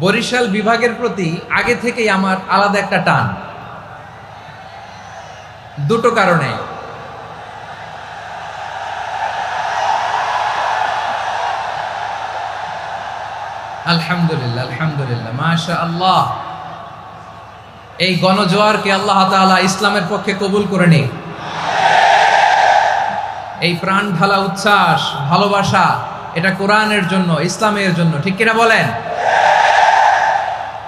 বরিশাল বিভাগের প্রতি আগে থেকেই আমার আলাদা একটা টান, দুটো কারণে। আলহামদুলিল্লাহ, আলহামদুলিল্লাহ, মাশাআল্লাহ। এই গণজোয়ারকে আল্লাহ তাআলা ইসলামের পক্ষে কবুল করে নিক। এই প্রাণ ঢালা উচ্ছ্বাস, ভালোবাসা, এটা কোরআনের জন্য, ইসলামের জন্য, ঠিক কিনা বলেন?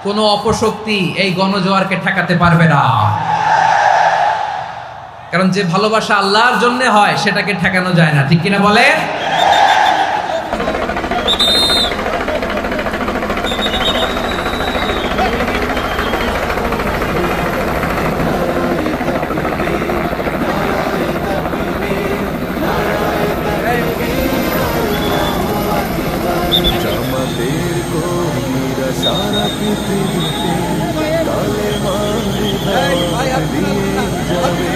কোনো অপশক্তি এই গণজোয়ারকে ঠেকাতে পারবে না, কারণ যে ভালোবাসা আল্লাহর জন্য হয় সেটাকে ঠেকানো যায় না, ঠিক কিনা বলেন? সারা পৃথিবীতে কালেমার দাওয়াত দিয়ে যাবে।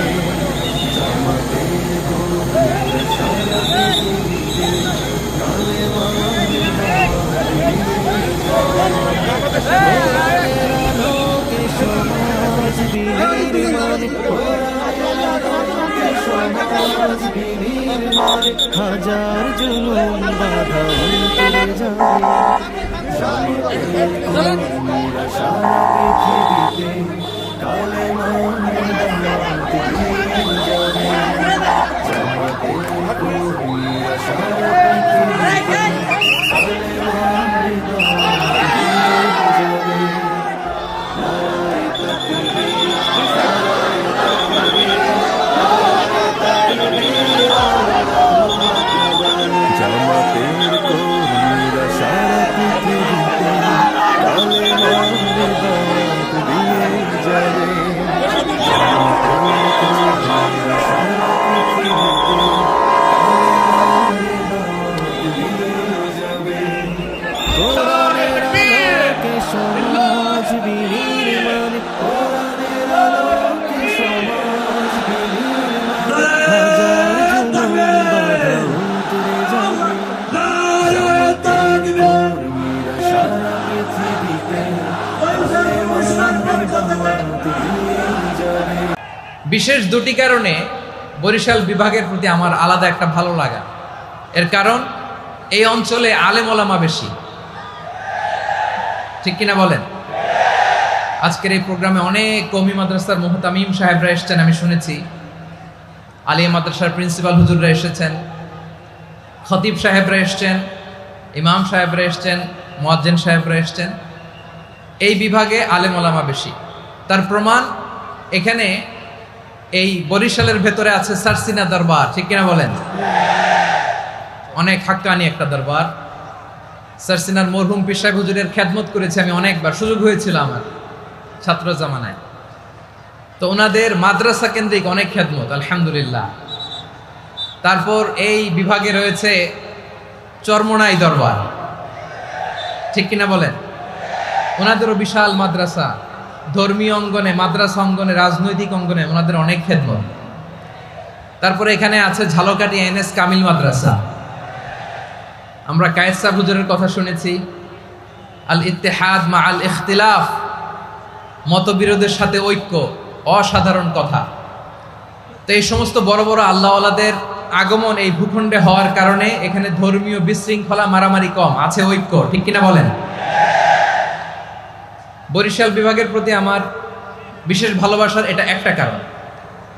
জামাতের কর্মীরা সারা পৃথিবীতে কালেমার দাওয়াত দিয়ে যাবে। আলোকে সমাজ বিনির্মাণ, আলোকে সমাজ বিনির্মাণ, হাজার জুলুম বাধা অন্তরে যাবে। জামাতের কর্মীরা সারা পৃথিবীতে কালেমার দাওয়াত দিয়ে যাবে। জামাতের কর্মীরা সারা পৃথিবীতে কালেমার দাওয়াত দিয়ে যাবে। নারায়ে তাকবীর, নারায়ে তাকবীর, নারায়ে তাকবীর, আল্লাহু আকবার। জামাতের কর্মীরা সারা পৃথিবীতে কালেমার দাওয়াত দিয়ে যাবে। জামাতের কর্মীরা সারা পৃথিবীতে কালেমার দাওয়াত দিয়ে যাবে। কোরআনের আলোকে সমাজ বিনির্মাণ, কোরআনের আলোকে সমাজ বিনির্মাণ, হাজার জুলুম বাধা অন্তরে যাবে। জামাতের কর্মীরা সারা পৃথিবীতে কালেমার দাওয়াত দিয়ে যাবে। বিশেষ দুটি কারণে বরিশাল বিভাগের প্রতি আমার আলাদা একটা ভালো লাগা। এর কারণ, এই অঞ্চলে আলেম ওলামা বেশি, ঠিক কিনা বলেন? আজকের এই প্রোগ্রামে অনেক কওমি মাদ্রাসার মুহতামিম সাহেবরা এসেছেন, আমি শুনেছি। আলিয়া মাদ্রাসার প্রিন্সিপাল হুজুররা এসেছেন, খতিব সাহেবরা এসেছেন, ইমাম সাহেবরা এসেছেন, মুয়াজ্জিন সাহেবরা এসেছেন। এই বিভাগে আলেম ওলামা বেশি। তার প্রমাণ, এখানে এই বরিশালের ভেতরে আছে সারসিনা দরবার, ঠিক কিনা বলেন? অনেক হাক্কানি একটা দরবার। সারসিনার মরহুম পীর সাহেব হুজুরের খেদমত করেছি আমি অনেকবার, সুযোগ হয়েছিল আমার ছাত্র জামানায়। তো ওনাদের মাদ্রাসা কেন্দ্রিক অনেক খেদমত, আলহামদুলিল্লাহ। তারপর এই বিভাগে রয়েছে চরমোনাই দরবার, ঠিক কিনা বলেন? ওনাদেরও বিশাল মাদ্রাসা, ধর্মীয় অঙ্গনে, মাদ্রাসা অঙ্গনে, রাজনৈতিক অঙ্গনে ওনাদের অনেক খেদমত। তারপরে এখানে আছে ঝালকাঠি এনএস কামিল মাদ্রাসা। আমরা কায়েস সাহেব হুজুরের কথা শুনেছি, আল ইত্তেহাদ মা আল ইখতিলাফ, মতবিরোধের সাথে ঐক্য, অসাধারণ কথা। তো এই সমস্ত বড় বড় আল্লাহওয়ালাদের আগমন এই ভূখণ্ডে হওয়ার কারণে এখানে ধর্মীয় বিশৃঙ্খলা, মারামারি কম, আছে ঐক্য, ঠিক কিনা বলেন? বরিশাল বিভাগের প্রতি আমার বিশেষ ভালোবাসার এটা একটা কারণ।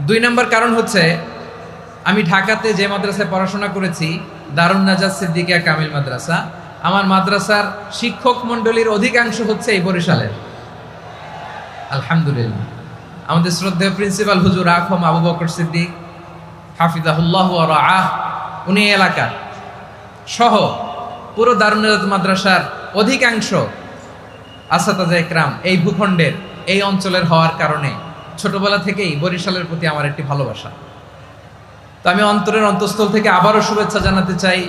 2 নম্বর কারণ হচ্ছে, আমি ঢাকাতে যে মাদ্রাসায় পড়াশোনা করেছি, দারুন নাজাত সিদ্দিকিয়া কামিল মাদ্রাসা, আমার মাদ্রাসার শিক্ষক মণ্ডলীর অধিকাংশ হচ্ছে এই বরিশালের, আলহামদুলিল্লাহ। আমাদের শ্রদ্ধেয় প্রিন্সিপাল হুজুর আখম আবু বকর সিদ্দিক হাফিজাহুল্লাহ ওয়া রাআহ, উনি এলাকার সহ পুরো দারুন নাজাত মাদ্রাসার অধিকাংশ আসাতাজা ইকরাম এই ভূখণ্ডের, এই অঞ্চলের হওয়ার কারণে ছোটবেলা থেকেই বরিশালের প্রতি আমার একটি ভালোবাসা। তো আমি অন্তরের অন্তঃস্থল থেকে আবারও শুভেচ্ছা জানাতে চাই।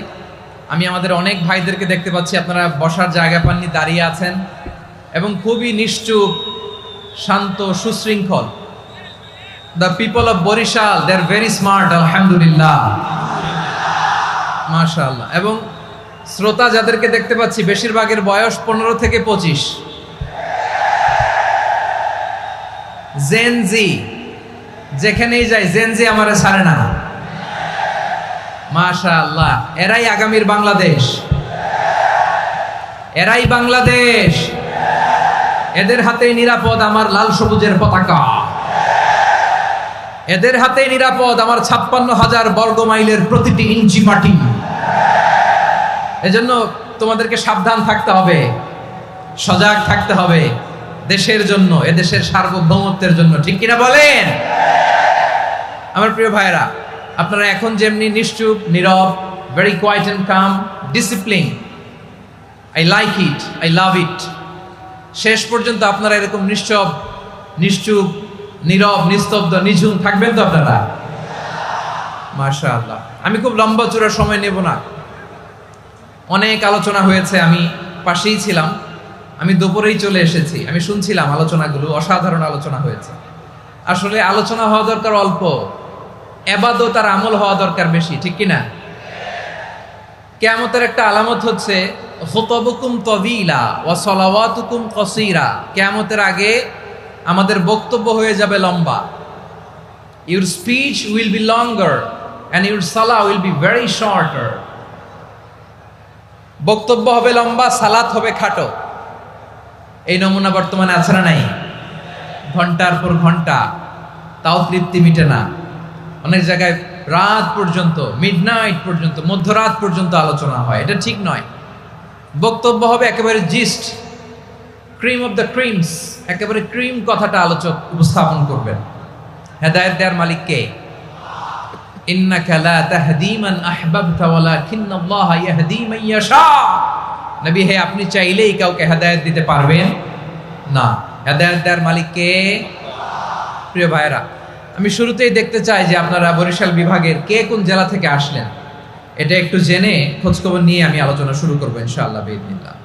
আমি আমাদের অনেক ভাইদেরকে দেখতে পাচ্ছি, আপনারা বসার জায়গা পাননি, দাঁড়িয়ে আছেন এবং খুবই নিশ্চুপ, শান্ত, সুশৃঙ্খল। The people of Barishal, they are very smart, আলহামদুলিল্লাহ, মাশাআল্লাহ। এবং শ্রোতা যাদেরকে দেখতে পাচ্ছি বেশিরভাগের বয়স 15 থেকে 25। জেনজি, যেখানেই যাই জেনজি আমারে ছাড়ে না। মাশাআল্লাহ, এরাই আগামীর বাংলাদেশ, এরাই বাংলাদেশ। এদের হাতেই নিরাপদ আমার লাল সবুজের পতাকা, এদের হাতেই নিরাপদ আমার 56,000 বর্গ মাইলের প্রতিটি ইঞ্চি মাটি। এজন্য তোমাদেরকে সাবধান থাকতে হবে, সজাগ থাকতে হবে দেশের জন্য, এদেশের সার্বভৌমত্বের জন্য। ঠিক কিনা বলেন? আমার প্রিয় ভাইরা, আপনারা এখন যেমনি নিশ্চুপ, নীরব, very quiet and calm, discipline, I like it, I love it. শেষ পর্যন্ত আপনারা এরকম নিশ্চুপ, নীরব, নিস্তব্ধ, নিঝুম থাকবেন তো আপনারা? মাশাআল্লাহ। আমি খুব লম্বা চূড়া সময় নেব না, অনেক আলোচনা হয়েছে, আমি পাশেই ছিলাম, আমি দুপুরেই চলে এসেছি, আমি শুনছিলাম আলোচনাগুলো, অসাধারণ আলোচনা হয়েছে। আসলে আলোচনা হওয়া দরকার অল্প, ইবাদত আর আমল হওয়া দরকার বেশি। ঠিক কিনা? কিয়ামতের একটা আলামত হচ্ছে খুতবুকুম তাওয়িলা ওয়া সালাওয়াতুকুম কাসীরা। কিয়ামতের আগে আমাদের বক্তব্য হয়ে যাবে লম্বা। Your speech will be longer and your সালাহ উইল বি ভেরি শর্টার। বক্তব্য হবে লম্বা, সালাত হবে খাটো। এই নমুনা বর্তমানে আছে না নাই? ঘন্টার পর ঘন্টা, তাও তৃপ্তি মিটে না। অনেক জায়গায় রাত পর্যন্ত, মিডনাইট পর্যন্ত, মধ্যরাত পর্যন্ত আলোচনা হয়। এটা ঠিক নয়। বক্তব্য হবে একেবারে gist, cream of the creams, একেবারে ক্রিম কথাটা আলোচক উপস্থাপন করবেন। হেদায়েত দেওয়ার মালিক কে? ইন্নাকা লা তাহদি মান আহবাবতা ওয়ালাকিন্নাল্লাহা ইয়াহদি মান ইয়াশা। নবী হে, আপনি চাইলেই কাউকে হেদায়েত দিতে পারবেন না। হেদায়েত দেওয়ার মালিক কে? প্রিয় ভাইরা, আমি শুরুতেই দেখতে চাই যে আপনারা বরিশাল বিভাগের কে কোন জেলা থেকে আসলেন, এটা একটু জেনে খোঁজখবর নিয়ে আমি আলোচনা শুরু করবো ইনশাআল্লাহ বিইذنিল্লাহ।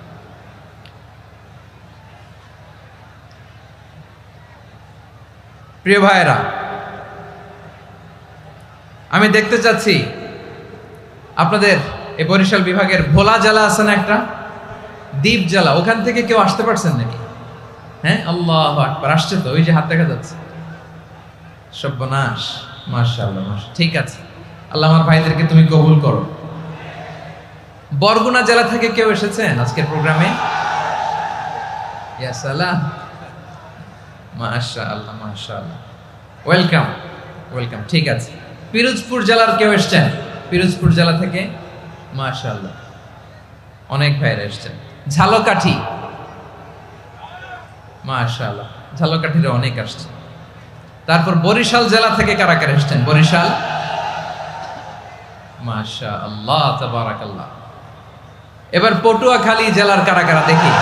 প্রিয় ভাইরা, আমি দেখতে চাচ্ছি আপনাদের এই বরিশাল বিভাগের ভোলা জেলা আছে না একটা, দ্বীপ জেলা, ওখান থেকে কেউ আসতে পারছেন নাকি? হ্যাঁ, আল্লাহু আকবার, আসছে তো, ওই যে হাত দেখা যাচ্ছে। সর্বনাশ, মাশাআল্লাহ, মাশাআল্লাহ। ঠিক আছে, আল্লাহ আমার ভাইদেরকে তুমি কবুল করো। বরগুনা জেলা থেকে কেউ এসেছেন আজকের প্রোগ্রামে? ইয়া সালাম, মাশাআল্লাহ, মাশাআল্লাহ, ওয়েলকাম, ওয়েলকাম। ঠিক আছে, পিরোজপুর জেলার কেউ এসেছেন? পিরোজপুর জেলা থেকে মাশাআল্লাহ অনেক ভাইরা এসেছেন। ঝালকাঠি, মাশাআল্লাহ, ঝালকাঠির অনেক আসছে। তারপর বরিশাল জেলা থেকে কারা কারা এসেছেন? বরিশাল, মাশাআল্লাহ, তাবারাকাল্লাহ। এবার পটুয়াখালী জেলার কারা কারা দেখি?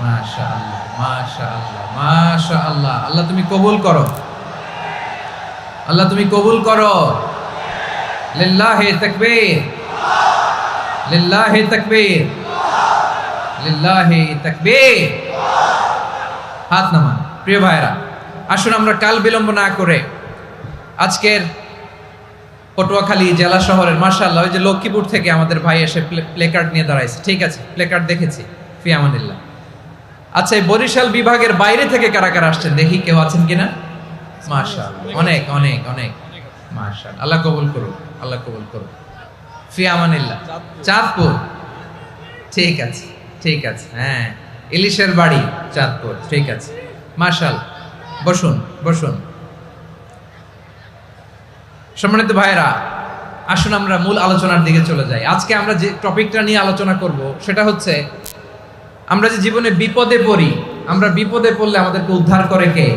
মাশাআল্লাহ, মাশাআল্লাহ, মাশাআল্লাহ। আল্লাহ তুমি কবুল করো, আল্লাহ তুমি কবুল করো। লিল্লাহি তাকবীর, লিল্লাহি তাকবীর, লিল্লাহি তাকবীর। হাত নামান। প্রিয় ভাইরা, আসুন আমরা কাল বিলম্ব না করে আজকের পটুয়াখালী জেলা শহরের, মাশাআল্লাহ, ওই যে লক্ষ্মীপুর থেকে আমাদের ভাই এসে প্লেকার্ড নিয়ে দাঁড়াইছে। ঠিক আছে, প্লেকার্ড দেখেছি, ফি আমানিল্লাহ। আচ্ছা, এই বরিশাল বিভাগের বাইরে থেকে কারা কারা আসছেন দেখি, কেউ আছেন কিনা? মাশাআল্লাহ, অনেক অনেক অনেক, মাশাআল্লাহ। আল্লাহ কবুল করুন, আল্লাহ কবুল করুন, ফি আমানিল্লাহ। চাঁদপুর, ঠিক আছে, ঠিক আছে, হ্যাঁ, ইলিশের বাড়ি চাঁদপুর, ঠিক আছে, মাশাআল্লাহ। বসুন, বসুন। সম্মানিত ভাইরা, আসুন আমরা মূল আলোচনার দিকে চলে যাই। আজকে আমরা যে টপিকটা নিয়ে আলোচনা করব সেটা হচ্ছে, আমরা যে জীবনে বিপদে পড়ি, আমরা বিপদে পড়লে আমাদেরকে উদ্ধার করে কে?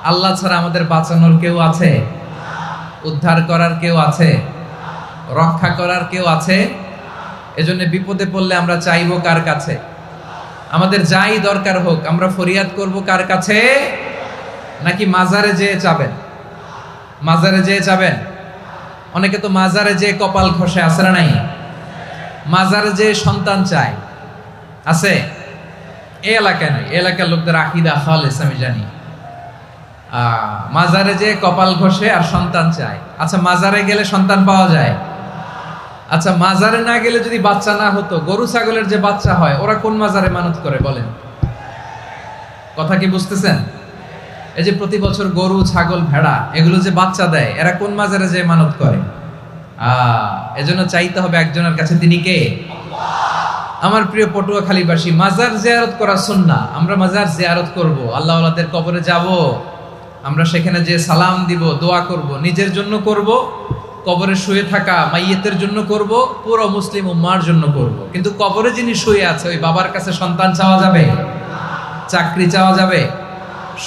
আল্লাহ ছাড়া আমাদের বাঁচানোর কেউ আছে? উদ্ধার করার কেউ আছে? রক্ষা করার কেউ আছে? এজন্য বিপদে পড়লে আমরা চাইবো কার কাছে? আমাদের যাই দরকার হোক আমরা ফরিয়াদ করব কার কাছে? নাকি মাজারে যেয়ে চাবেন? মাজারে যেয়ে চাবেন? অনেকে তো মাজারে যেয়ে কপাল ঘষে, আছে না নাই? মাজারে যেয়ে সন্তান চায়, আছে? এই এলাকায় নাই, এই এলাকার লোকদের আকীদা খালেস আমি জানি। মাজারে যে কপাল ঘষে আর সন্তান চায়। আচ্ছা, মাজারে গেলে সন্তান পাওয়া যায়? আচ্ছা, মাজারে না গেলে যদি বাচ্চা না হতো, গরু ছাগলের যে বাচ্চা হয় ওরা কোন মাজারে মানত করে বলেন? কথা কি বুঝতেছেন? এই যে প্রতি বছর গরু ছাগল ভেড়া এগুলো যে বাচ্চা দেয়, এরা কোন মাজারে যে মানত করে? এজন্য চাইতে হবে একজনের কাছে, তিনি কে? আমার প্রিয় পটুয়াখালীবাসী, মাজার জিয়ারত করা সুন্নাহ। আমরা মাজার জিয়ারত করব, আল্লাহ ওয়ালাদের কবরে যাব, আমরা সেখানে যে সালাম দিব, দোয়া করব, নিজের জন্য করব, কবরে শুয়ে থাকা মাইয়েতের জন্য করব, পুরো মুসলিম উম্মার জন্য করব। কিন্তু কবরে যিনি শুয়ে আছে ওই বাবার কাছে সন্তান চাওয়া যাবে? চাকরি চাওয়া যাবে?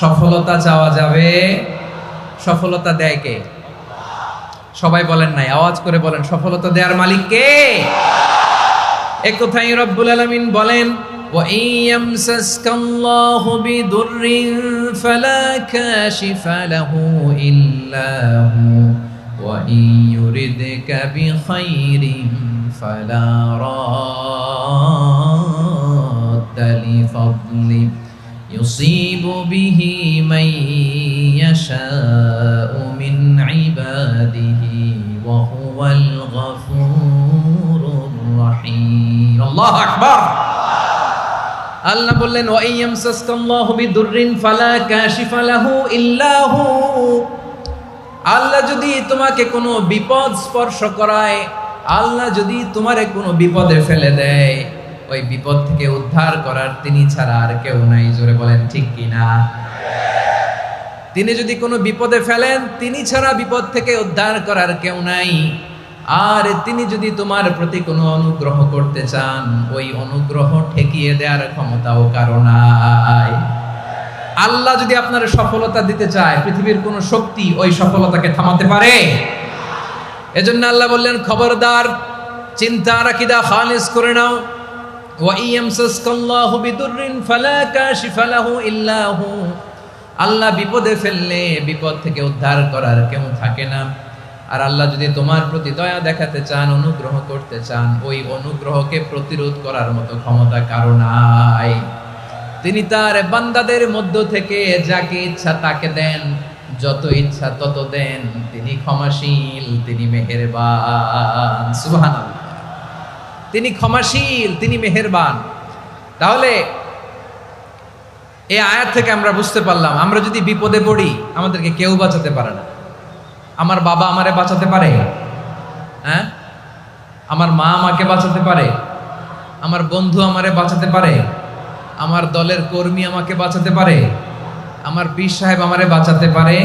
সফলতা চাওয়া যাবে? সফলতা দেয় কে? সবাই বলেন নাই, আওয়াজ করে বলেন, সফলতা দেওয়ার মালিক কে? এক কথাই রব্বুল আলামিন বলেন, ওয়া ইয়ামসাসকাল্লাহু বিদুররিন ফালা কাশিফা লাহু ইল্লা হু ওয়া ইয়ুরিদকা বিখাইরিন ফালা রাদ্দা লিফাদলি ইউসিবু বিহি মান ইয়াশাউ মিন ইবাদিহি ওয়া হুয়াল গফুরুর রহিম। আল্লাহু আকবার। আল্লাহ বললেন, ওয়া ইয়ামসাসকাল্লাহু বিদুররিন ফালা কাশিফা লাহু ইল্লা হু। আল্লাহ যদি তোমাকে কোনো বিপদ স্পর্শ করায়, আল্লাহ যদি তোমারে কোনো বিপদে ফেলে দেয়, ওই বিপদ থেকে উদ্ধার করার তিনি ছাড়া আর কেউ নাই। জোরে বলেন ঠিক কিনা? তিনি যদি কোনো বিপদে ফেলেন, তিনি ছাড়া বিপদ থেকে উদ্ধার করার কেউ নাই। আর তিনি যদি তোমার প্রতি কোনো অনুগ্রহ করতে চান, ওই অনুগ্রহ ঠেকিয়ে দেওয়ার ক্ষমতাও কারো নাই। আল্লাহ যদি আপনার সফলতা দিতে চায়, পৃথিবীর কোনো শক্তি ওই সফলতাকে থামাতে পারে? এজন্য আল্লাহ বললেন, খবরদার, চিন্তা রাখিদা খালিস করে নাও। ওয়া ইয়ামসাসকাল্লাহু বিদুররিন ফালা কাশিফা লাহু ইল্লা হু। আল্লাহ বিপদে ফেললে বিপদ থেকে উদ্ধার করার কেউ থাকে না। আর আল্লাহ যদি তোমার প্রতি দয়া দেখাতে চান, অনুগ্রহ করতে চান, ওই অনুগ্রহকে প্রতিরোধ করার মতো ক্ষমতা কারো নাই। তিনি তার বান্দাদের মধ্য থেকে যাকে ইচ্ছা তাকে দেন, যত ইচ্ছা তত দেন। তিনি ক্ষমাশীল, তিনি মেহেরবান। সুবহানাল্লাহ। তিনি ক্ষমাশীল, তিনি মেহেরবান। তাহলে এই আয়াত থেকে আমরা বুঝতে পারলাম, আমরা যদি বিপদে পড়ি আমাদেরকে কেউ বাঁচাতে পারে না। আমার বাবা আমারে বাঁচাতে পারে? হ্যাঁ? আমার মা আমাকে বাঁচাতে পারে? আমার বন্ধু আমারে বাঁচাতে পারে? আমার দলের কর্মী আমাকে বাঁচাতে পারে? আমার পীর সাহেব আমারে বাঁচাতে পারে?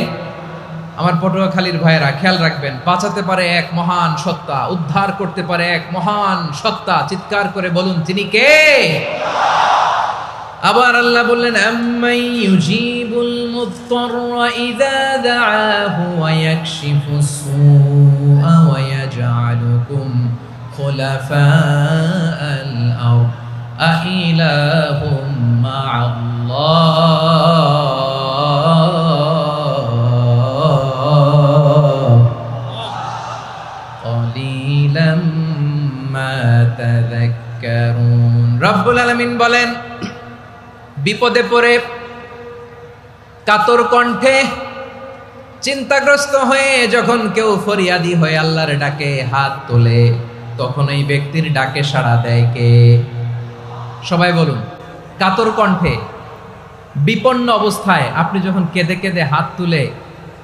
আমার পটুয়াখালীর ভাইয়েরা খেয়াল রাখবেন, বাঁচাতে পারে এক মহান সত্তা, উদ্ধার করতে পারে এক মহান সত্তা। চিৎকার করে বলুন, তিনি কে? আবার আল্লাহ বললেন, আম্মান ইউজিবুল মুত্তাররা ইযা দাআহু ওয়া ইয়াকশিফুস সুআ ওয়া ইয়াজআলুকুম খুলাফাআল আরদ আইলাহুম মা'আল্লাহ ক্বালিলাম মা তাযাক্কারুন। রব্বুল আলামিন বলেন, বিপদে পড়ে কাতর কণ্ঠে চিন্তাগ্রস্ত হয়ে যখন কেউ ফরিয়াদি হয়ে আল্লাহর ডাকে হাত তোলে, তখন এই ব্যক্তির ডাকে সাড়া দেয় কে? সবাই বলুন। কাতর কণ্ঠে বিপন্ন অবস্থায় আপনি যখন কেঁদে কেঁদে হাত তুলে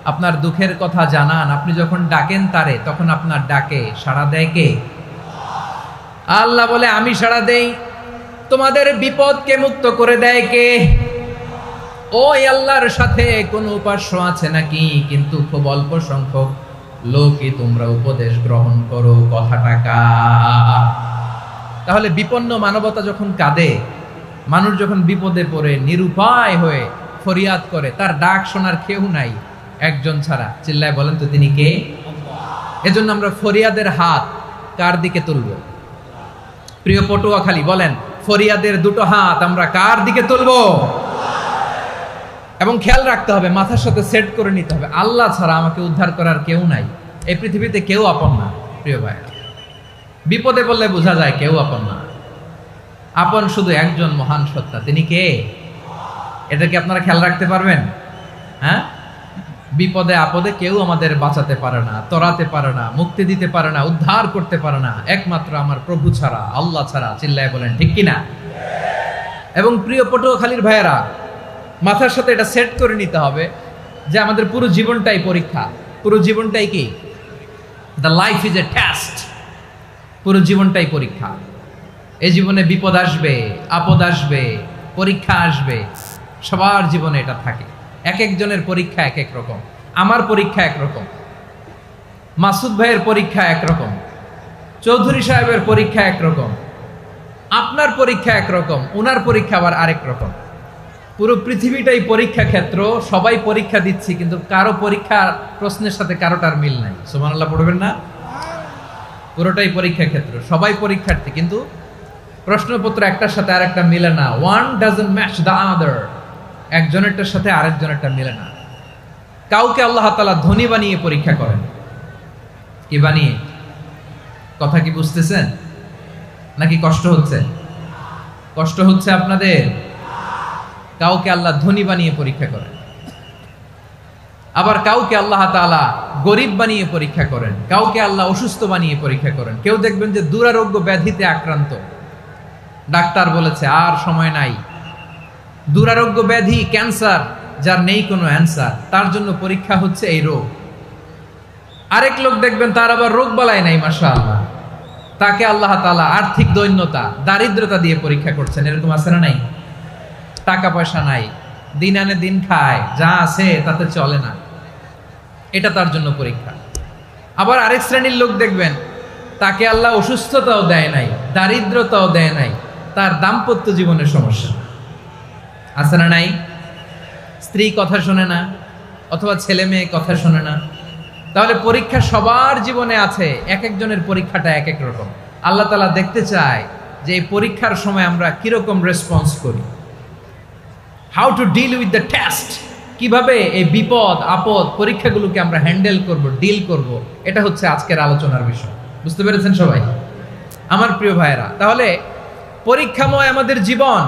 আপনার দুঃখের কথা জানান, আপনি যখন ডাকেন তারে, তখন আপনার ডাকে সাড়া দেয় কে? আল্লাহ বলে, আমি সাড়া দেই। তোমাদের বিপদকে মুক্ত করে দেয় কে? ওই আল্লাহর সাথে কোন উপাস্য আছে নাকি? কিন্তু খুব অল্প সংখ্যক লোকই তোমরা উপদেশ গ্রহণ করো। কথাটা কার? তাহলে বিপন্ন মানবতা যখন কাঁদে, মানুষ যখন বিপদে পড়ে নিরুপায় হয়ে ফরিয়াদ করে, তার ডাক শোনার কেউ নাই একজন ছাড়া। চিল্লায় বলেন তো, তিনি কে? এজন্য আমরা ফরিয়াদের হাত কার দিকে তুলব? প্রিয় পটুয়াখালী বলেন, ফরিয়াদের দুটো হাত আমরা কার দিকে তুলব? এবং খেয়াল রাখতে হবে, মাথার সাথে সেট করে নিতে হবে, আল্লাহ ছাড়া আমাকে উদ্ধার করার কেউ নাই। এই পৃথিবীতে কেউ আপন না। প্রিয় ভাই, বিপদে পড়লে বোঝা যায় কেউ আপন না। আপন শুধু একজন মহান সত্তা, তিনি কে? এটা কি আপনারা খেয়াল রাখতে পারবেন? হ্যাঁ, বিপদে আপদে কেউ আমাদের বাঁচাতে পারে না, তরাতে পারে না, মুক্তি দিতে পারে না, উদ্ধার করতে পারে না একমাত্র আমার প্রভু ছাড়া, আল্লাহ ছাড়া। চিল্লায় বলেন ঠিক কিনা? এবং প্রিয় পটুয়াখালীর ভাইয়েরা, মাথার সাথে এটা সেট করে নিতে হবে যে আমাদের পুরো জীবনটাই পরীক্ষা। পুরো জীবনটাই কি? The life is a test. পুরো জীবনটাই পরীক্ষা। এই জীবনে বিপদ আসবে, আপদ আসবে, পরীক্ষা আসবে, সবার জীবনে এটা থাকে। এক একজনের পরীক্ষা এক এক রকম। আমার পরীক্ষা একরকম, মাসুদ ভাইয়ের পরীক্ষা একরকম, চৌধুরী সাহেবের পরীক্ষা একরকম, আপনার পরীক্ষা একরকম, ওনার পরীক্ষা আবার আরেক রকম। পুরো পৃথিবীটাই পরীক্ষা ক্ষেত্র, সবাই পরীক্ষা দিচ্ছি, কিন্তু কারো পরীক্ষা প্রশ্নের সাথে কারোটার মিল নাই। সুবহানাল্লাহ পড়বেন না? পুরোটাই পরীক্ষা ক্ষেত্র, সবাই পরীক্ষার্থী, কিন্তু প্রশ্নপত্র একটার সাথে আরেকটা মিলে না। One doesn't match the other. একজনেরটার সাথে আরেকজনেরটা মিলে না। কাউকে আল্লাহ তাআলা ধনী বানিয়ে পরীক্ষা করেন। কি বানিয়ে? কথা কি বুঝতেছেন নাকি কষ্ট হচ্ছে? কষ্ট হচ্ছে আপনাদের? কাউকে আল্লাহ ধনী বানিয়ে পরীক্ষা করেন, আবার কাউকে আল্লাহ তাআলা গরিব বানিয়ে পরীক্ষা করেন, কাউকে আল্লাহ অসুস্থ বানিয়ে পরীক্ষা করেন। কেউ দেখবেন যে দুরারোগ্য ব্যাধিতে আক্রান্ত, ডাক্তার বলেছে আর সময় নাই, দুরারোগ্য ব্যাধি, ক্যান্সার, যার নেই কোনো অ্যান্সার, তার জন্য পরীক্ষা হচ্ছে এই রোগ। আরেক লোক দেখবেন তার আবার রোগ বালাই নাই, মাশাআল্লাহ, তাকে আল্লাহ তাআলা আর্থিক দৈন্যতা, দারিদ্রতা দিয়ে পরীক্ষা করছেন। এরকম আছে না নাই? টাকা পয়সা নাই, দিন আনে দিন খায়, যা আছে তাতে চলে না, এটা তার জন্য পরীক্ষা। আবার আরেক শ্রেণীর লোক দেখবেন তাকে আল্লাহ অসুস্থতাও দেয় নাই, দারিদ্রতাও দেয় নাই, তার দাম্পত্য জীবনের সমস্যা আছে না নাই? স্ত্রী কথা শোনে না, অথবা ছেলে মেয়ে কথা শোনে না। তাহলে পরীক্ষা সবার জীবনে আছে, এক একজনের পরীক্ষাটা এক এক রকম। আল্লাহ তাআলা দেখতে চায় যে এই পরীক্ষার সময় আমরা কিরকম রেসপন্স করি, how to deal with the test, কিভাবে এই বিপদ আপদ পরীক্ষাগুলোকে আমরা হ্যান্ডেল করব, ডিল করব, এটা হচ্ছে আজকের আলোচনার বিষয়। বুঝতে পেরেছেন সবাই আমার প্রিয় ভাইয়েরা? তাহলে পরীক্ষাময় আমাদের জীবন,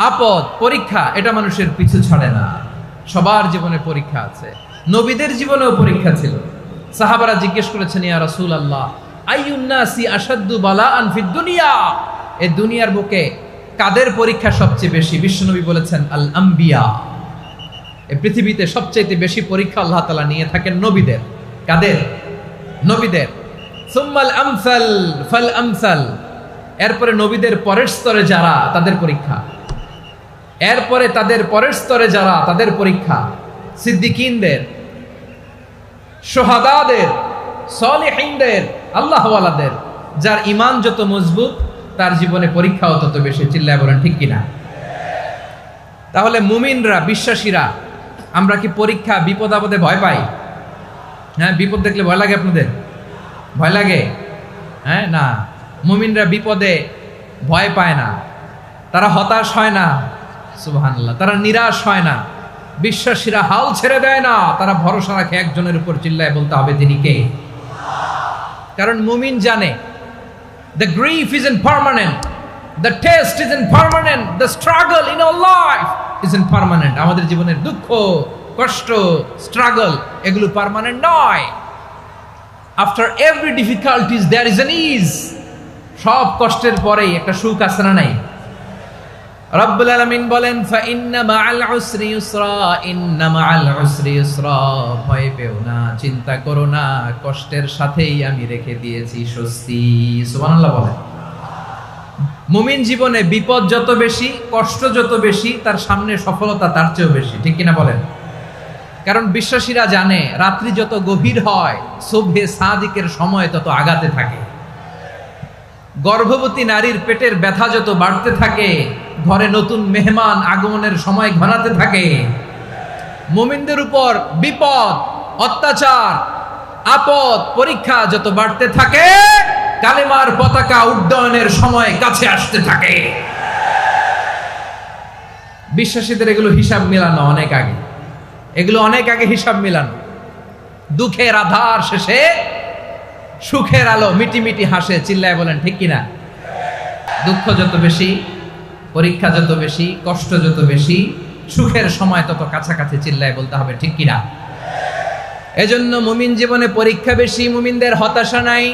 আপদ পরীক্ষা, এটা মানুষের পিছু ছাড়ে না। সবার জীবনে পরীক্ষা আছে। নবীদের জীবনেও পরীক্ষা ছিল। সাহাবারা জিজ্ঞেস করেছেন, ইয়া রাসূলুল্লাহ, আইয়ুন নাসি আশাদ্দু বালাআন ফিদ দুনিয়া, এই দুনিয়ার বুকে কাদের পরীক্ষা সবচেয়ে বেশি? বিশ্বনবী বলেছেন, আল আম্বিয়া। এই পৃথিবীতে সবচেয়ে বেশি পরীক্ষা আল্লাহ তাআলা নিয়ে থাকেন নবীদের। কাদের? নবীদের। সুম্মাল আমসাল ফাল আমসাল, এরপরে নবীদের পরের স্তরে যারা, তাদের পরীক্ষা। এরপরে তাদের পরের স্তরে যারা, তাদের পরীক্ষা। সিদ্দিকিনদের, শুহাদাদের, সলিহিনদের, আল্লাহওয়ালাদের। যার ঈমান যত মজবুত, তার জীবনে পরীক্ষাও তত বেশি। চিল্লায় বলেন ঠিক কিনা? তাহলে মুমিনরা, বিশ্বাসীরা, আমরা কি পরীক্ষা, বিপদ আপদে ভয় পাই? হ্যাঁ, বিপদ দেখলে ভয় লাগে আপনাদের? ভয় লাগে? হ্যাঁ, না, মুমিনরা বিপদে ভয় পায় না, তারা হতাশ হয় না, সুবহানাল্লাহ, তারা নিরাশ হয় না। বিশ্বাসীরা হাল ছেড়ে দেয় না, তারা ভরসা রাখে একজনের উপর। চিল্লায় বলতে হবে তিনি কে? কারণ মুমিন জানে the grief isn't permanent, the test isn't permanent, the struggle in our life isn't permanent. আমাদের জীবনের দুঃখ, কষ্ট, স্ট্রাগল, এগুলো পার্মানেন্ট নয়। after every difficulties there is an ease. সব কষ্টের পরেই একটা সুখ আছে না নাই? রব্বুল আলামিন বলেন, ফা ইন্না মাআল উসরি ইউসরা, ইন্না মাআল উসরি ইউসরা, ভয় পেও না, চিন্তা করো না, কষ্টের সাথেই আমি রেখে দিয়েছি স্বস্তি। সুবহানাল্লাহ বলেন। মুমিন জীবনে বিপদ যত বেশি, কষ্ট যত বেশি, তার সামনে সফলতা তার চেয়েও বেশি। ঠিক কিনা বলেন? কারণ বিশ্বাসীরা জানে রাত্রি যত গভীর হয়, সুবহে সাদিকের সময় তত আগাতে থাকে। গর্ভবতী নারীর পেটের ব্যথা যত বাড়তে থাকে, ঘরে নতুন মেহমান আগমনের সময় ঘনাতে থাকে। মুমিনদের উপর বিপদ, অত্যাচার, আপদ, পরীক্ষা যত বাড়তে থাকে, কালেমার পতাকা উড্ডয়নের সময় কাছে আসতে থাকে। বিশ্বাসীদের এগুলো হিসাব মিলানো অনেক আগে, এগুলো অনেক আগে হিসাব মিলানো। দুঃখের আধার শেষে সুখের আলো মিটি মিটি হাসে। চিল্লায় বলেন ঠিক কিনা? দুঃখ যত বেশি, পরীক্ষা যত বেশি, কষ্ট যত বেশি, সুখের সময় তত কাছাকাছি চিল্লায় বলতে হবে, ঠিক কিনা? এজন্য মুমিন জীবনে পরীক্ষা বেশি, মুমিনদের হতাশা নাই,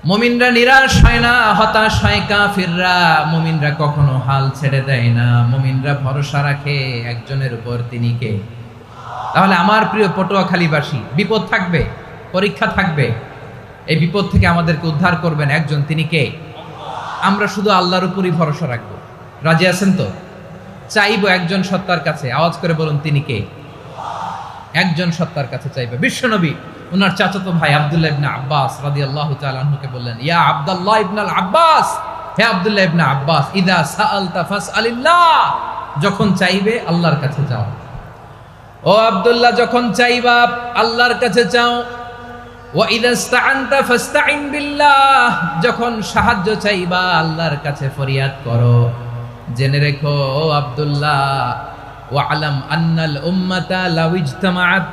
মুমিনরা নিরাশ হয় না, হতাশ হয় কাফিররা। মুমিনরা কখনো হাল ছেড়ে দেয় না, মুমিনরা ভরসা রাখে একজনের উপর, তিনি কে? তাহলে আমার প্রিয় পটুয়াখালীবাসী, বিপদ থাকবে, পরীক্ষা থাকবে, এই বিপদ থেকে আমাদেরকে উদ্ধার করবেন একজন, তিনি কে? আমরা শুধু আল্লাহর উপরই ভরসা রাখবো। রাজি আছেন তো? চাইবো একজন সত্তার কাছে, আওয়াজ করে বলুন, তিনি কে? একজন সত্তার কাছে চাইবে। বিশ্বনবী ওনার চাচাতো ভাই আব্দুল্লাহ ইবনে আব্বাস রাদিয়াল্লাহু তাআলা আনহুকে বললেন, ইয়া আব্দুল্লাহ ইবনে আব্বাস, হে আব্দুল্লাহ ইবনে আব্বাস, ইদা সাআলতা ফাসআলিল্লাহ, যখন চাইবে আল্লাহর কাছে যাও। ও আব্দুল্লাহ, যখন চাইবা আল্লাহর কাছে চাও। ওয়া ইদা ইসতাআনতা ফাসতাইন বিল্লাহ, যখন সাহায্য চাইবা আল্লাহর কাছে ফরিয়াদ করো। জেনে রেখো ও আব্দুল্লাহ, ওয়া'লাম আন্নাল উম্মাতা লাউ ইজতামাআত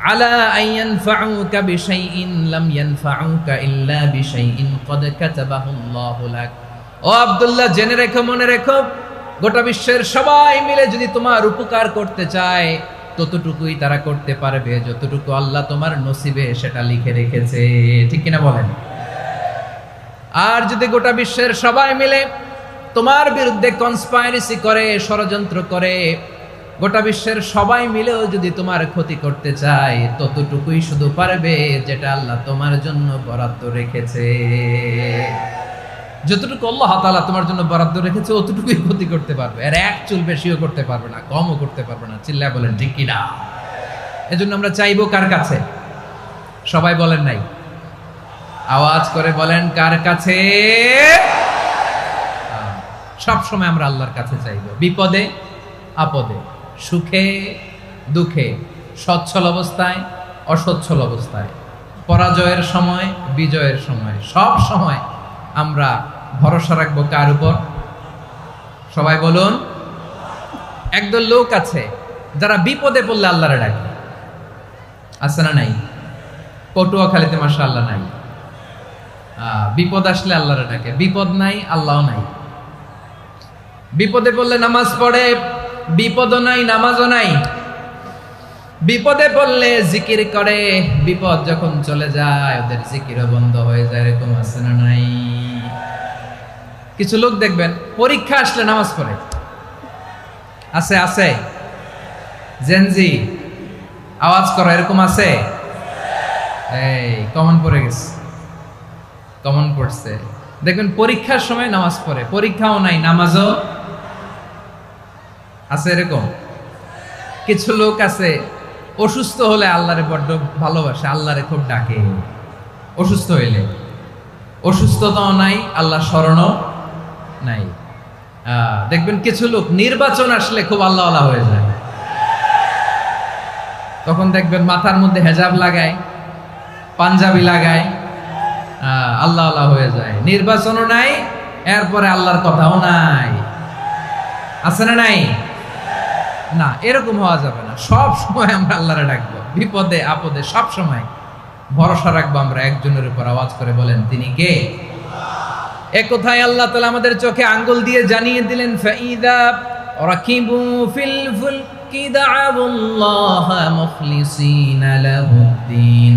আলা আন ইয়ানফাউকা বিশাইইন লাম ইয়ানফাউকা ইল্লা বিশাইইন ক্বাদ কাতাবাহু আল্লাহু লাক। ও আব্দুল্লাহ, জেনে রেখো, মনে রেখো, গোটা বিশ্বের সবাই মিলে যদি তোমার উপকার করতে চায় ততটুকুই তারা করতে পারবে যতটুকু আল্লাহ তোমার নসিবে সেটা লিখে রেখেছে, ঠিক কিনা বলেন? আর যদি গোটা বিশ্বের সবাই মিলে তোমার বিরুদ্ধে কনস্পাইরেসি করে, ষড়যন্ত্র করে, গোটা বিশ্বের সবাই মিলেও যদি তোমার ক্ষতি করতে চায় ততটুকুই শুধু পারবে যেটা আল্লাহ তোমার জন্য বরাদ্দ রেখেছে। যতটুকু আল্লাহ তাআলা তোমার জন্য বরাদ্দ রেখেছে অতটুকুই ক্ষতি করতে পারবে, আর এক চুল বেশিও করতে পারবে না, কমও করতে পারবে না। চিল্লায় বলেন, ঠিক কিনা? এজন্য আমরা চাইবো কার কাছে? সবাই বলেন নাই, আওয়াজ করে বলেন, কার কাছে? সব সময় আমরা আল্লাহর কাছে চাইবো, বিপদে আপদে, সুখে দুঃখে, সচ্ছল অবস্থায় অসচ্ছল অবস্থায়, পরাজয়ের সময় বিজয়ের সময়, সব সময় আমরা ভরসা রাখবো কার উপর? সবাই বলুন। একদল লোক আছে যারা বিপদে পড়লে আল্লাহরে ডাকে, আছে না নাই? পটুয়াখালীতে মাশাআল্লাহ নাই। বিপদ আসলে আল্লাহরে ডাকে, বিপদ নাই আল্লাহও নাই। বিপদে পড়লে নামাজ পড়ে, বিপদও নাই নামাজও নাই। বিপদে পড়লে জিকির করে, বিপদ যখন চলে যায় ওদের জিকিরও বন্ধ হয়ে যায়। এরকম আছে না নাই? কিছু লোক দেখবেন পরীক্ষা আসলে নামাজ পড়ে, আছে আছে? জেনজি আওয়াজ করো, এরকম আছে? এই কমন পড়ে গেছে, কমন পড়ছে। দেখবেন পরীক্ষার সময় নামাজ পড়ে, পরীক্ষাও নাই নামাজও আছে। এরকম কিছু লোক আছে অসুস্থ হলে আল্লাহরে বড্ড ভালোবাসে, আল্লাহরে খুব ডাকে। অসুস্থ হইলে অসুস্থতাও নাই, আল্লাহ স্মরণও নাই। দেখবেন কিছু লোক নির্বাচন আসলে খুব আল্লাহওয়ালা হয়ে যায়, তখন দেখবেন মাথার মধ্যে হেজাব লাগায়, পাঞ্জাবি লাগায়, আল্লাহওয়ালা হয়ে যায়। নির্বাচনও নাই, এরপরে আল্লাহর কথাও নাই। আছে না নাই? না, এরকম হওয়া যাবে না। সব সময় আমরা আল্লাহরে ডাকবো, বিপদে আপদে সব সময় ভরসা রাখবো আমরা একজনের উপর। আওয়াজ করে বলেন, তিনি কে? এ কথায় আল্লাহ তাআলা আমাদের চোখে আঙ্গুল দিয়ে জানিয়ে দিলেন, ফাইদা রাকিবু ফিল ফুলকি দা'আবুল্লাহা মুখলিসিনা লাহুদ্দিন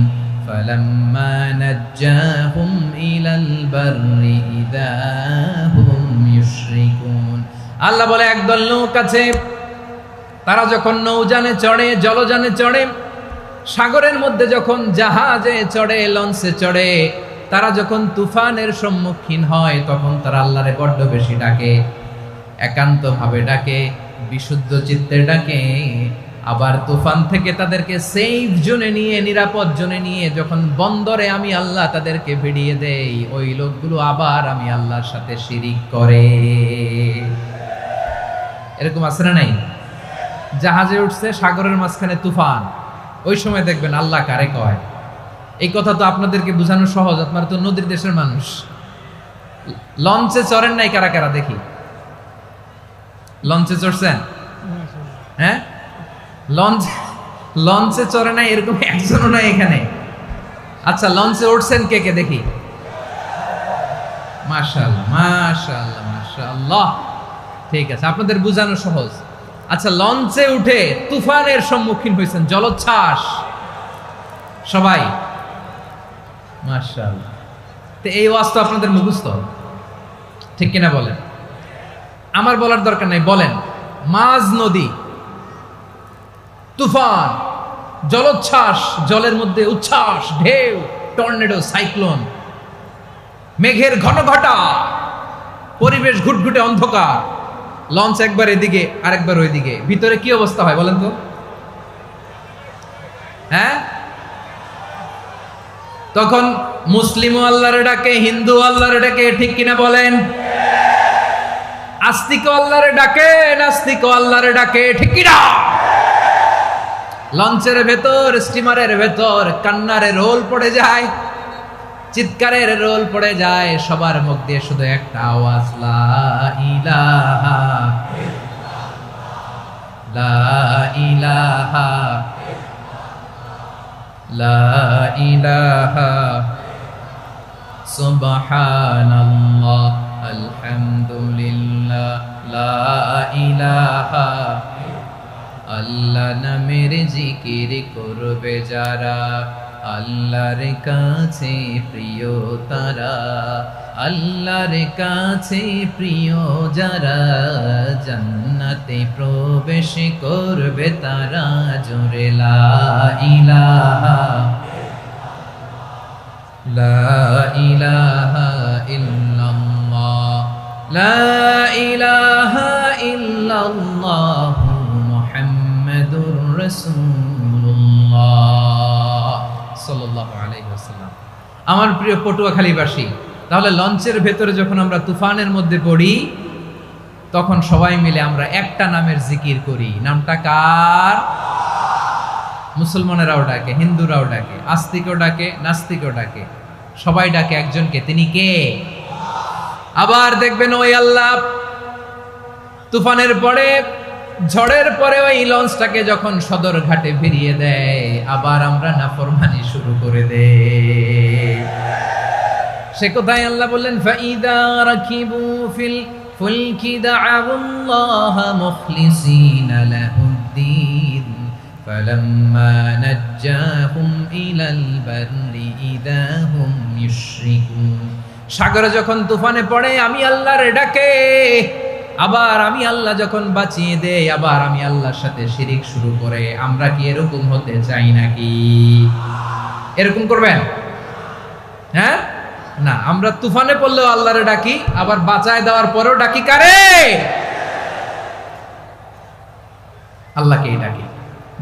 ফালাম্মা নাজ্জাহুম ইলাল বাররি ইযা হুম ইউশরিকুন। আল্লাহ বলে, একদল লোক আছে তারা যখন নৌযানে চড়ে, জলযানে চড়ে, সাগরের মধ্যে যখন জাহাজে চড়ে, লঞ্চে চড়ে, তারা যখন তুফানের সম্মুখীন হয় তখন তারা আল্লাহরে বড্ড বেশি ডাকে, একান্তভাবে ডাকে, বিশুদ্ধ চিত্তে ডাকে। আবার তুফান থেকে তাদেরকে সেফ জোনে নিয়ে, নিরাপদ জোনে নিয়ে যখন বন্দরে আমি আল্লাহ তাদেরকে ভিড়িয়ে দেই, ওই লোকগুলো আবার আমি আল্লাহর সাথে শিরিক করে। এরকম আছে না নাই? জাহাজে উঠছে, সাগরের মাঝখানে তুফান, ওই সময় দেখবেন আল্লাহ কারে কয়। এই কথা তো আপনাদেরকে বোঝানো সহজ, আপনারা তো নদীর দেশের মানুষ। লঞ্চে চড়েন নাই কারা কারা? দেখি, লঞ্চে চড়ছেন? হ্যাঁ, লঞ্চে চড়ে নাই এরকম একজনও নাই এখানে। আচ্ছা, লঞ্চে উঠছেন কে কে? দেখি। মাশাআল্লাহ মাশাআল্লাহ মাশাআল্লাহ, ঠিক আছে, আপনাদের বোঝানো সহজ। আচ্ছা, লঞ্চে উঠে তুফানের সম্মুখীন হয়েছেন, জলোচ্ছ্বাস সবাই, মাশাআল্লাহ। তো এই ওয়াজ তো আপনাদের মুখস্থ, ঠিক কিনা বলেন? আমার বলার দরকার নাই, বলেন। মাঝ নদী, তুফান, জলোচ্ছ্বাস, জলের মধ্যে উচ্ছ্বাস, ঢেউ, টর্নেডো, সাইক্লোন, মেঘের ঘনঘটা, পরিবেশ ঘুটঘুটে অন্ধকার, লঞ্চ একবার এদিকে আরেকবার ওইদিকে, ভিতরে কি অবস্থা হয় বলেন তো? হ্যাঁ, তখন মুসলিম আল্লাহর ডাকে, হিন্দু আল্লাহর ডাকে, ঠিক কিনা বলেন? আস্তিক আল্লাহর ডাকে, নাস্তিক আল্লাহর ডাকে, ঠিক কিনা? লঞ্চের ভেতর, স্টিমারের ভেতর কান্নারে রোল পড়ে যায়, চিৎকারের রোল পড়ে যায়, সবার মুখ দিয়ে শুধু একটা আওয়াজ, লা ইলাহা লা ইলাহা লা ইলাহা সুবহানাল্লাহ আলহামদুলিল্লাহ লা ইলাহা। আল্লাহ নামের জিকির করবে যারা, আল্লাহর কাছে প্রিয় তারা, আল্লাহর কাছে প্রিয় যারা, জান্নাতে প্রবেশ করবে তারা, জোরে লা ইলাহা লা ইলাহা ইল্লাল্লাহ লা ইলাহা ইল্লাল্লাহ মুহাম্মাদুর রাসূলুল্লাহ সাল্লাল্লাহু আলাইহি ওয়াসাল্লাম। আমার প্রিয় পটুয়াখালীবাসী, তাহলে লঞ্চের ভেতরে যখন আমরা তুফানের মধ্যে পড়ি, তখন সবাই মিলে আমরা একটা নামের জিকির করি। নামটা কার? মুসলমানেরাও ডাকে, হিন্দুরাও ডাকে, আস্তিকও ডাকে, নাস্তিকও ডাকে, সবাই ডাকে একজনকে, তিনি কে? আবার দেখবেন ওই আল্লাহ তুফানের পরে, ঝড়ের পরে ওই লঞ্চটাকে যখন সদর ঘাটে ফিরিয়ে দেয়, আবার আমরা নাফরমানি শুরু করে দেই। সে কোথায় আল্লাহ বললেন, ফাইদা রাকিবু ফিল ফুলকি দা'আউল্লাহ মুখলিসিনা লাহুদ্দিন ফালাম্মা নাজ্জাহুম ইলাল বাররি ইযা হুম ইউশরিকুন। সাগরে যখন তুফানে পড়ে আমি আল্লাহর ডাকে, আবার আমি আল্লাহ যখন বাঁচিয়ে দেই, আবার আমি আল্লাহর সাথে শিরিক শুরু করে। আমরা কি এরকম হতে চাই নাকি? এরকম করবেন? হ্যাঁ না, আমরা তুফানে পড়লেও আল্লাহরে ডাকি, আবার বাঁচায় দেওয়ার পরেও ডাকি কারে? আল্লাহকেই ডাকি।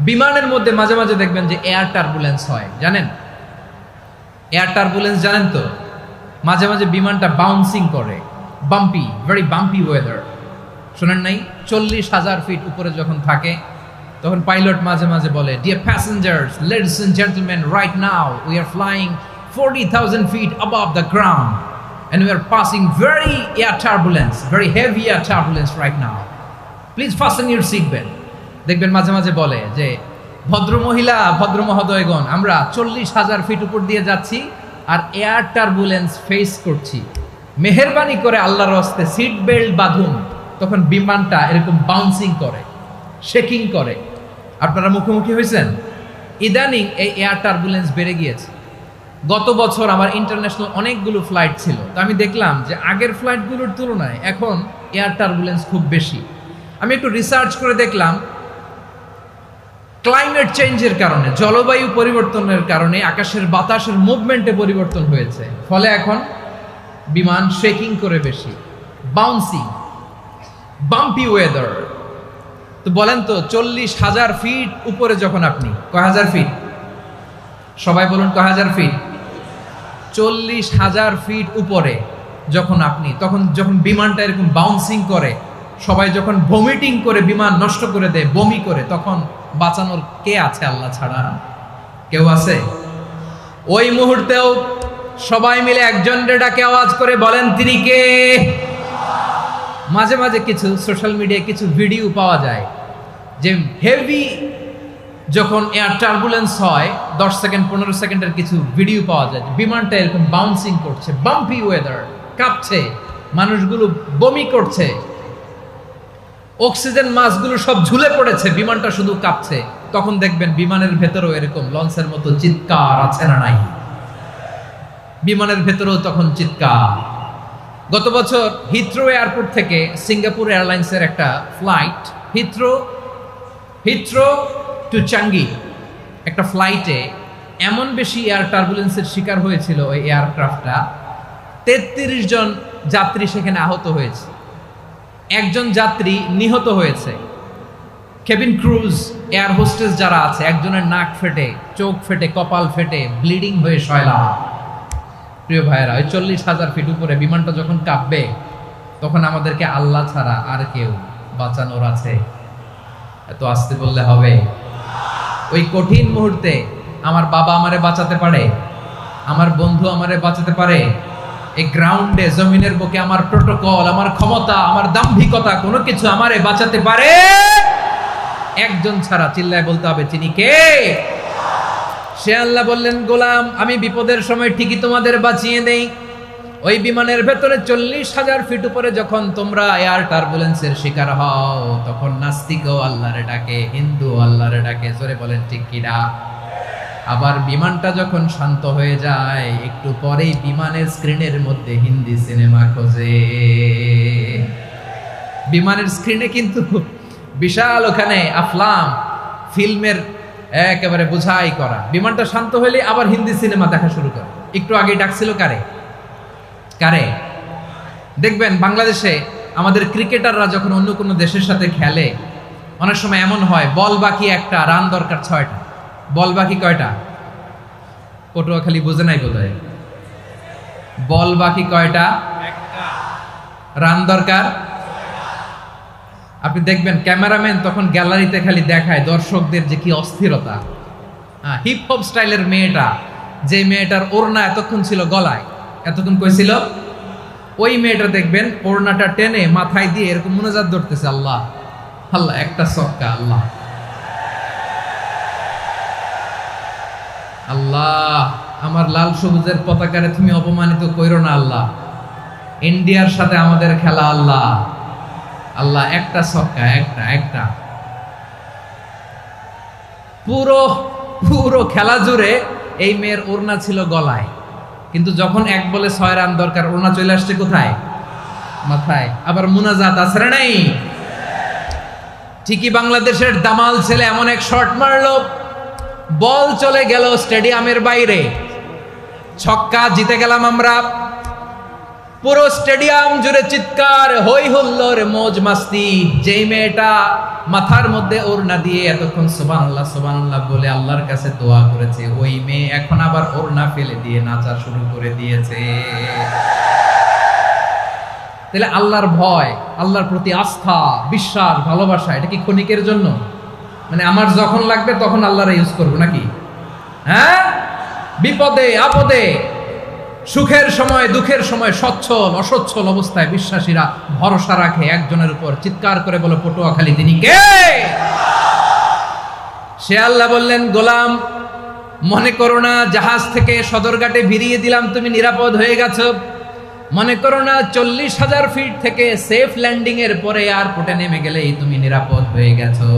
বিমানের মধ্যে মাঝে মাঝে দেখবেন যে এয়ার টার্বুলেন্স হয়, জানেন? এয়ার টার্বুলেন্স জানেন তো? মাঝে মাঝে বিমানটা বাউন্সিং করে, বাম্পি, ভেরি বাম্পি ওয়েদার। শোনেন নাই? 40,000 ফিট উপরে যখন থাকে, তখন পাইলট মাঝে মাঝে বলে, dear passengers, ladies and gentleman, right now we are flying 40,000 feet above the ground and we are passing very air turbulence, very heavy air turbulence right now. Please fasten your seat belt. দেখবেন মাঝে মাঝে বলে যে, ভদ্র মহিলা, ভদ্র মহোদয়গণ, আমরা 40,000 ফিট উপর দিয়ে যাচ্ছি আর এয়ার টার্বুলেন্স ফেস করছি, মেহেরবানি করে আল্লাহর হস্তে সিট বেল্ট বাঁধুন। তখন বিমানটা এরকম বাউন্সিং করে, শেকিং করে। আপনারা মুখোমুখি হয়েছেন? ইদানিং এই এয়ার টার্বুলেন্স বেড়ে গিয়েছে। গত বছর আমার ইন্টারন্যাশনাল অনেকগুলো ফ্লাইট ছিল, তো আমি দেখলাম যে আগের ফ্লাইটগুলোর তুলনায় এখন এয়ার টার্বুলেন্স খুব বেশি। আমি একটু রিসার্চ করে দেখলাম, ক্লাইমেট চেঞ্জের কারণে, জলবায়ু পরিবর্তনের কারণে আকাশের বাতাসের মুভমেন্টে পরিবর্তন হয়েছে, ফলে এখন বিমান শেকিং করে বেশি, বাউন্সিং, বাম্পি ওয়েদার। তো বলেন তো, 40,000 ফিট উপরে যখন আপনি, কয় হাজার ফিট? সবাই বলুন, কয় হাজার ফিট? 40,000 ফিট উপরে যখন আপনি, তখন যখন বিমানটা এরকম বাউন্সিং করে, সবাই যখন ভমিটিং করে বিমান নষ্ট করে দেয়, বমি করে, তখন বাঁচানোর কে আছে আল্লাহ ছাড়া? কেউ আছে? ওই মুহূর্তেও সবাই মিলে একজনের ডাকে আওয়াজ করে বলেন, তিনি কে? মাঝে মাঝে কিছু সোশ্যাল মিডিয়ায় কিছু ভিডিও পাওয়া যায় যে হেভি যখন এয়ার টার্বুলেন্স হয়, 10 সেকেন্ড 15 সেকেন্ডের কিছু ভিডিও পাওয়া যায়, বিমানটা এরকম বাউন্সিং করছে, বাম্পি ওয়েদার, কাঁপছে, মানুষগুলো বমি করছে। অক্সিজেন মাস্কগুলো সব ঝুলে পড়েছে, বিমানটা শুধু কাঁপছে। তখন দেখবেন বিমানের ভেতরেও এরকম লঞ্চের মতো চিৎকার আছে না নাই? বিমানের ভেতরেও তখন চিৎকার। গত বছর হিথ্রো এয়ারপোর্ট থেকে সিঙ্গাপুর এয়ারলাইন্সের একটা ফ্লাইট, হিথ্রো টু চাঙ্গি, একটা ফ্লাইটে এমন বেশি এয়ার টার্বুলেন্সের শিকার হয়েছিল ওই এয়ারক্রাফটটা, 33 জন যাত্রী সেখানে আহত হয়েছে, একজন যাত্রী নিহত হয়েছে। কেবিন ক্রুজ, এয়ার হোস্টেস যারা আছে, একজনের নাক ফেটে, চোখ ফেটে, কপাল ফেটে, ব্লিডিং হয়ে শয়লা। প্রিয় ভাইয়েরা, ওই 40,000 ফিট উপরে বিমানটা যখন কাঁপবে, তখন আমাদেরকে আল্লাহ ছাড়া আর কেউ বাঁচানোর আছে? এত আসতে বললে হবে? ওই কঠিন মুহূর্তে আমার বাবা আমারে বাঁচাতে পারে, আমার বন্ধু আমারে বাঁচাতে পারে। এই গ্রাউন্ডে, জমিনের বুকে আমার প্রোটোকল, আমার ক্ষমতা, আমার দাম্ভিকতা, কোনো কিছু আমারে বাঁচাতে পারে একজন ছাড়া। চিল্লায় বলতে হবে, চিনি কে? সে আল্লাহ বললেন, গোলাম আমি বিপদের সময় ঠিকই তোমাদের বাঁচিয়ে দেই। ওই বিমানের ভেতরে 40,000 ফিট উপরে যখন তোমরা এয়ার টার্বুলেন্সের শিকার হও, তখন নাস্তিকও আল্লাহরে ডাকে, হিন্দু আল্লাহরে ডাকে। জোরে বলেন ঠিক কিনা? আবার বিমানটা যখন শান্ত হয়ে যায়, একটু পরেই বিমানের স্ক্রিনের মধ্যে হিন্দি সিনেমা খোঁজে। বিমানের স্ক্রিনে কিন্তু বিশাল ওখানে আফলাম ফিল্মের একেবারে বোঝাই করা। বিমানটা শান্ত হলে আবার হিন্দি সিনেমা দেখা শুরু করে। একটু আগে ডাকছিল কারে? দেখবেন বাংলাদেশে আমাদের ক্রিকেটাররা যখন অন্য কোনো দেশের সাথে খেলে, অনেক সময় এমন হয় বল বাকি একটা, রান দরকার 6টা। বল বাকি কয়টা? পটুয়াখালী বুঝে নাই বোধহয়। বল বাকি কয়টা? রান দরকার। আপনি দেখবেন ক্যামেরাম্যান তখন গ্যালারিতে খালি দেখায় দর্শকদের যে কি অস্থিরতা। হিপ হপ স্টাইলের মেয়েটা, যে মেয়েটার ওড়না এতক্ষণ ছিল গলায়, এতক্ষণ কই ছিল, ওই মেয়েটা দেখবেন ওড়নাটা টেনে মাথায় দিয়ে এরকম মুনাজাত ধরতেছে, আল্লাহ আল্লাহ, একটা সক্কা, আল্লাহ আল্লাহ, আমার লাল সবুজের পতাকারে তুমি অপমানিত কইরো না আল্লাহ, ইন্ডিয়ার সাথে আমাদের খেলা আল্লাহ আল্লাহ, একটা সক্কা, একটা। পুরো খেলা জুড়ে এই মেয়ের ওড়না ছিল গলায়, কিন্তু যখন 1 বলে 6 রান দরকার, ওড়না চলে আসছে কোথায়? মাথায়। আবার মুনাজাত আছে না নাই? ঠিকই বাংলাদেশের দামাল ছেলে এমন এক শট মারলো, বল চলে গেল স্টেডিয়ামের বাইরে, ছক্কা, জিতে গেলাম আমরা। পুরো স্টেডিয়াম জুড়ে চিৎকার, হই হুল্লোড়, মৌজ মাস্তি। যেই মেয়েটা মাথার মধ্যে ওড়না দিয়ে এতক্ষণ সুবহানাল্লাহ সুবহানাল্লাহ বলে আল্লাহর কাছে দোয়া করেছে, ওই মেয়ে এখন আবার ওড়না ফেলে দিয়ে নাচা শুরু করে দিয়েছে। তাহলে আল্লাহর ভয়, আল্লাহর প্রতি আস্থা, বিশ্বাস, ভালোবাসা, এটা কি ক্ষণিকের জন্য? মানে আমার যখন লাগবে তখন আল্লাহর ইউজ করবো নাকি? হ্যাঁ, বিপদে আপদে, সুখের সময় দুঃখের সময়, সচ্ছল অসচ্ছল অবস্থায় বিশ্বাসীরা ভরসা রাখে একজনের উপর। চিৎকার করে বলো, পটুয়াখালী তিনি কে? সে আল্লাহ বললেন, গোলাম মনে করো না জাহাজ থেকে সদরঘাটে ভিড়িয়ে দিলাম, তুমি নিরাপদ হয়ে গেছো। মনে করো না 40,000 ফিট থেকে সেফ ল্যান্ডিং এর পরে এয়ারপোর্টে নেমে গেলেই তুমি নিরাপদ হয়ে গেছো।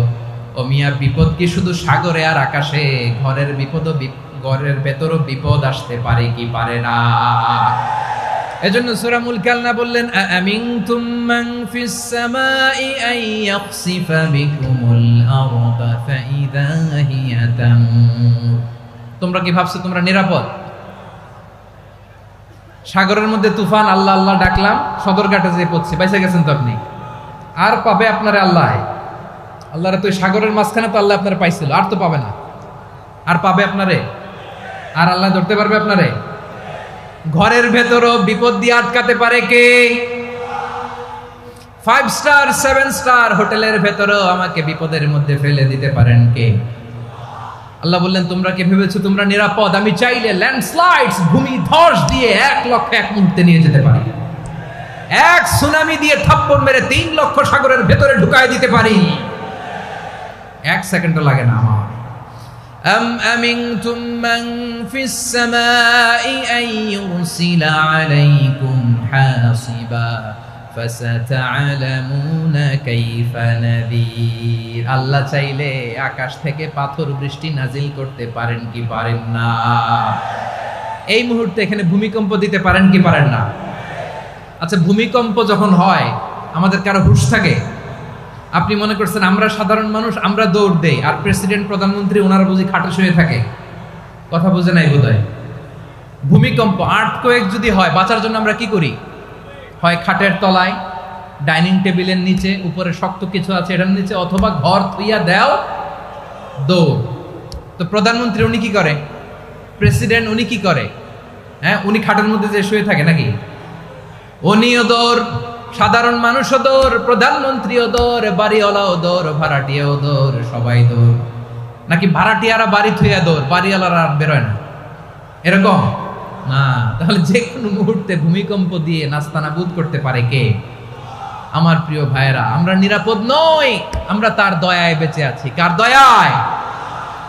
ও মিয়া, বিপদ কি শুধু সাগরে আর আকাশে? ঘরের ভেতরও বিপদ আসতে পারে কি পারে না? এজন্য সূরা মুলক আল্লাহ বললেন, আমিনতুম মান ফিস সামাই আন ইয়াখসিফা বিকুমুল আরদা ফাইযা হিয়া তামুর। তোমরা কি ভাবছো তোমরা নিরাপদ? সাগরের মধ্যে তুফান, আল্লাহ আল্লাহ ডাকলাম, সদরঘাটে যেয়ে পড়ছি, বাইসে গেছেন তো আপনি। আর পাবে আপনারে আল্লাহ? আল্লাহরে তো সাগরের মাঝখানে তো আল্লাহ আপনারে পাইছিল, আর তো পাবে না। আর পাবে আপনারে? আর আল্লাহ ধরতে পারবে আপনারে? ঘরের ভেতরও বিপদ দিয়ে আটকাতে পারে কে? 5 স্টার 7 স্টার হোটেলের ভেতরেও আমাকে বিপদের মধ্যে ফেলে দিতে পারেন কে? আল্লাহ বললেন, তোমরা কি ভেবেছো তোমরা নিরাপদ? আমি চাইলে ল্যান্ডস্লাইডস, ভূমি ধস দিয়ে 1 লক্ষ 1 মুহূর্তে নিয়ে যেতে পারি। 1 সুনামি দিয়ে থাপ্পড় মেরে 3 লক্ষ সাগরের ভেতরে ঢুকায় দিতে পারি। 1 সেকেন্ডও লাগে না আমার। أم أمنتم من في السماء أن يرسل عليكم حاصبا ফাসাতা'লামুনা কাইফা নাযীর। আল্লাহ চাইলে আকাশ থেকে পাথর বৃষ্টি নাজিল করতে পারেন কি পারেন না? এই মুহূর্তে এখানে ভূমিকম্প দিতে পারেন কি পারেন না? আচ্ছা, ভূমিকম্প যখন হয় আমাদের কারো হুঁশ থাকে? আপনি মনে করছেন আমরা সাধারণ মানুষ, আমরা দৌড় দেই, আর প্রেসিডেন্ট প্রধানমন্ত্রী ওনারা বুঝি খাটে শুয়ে থাকে? কথা বুঝে নাই বোধহয়। ভূমিকম্প, আর্থকোয়েক যদি হয়, বাঁচার জন্য আমরা কি করি? হয় খাটের তলায়, ডাইনিং টেবিলের নিচে, উপরে শক্ত কিছু আছে এটার নিচে, অথবা ঘর থুইয়া দেও দৌড়। তো প্রধানমন্ত্রী উনি কি করে? প্রেসিডেন্ট উনি কি করে? হ্যাঁ, উনি খাটের মধ্যে যে শুয়ে থাকে নাকি? উনিও দৌড়, সাধারণ মানুষও দৌড়, প্রধানমন্ত্রীও দৌড়, বাড়িওয়ালাও দৌড়, ভাড়াটিয়াও দৌড়, সবাই দৌড়। নাকি ভাড়াটিয়ারা বাড়ি থুইয়া দৌড়, বাড়িওয়ালারা আর বেরোয় না? এরকম না। তাহলে যে কোনো মুহূর্তে ভূমিকম্প দিয়ে নাস্তানাবুদ করতে পারে কে? আমার প্রিয় ভাইয়েরা, আমরা নিরাপদ নই, আমরা তার দয়ায় বেঁচে আছি। কার দয়ায়?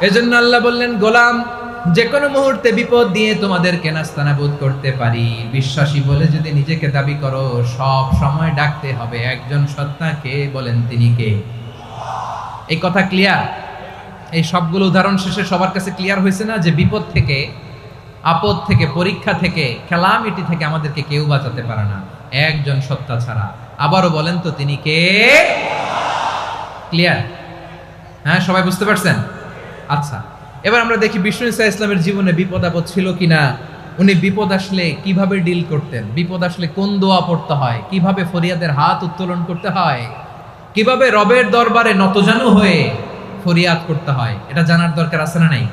এজন্য আল্লাহ বললেন, গোলাম, যে কোনো মুহূর্তে বিপদ দিয়ে তোমাদেরকে নাস্তানাবুদ করতে পারি। বিশ্বাসী বলে যদি নিজেকে দাবি করো, সব সময় ডাকতে হবে একজন সত্তাকে। বলেন তিনি কে? এই কথা ক্লিয়ার? এই সবগুলো উদাহরণ শেষে সবার কাছে ক্লিয়ার হয়েছে না যে বিপদ থেকে, আপদ থেকে, পরীক্ষা থেকে, ক্যালামিটি থেকে আমাদেরকে কেউ বাঁচাতে পারে না একজন সত্তা ছাড়া। আবারও বলেন তো তিনি কে? ক্লিয়ার? হ্যাঁ, সবাই বুঝতে পারছেন? আচ্ছা, এবার আমরা দেখি বিষ্ণু ঈসা ইসলামের জীবনে বিপদ আপদ ছিল কিনা। উনি বিপদ আসলে কিভাবে ডিল করতেন, বিপদ আসলে কোন দোয়া পড়তে হয়, কিভাবে ফরিয়াদের হাত উত্তোলন করতে হয়, কিভাবে রবের দরবারে নতজানু হয়ে ফরিয়াদ করতে হয়, এটা জানার দরকার আছে না নাই?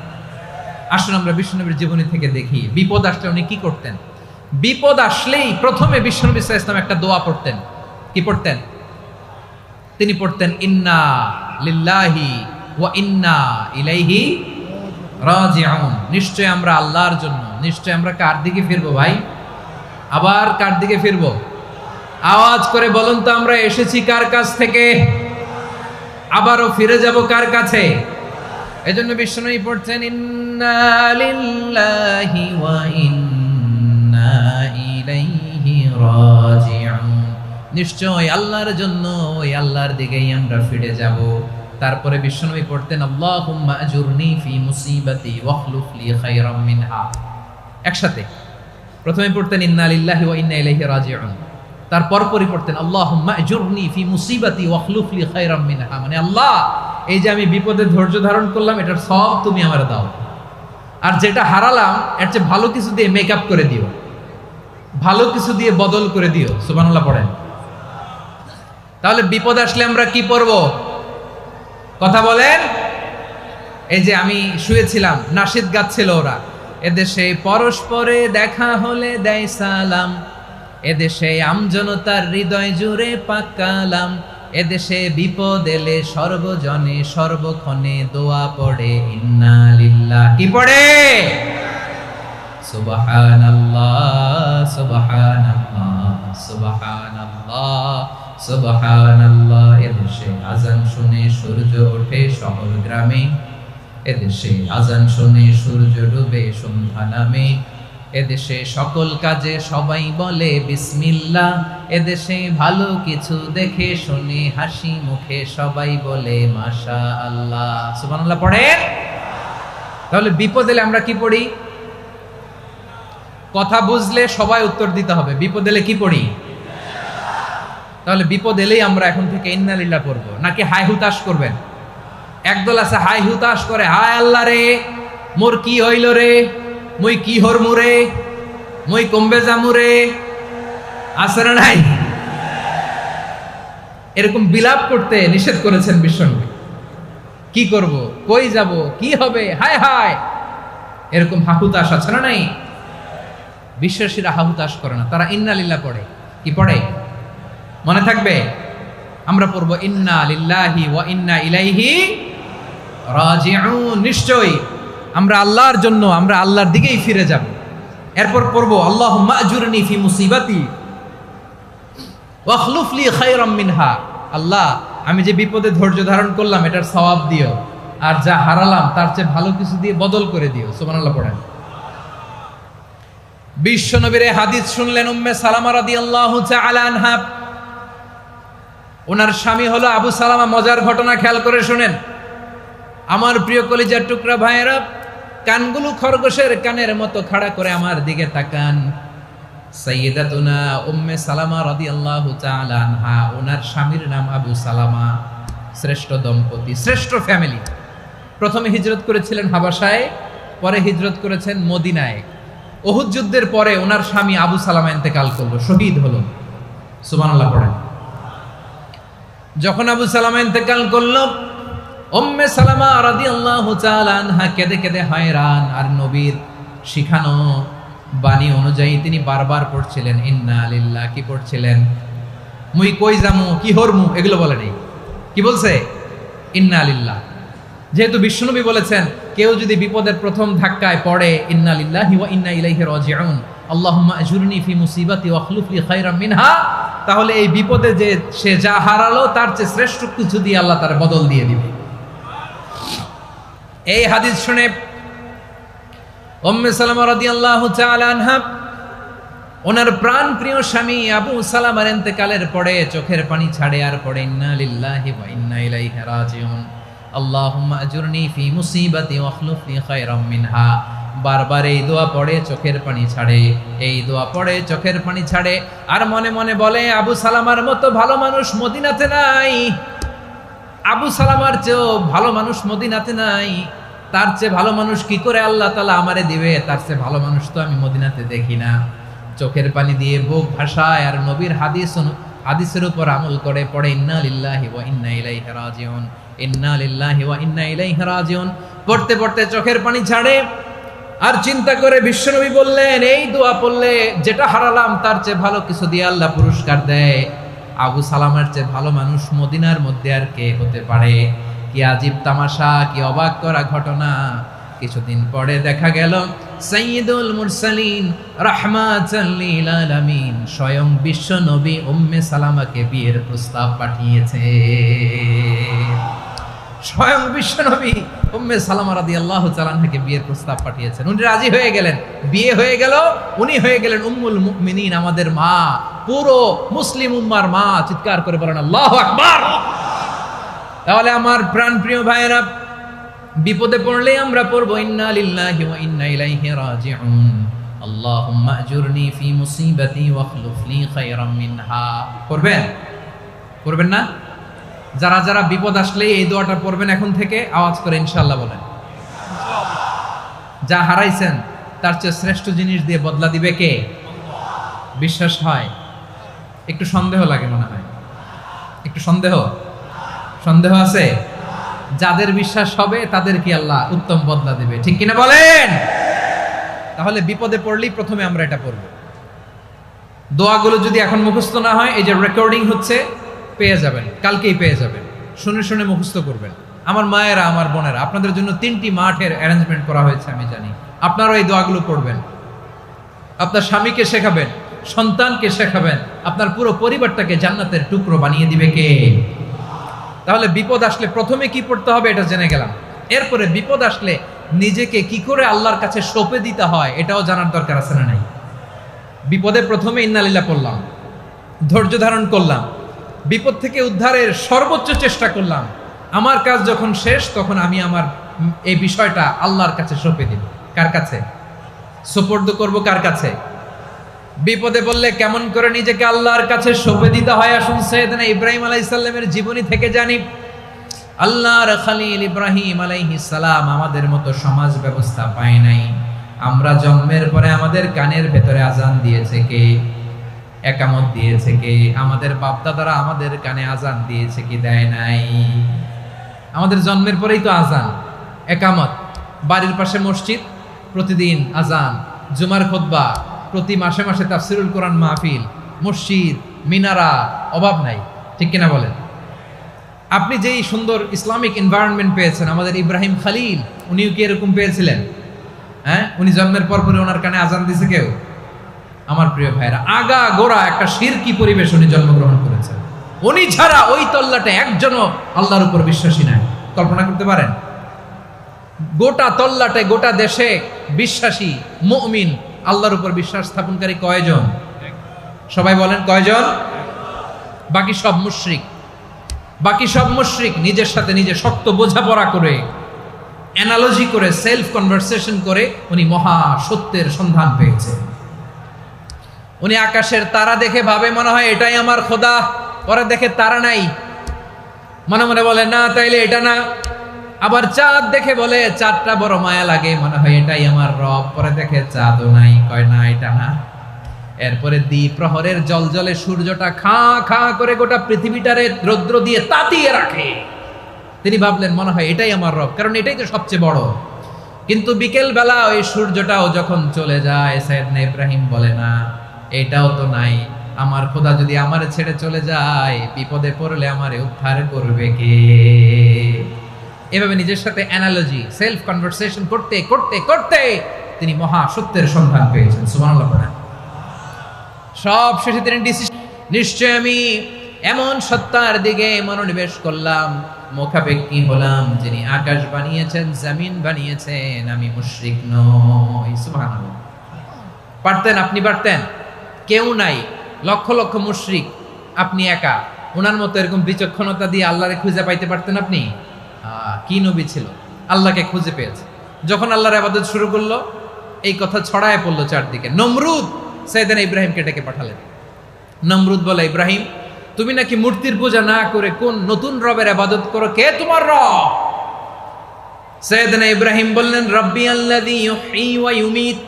আসুন আমরা বিশ্বনবীর জীবনী থেকে দেখি বিপদ আসলে উনি কি করতেন। বিপদ আসলেই প্রথমে বিশ্বনবী সাল্লাল্লাহু আলাইহি ওয়াসাল্লাম একটা দোয়া পড়তেন। কি পড়তেন? তিনি পড়তেন, ইন্না লিল্লাহি ওয়া ইন্না ইলাইহি রাজিউন। নিশ্চয় আমরা আল্লাহর জন্য, নিশ্চয় আমরা কার দিকে ফিরবো ভাই? আবার কার দিকে ফিরবো? আওয়াজ করে বলুন তো, আমরা এসেছি কার কাছ থেকে, আবারও ফিরে যাব কার কাছে? এজন্য বিশ্বনবী পড়ছেন, ইন্না লিল্লাহি ওয়া ইন্না ইলাইহি রাজিউন। নিশ্চয় আল্লাহর জন্য, ওই আল্লাহর দিকেই আমরা ফিরে যাব। তারপরে বিশ্বনবী পড়তেন, আল্লাহুম্মা আজুরনি ফি মুসিবাতি ওয়াখলুফ লি খায়রাম মিনহা। একসাথে প্রথমে পড়তেন ইন্না লিল্লাহি ওয়া ইন্না ইলাইহি রাজিউন, তারপর পরে পড়তেন আল্লাহুম্মা আজুরনি ফি মুসিবাতি ওয়াখলুফ লি খায়রাম মিনহা। মানে আল্লাহ, এই যে আমি বিপদে ধৈর্য ধারণ করলাম, এটার সব তুমি আমারে দাও, আর যেটা হারালাম এর চেয়ে ভালো কিছু দিয়ে মেকআপ করে দিও, ভালো কিছু দিয়ে বদল করে দিও। সুবহানাল্লাহ পড়েন। তাহলে বিপদ আসলে আমরা কি পড়ব? কথা বলেন। এই যে আমি শুয়েছিলাম, নাশিদ গাচ্ছিল ওরা, এদেশে পরস্পরে দেখা হলে দেয় সালাম, এদেশে আমজনতার হৃদয় জুড়ে পাকালাম, এদেশে বিপদ এলে সর্বজনে সর্বক্ষণে দোয়া পড়ে ইন্না লিল্লাহ। কি পড়ে? সুবহানাল্লাহ সুবহানাল্লাহ সুবহানাল্লাহ সুবহানাল্লাহ। এদেশে আজান শুনে সূর্য ওঠে শহর গ্রামে, এদেশে আজান শুনে সূর্য ডুবে সন্ধ্যা নামে, এদেশে সকল কাজে সবাই বলে বিসমিল্লাহ, এদেশে ভালো কিছু দেখে শুনে হাসি মুখে সবাই বলে মাশাআল্লাহ। সুবহানাল্লাহ পড়েন। তাহলে বিপদ এলে আমরা কি পড়ি? কথা বুঝলে সবাই উত্তর দিতে হবে। বিপদ এলে কি পড়ি? তাহলে বিপদ এলেই আমরা এখন থেকে ইন্না লিল্লাহ পড়বো, নাকি হাই হুতাশ করবেন? একদল আছে হাই হুতাশ করে, হায় আল্লাহ রে মোর কি হইল রে, মই কি হরমু রে, মই কমবে জামু রে, আছে না নাই? এরকম বিলাপ করতে নিষেধ করেছেন বিশ্বনবী। কি করব, কই যাব, কি হবে, হায় হায়, এরকম হাহুতাশ আছে না নাই? বিশ্বাসীরা হাহুতাশ করে না, তারা ইন্না লিল্লাহ পড়ে। কি পড়ে মনে থাকবে? আমরা পড়বো ইন্না লিল্লাহি ওয়া ইন্না ইলাইহি রাজিউন। নিশ্চয়ই আমরা আল্লাহর জন্য, আমরা আল্লাহর দিকেই ফিরে যাব। এরপর পড়বো আল্লাহুম্মা আজুরনি ফি মুসিবাতি ওয়াখলুফ লি খায়রাম মিনহা। আল্লাহ, আমি যে বিপদে ধৈর্য ধারণ করলাম এটার সওয়াব দিও, আর যা হারালাম তার চেয়ে ভালো কিছু দিয়ে বদল করে দিও। সুবহানাল্লাহ পড়েন। বিশ্ব নবীর হাদিস শুনলেন উম্মে সালামা রাদিয়াল্লাহু তাআলা আনহা, ওনার স্বামী হলো আবু সালামা। মজার ঘটনা খেয়াল করে শুনেন আমার প্রিয় কলিজার টুকরা ভাইয়েরা, কানগুলো খরগোশের কানের মতো খাড়া করে আমার দিকে তাকান। সাইয়্যিদাতুনা উম্মে সালামা রাদিয়াল্লাহু তাআলা আনহা, ওনার স্বামীর নাম আবু সালামা। শ্রেষ্ঠ দম্পতি, শ্রেষ্ঠ ফ্যামিলি। প্রথমে হিজরত করেছিলেন হাবাসায়, পরে হিজরত করেছেন মদিনায়। উহুদ যুদ্ধের পরে ওনার স্বামী আবু সালামা ইন্তেকাল করলো, শহীদ হলো। সুবহানাল্লাহ পড়েন। যখন আবু সালামা ইন্তেকাল করলো, উম্মে সালামা রাদিয়াল্লাহু তাআলা আনহা কেঁদে কেঁদে হয়রান। আর নবীর শিখানো বাণী অনুযায়ী তিনি বারবার পড়ছিলেন ইন্না লিল্লাহ। কি পড়ছিলেন? মুই কই যামু, কি হরমু, এগুলো বলে নেই। কি বলছে? ইন্না লিল্লাহ। যেহেতু বিশ্বনবী বলেছেন কেউ যদি বিপদের প্রথম ধাক্কায় পড়ে ইন্না লিল্লাহি ওয়া ইন্না ইলাইহি রাজিউন, আল্লাহুম্মা আজুরনি ফি মুসিবাতি ওয়া আখলুফ লি খায়রাম মিনহা, তাহলে এই বিপদে যে সে যা হারালো তার চেয়ে শ্রেষ্ঠ কিছু দিয়ে আল্লাহ তার বদল দিয়ে দিবে। এই হাদিস শুনে উম্মে সালামা রাদিয়াল্লাহু তাআলা আনহা ওনার প্রাণ প্রিয় স্বামী আবু সালামার ইন্তেকালের পরে চোখের পানি ছাড়ে আর পড়ে ইন্না লিল্লাহি ওয়া ইন্না ইলাইহি রাজিউন, আল্লাহুম্মা আজুরনি ফি মুসিবাতি ওয়া আখলুফ লি খায়রাম মিনহা। বারবার এই দোয়া পড়ে চোখের পানি ছাড়ে, এই দোয়া পড়ে চোখের পানি ছাড়ে। আর মনে মনে বলে আবু সালামার মতো ভালো মানুষ মদিনাতে নাই, আবু সালামার চেয়েও ভালো মানুষ মদিনাতে নাই। তার চেয়ে ভালো মানুষ কি করে আল্লাহ তাআলা আমারে দিবে? তার চেয়ে ভালো মানুষ তো আমি মদিনাতে দেখি না। চোখের পানি দিয়ে বুক ভাসায় আর নবীর হাদিসের উপর আমল করে পড়ে ইন্না লিল্লাহি ওয়া ইন্না ইলাইহি রাজিউন, ইন্না লিল্লাহি ওয়া ইন্না ইলাইহি রাজিউন। পড়তে পড়তে চোখের পানি ছাড়ে আর চিন্তা করে বিশ্বনবী বললেন এই দোয়া পড়লে যেটা হারালাম তার চেয়ে ভালো কিছু দিয়ে আল্লাহ পুরস্কার দেয়। আবু সালামার চেয়ে ভালো মানুষ মদিনার মধ্যে আর কে হতে পারে? কি আজীব তামাশা, কি অবাক করা ঘটনা। কিছুদিন পরে দেখা গেল সাইয়্যিদুল মুরসালিন রাহমাতাল লিল আলামিন স্বয়ং বিশ্ব নবী উম্মে সালামাকে বিয়ের প্রস্তাব পাঠিয়েছে। স্বয়ং বিশ্ব নবী উম্মে সালামা রাদিয়াল্লাহু তাআলা আনহাকে বিয়ের প্রস্তাব পাঠিয়েছেন। উনি রাজি হয়ে গেলেন, বিয়ে হয়ে গেল। উনি হয়ে গেলেন উম্মুল মুমিনিন, আমাদের মা, পুরো মুসলিম উম্মার মা। চিৎকার করে বলেন আল্লাহু আকবার। তাহলে আমার প্রাণ প্রিয় ভাইয়েরা, বিপদে পড়লে আমরা পড়বো ইন্না লিল্লাহি ওয়া ইন্না ইলাইহি রাজিউন, আল্লাহুম্মা আজুরনি ফি মুসিবাতি ওয়া আখলুফ লি খায়রাম মিনহা। পড়বেন? পড়বেন না? যারা যারা বিপদ আসলে এই দোয়াটা পড়বেন এখন থেকে আওয়াজ করে ইনশাআল্লাহ বলেন। যা হারাইছেন তার চেয়ে শ্রেষ্ঠ জিনিস দিয়ে বদলা দিবে কে? বিশ্বাস হয়? একটু সন্দেহ লাগে মনে হয়, একটু সন্দেহ আছে? যাদের বিশ্বাস হবে তাদের কি আল্লাহ উত্তম বদলা দেবে, ঠিক কিনা বলেন? তাহলে বিপদে পড়লেই প্রথমে আমরা এটা পড়ব। দোয়াগুলো যদি এখন মুখস্থ না হয়, এই যে রেকর্ডিং হচ্ছে, পেয়ে যাবেন, কালকেই পেয়ে যাবেন। শুনে শুনে মুখস্থ করবেন। আমার মায়েরা, আমার বোনেরা, আপনাদের জন্য 3টি মাঠের অ্যারেঞ্জমেন্ট করা হয়েছে, আমি জানি। আপনারাও এই দোয়াগুলো পড়বেন, আপনার স্বামীকে শেখাবেন, সন্তানকে শেখাবেন, আপনার পুরো পরিবারটাকে জান্নাতের টুকরো বানিয়ে দিবে কে? তাহলে বিপদ আসলে প্রথমে কি পড়তে হবে এটা জেনে গেলাম। এরপরে বিপদ আসলে নিজেকে কি করে আল্লাহর কাছে সঁপে দিতে হয় এটাও জানার দরকার আছে না নাই? বিপদে প্রথমে ইন্না লিল্লাহ পড়লাম, ধৈর্য ধারণ করলাম, বিপদ থেকে উদ্ধারের সর্বোচ্চ চেষ্টা করলাম। আমার কাজ যখন শেষ তখন আমি আমার এই বিষয়টা আল্লাহর কাছে সঁপে দিব। কার কাছে সুপর্দ করব? কার কাছে? বিপদে বললে কেমন করে নিজেকে আল্লাহর কাছে সঁপে দিতে হয় আসুন সাইয়েদনা ইব্রাহিম আলাইহিস সালামের জীবনী থেকে জানি। আল্লাহর খলিল ইব্রাহিম আলাইহিস সালাম আমাদের মতো সমাজ ব্যবস্থা পায় নাই। আমরা জন্মের পরে আমাদের কানের ভেতরে আজান দিয়েছে কে? একামত দিয়েছে কে? আমাদের বাপ দাদারা আমাদের কানে আজান দিয়েছে কি? দেয় নাই। আমাদের জন্মের পরেই তো আজান, একামত, বাড়ির পাশে মসজিদ, প্রতিদিন আজান, জুমার খুতবা, প্রতি মাসে মাসে তাফসিরুল কোরআন মাহফিল, মসজিদ, মিনারা, অভাব নাই, ঠিক কিনা বলেন? আপনি যেই সুন্দর ইসলামিক এনভায়রনমেন্ট পেয়েছেন, আমাদের ইব্রাহিম খলিল উনিও কি এরকম পেয়েছিলেন? হ্যাঁ, উনি জন্মের পর পরে ওনার কানে আজান দিয়েছে কেউ? আমার প্রিয় ভাইরা, আগা গোড়া একটা শিরকি পরিবেশ উনি জন্মগ্রহণ করেছেন। উনি ছাড়া ওই তল্লাটে একজনও আল্লাহর উপর বিশ্বাসী নাই। কল্পনা করতে পারেন? গোটা তল্লাটে, গোটা দেশে বিশ্বাসী মুমিন, আল্লাহর উপর বিশ্বাস স্থাপনকারী কয়জন? সবাই বলেন কয়জন? বাকি সব মুশরিক। বাকি সব মুশরিক নিজের সাথে নিজে শক্ত বোঝাপড়া করে, অ্যানালজি করে, সেলফ কনভারসেশন করে উনি মহা সত্যের সন্ধান পেয়েছে। উনি আকাশের তারা দেখে ভাবে মনে হয় এটাই আমার খোদা, পরে দেখে তারা নাই, মনে মনে বলে না তাইলে এটা না। আবার চাঁদ দেখে বলে চাঁদটা বড় মায়া লাগে, মনে হয় এটাই আমার রব, পরে দেখে চাঁদও নাই, কয় না এটা না। এরপরে দ্বিপ্রহরের জলজলে সূর্যটা খা খা করে গোটা পৃথিবীটারে রৌদ্র দিয়ে তাতিয়ে রাখে। তিনি ভাবলেন মনে হয় এটাই আমার রব, কারণ এটাই তো সবচেয়ে বড়। কিন্তু বিকেল বেলা ওই সূর্যটাও যখন চলে যায়, সাইয়েদনা ইব্রাহিম বলে না এটাও তো নাই, আমার খোদা যদি আমারে ছেড়ে চলে যায়, বিপদে পড়লে আমারে উদ্ধার করবে কে? এভাবে নিজের সাথে অ্যানালজি, সেলফ কনভারসেশন করতে করতে করতে তিনি মহা সত্যের সন্ধান পেয়েছেন। সুবহানাল্লাহ পড়েন। সব শেষে তিনি নিশ্চয় আমি এমন সত্তার দিকে মনোনিবেশ করলাম, মুখাপেক্ষী হলাম, যিনি আকাশ বানিয়েছেন, জমিন বানিয়েছেন, আমি মুশরিক নই। সুবহানাল্লাহ। পারতেন, আপনি পারতেন? কেউ নাই, লক্ষ লক্ষ মুশরিক, আপনি একা। ওনার মতো এরকম বিচক্ষণতা দিয়ে আল্লাহরে খুঁজে পাইতে পারতেন আপনি? কি নবী ছিল, আল্লাহকে খুঁজে পেয়েছে। যখন আল্লাহর ইবাদত শুরু করলো, এই কথা ছড়ায় পড়লো চারদিকে। নমরুদ সাইয়েদনা ইব্রাহিমকে ডেকে পাঠালেন। নমরুদ বলে, ইব্রাহিম তুমি নাকি মূর্তির পূজা না করে কোন নতুন রবের ইবাদত করো, কে তোমার রব? সাইয়েদনা ইব্রাহিম বললেন, রব্বি আল্লাযী ইউহয়ী ওয়া ইউমীত,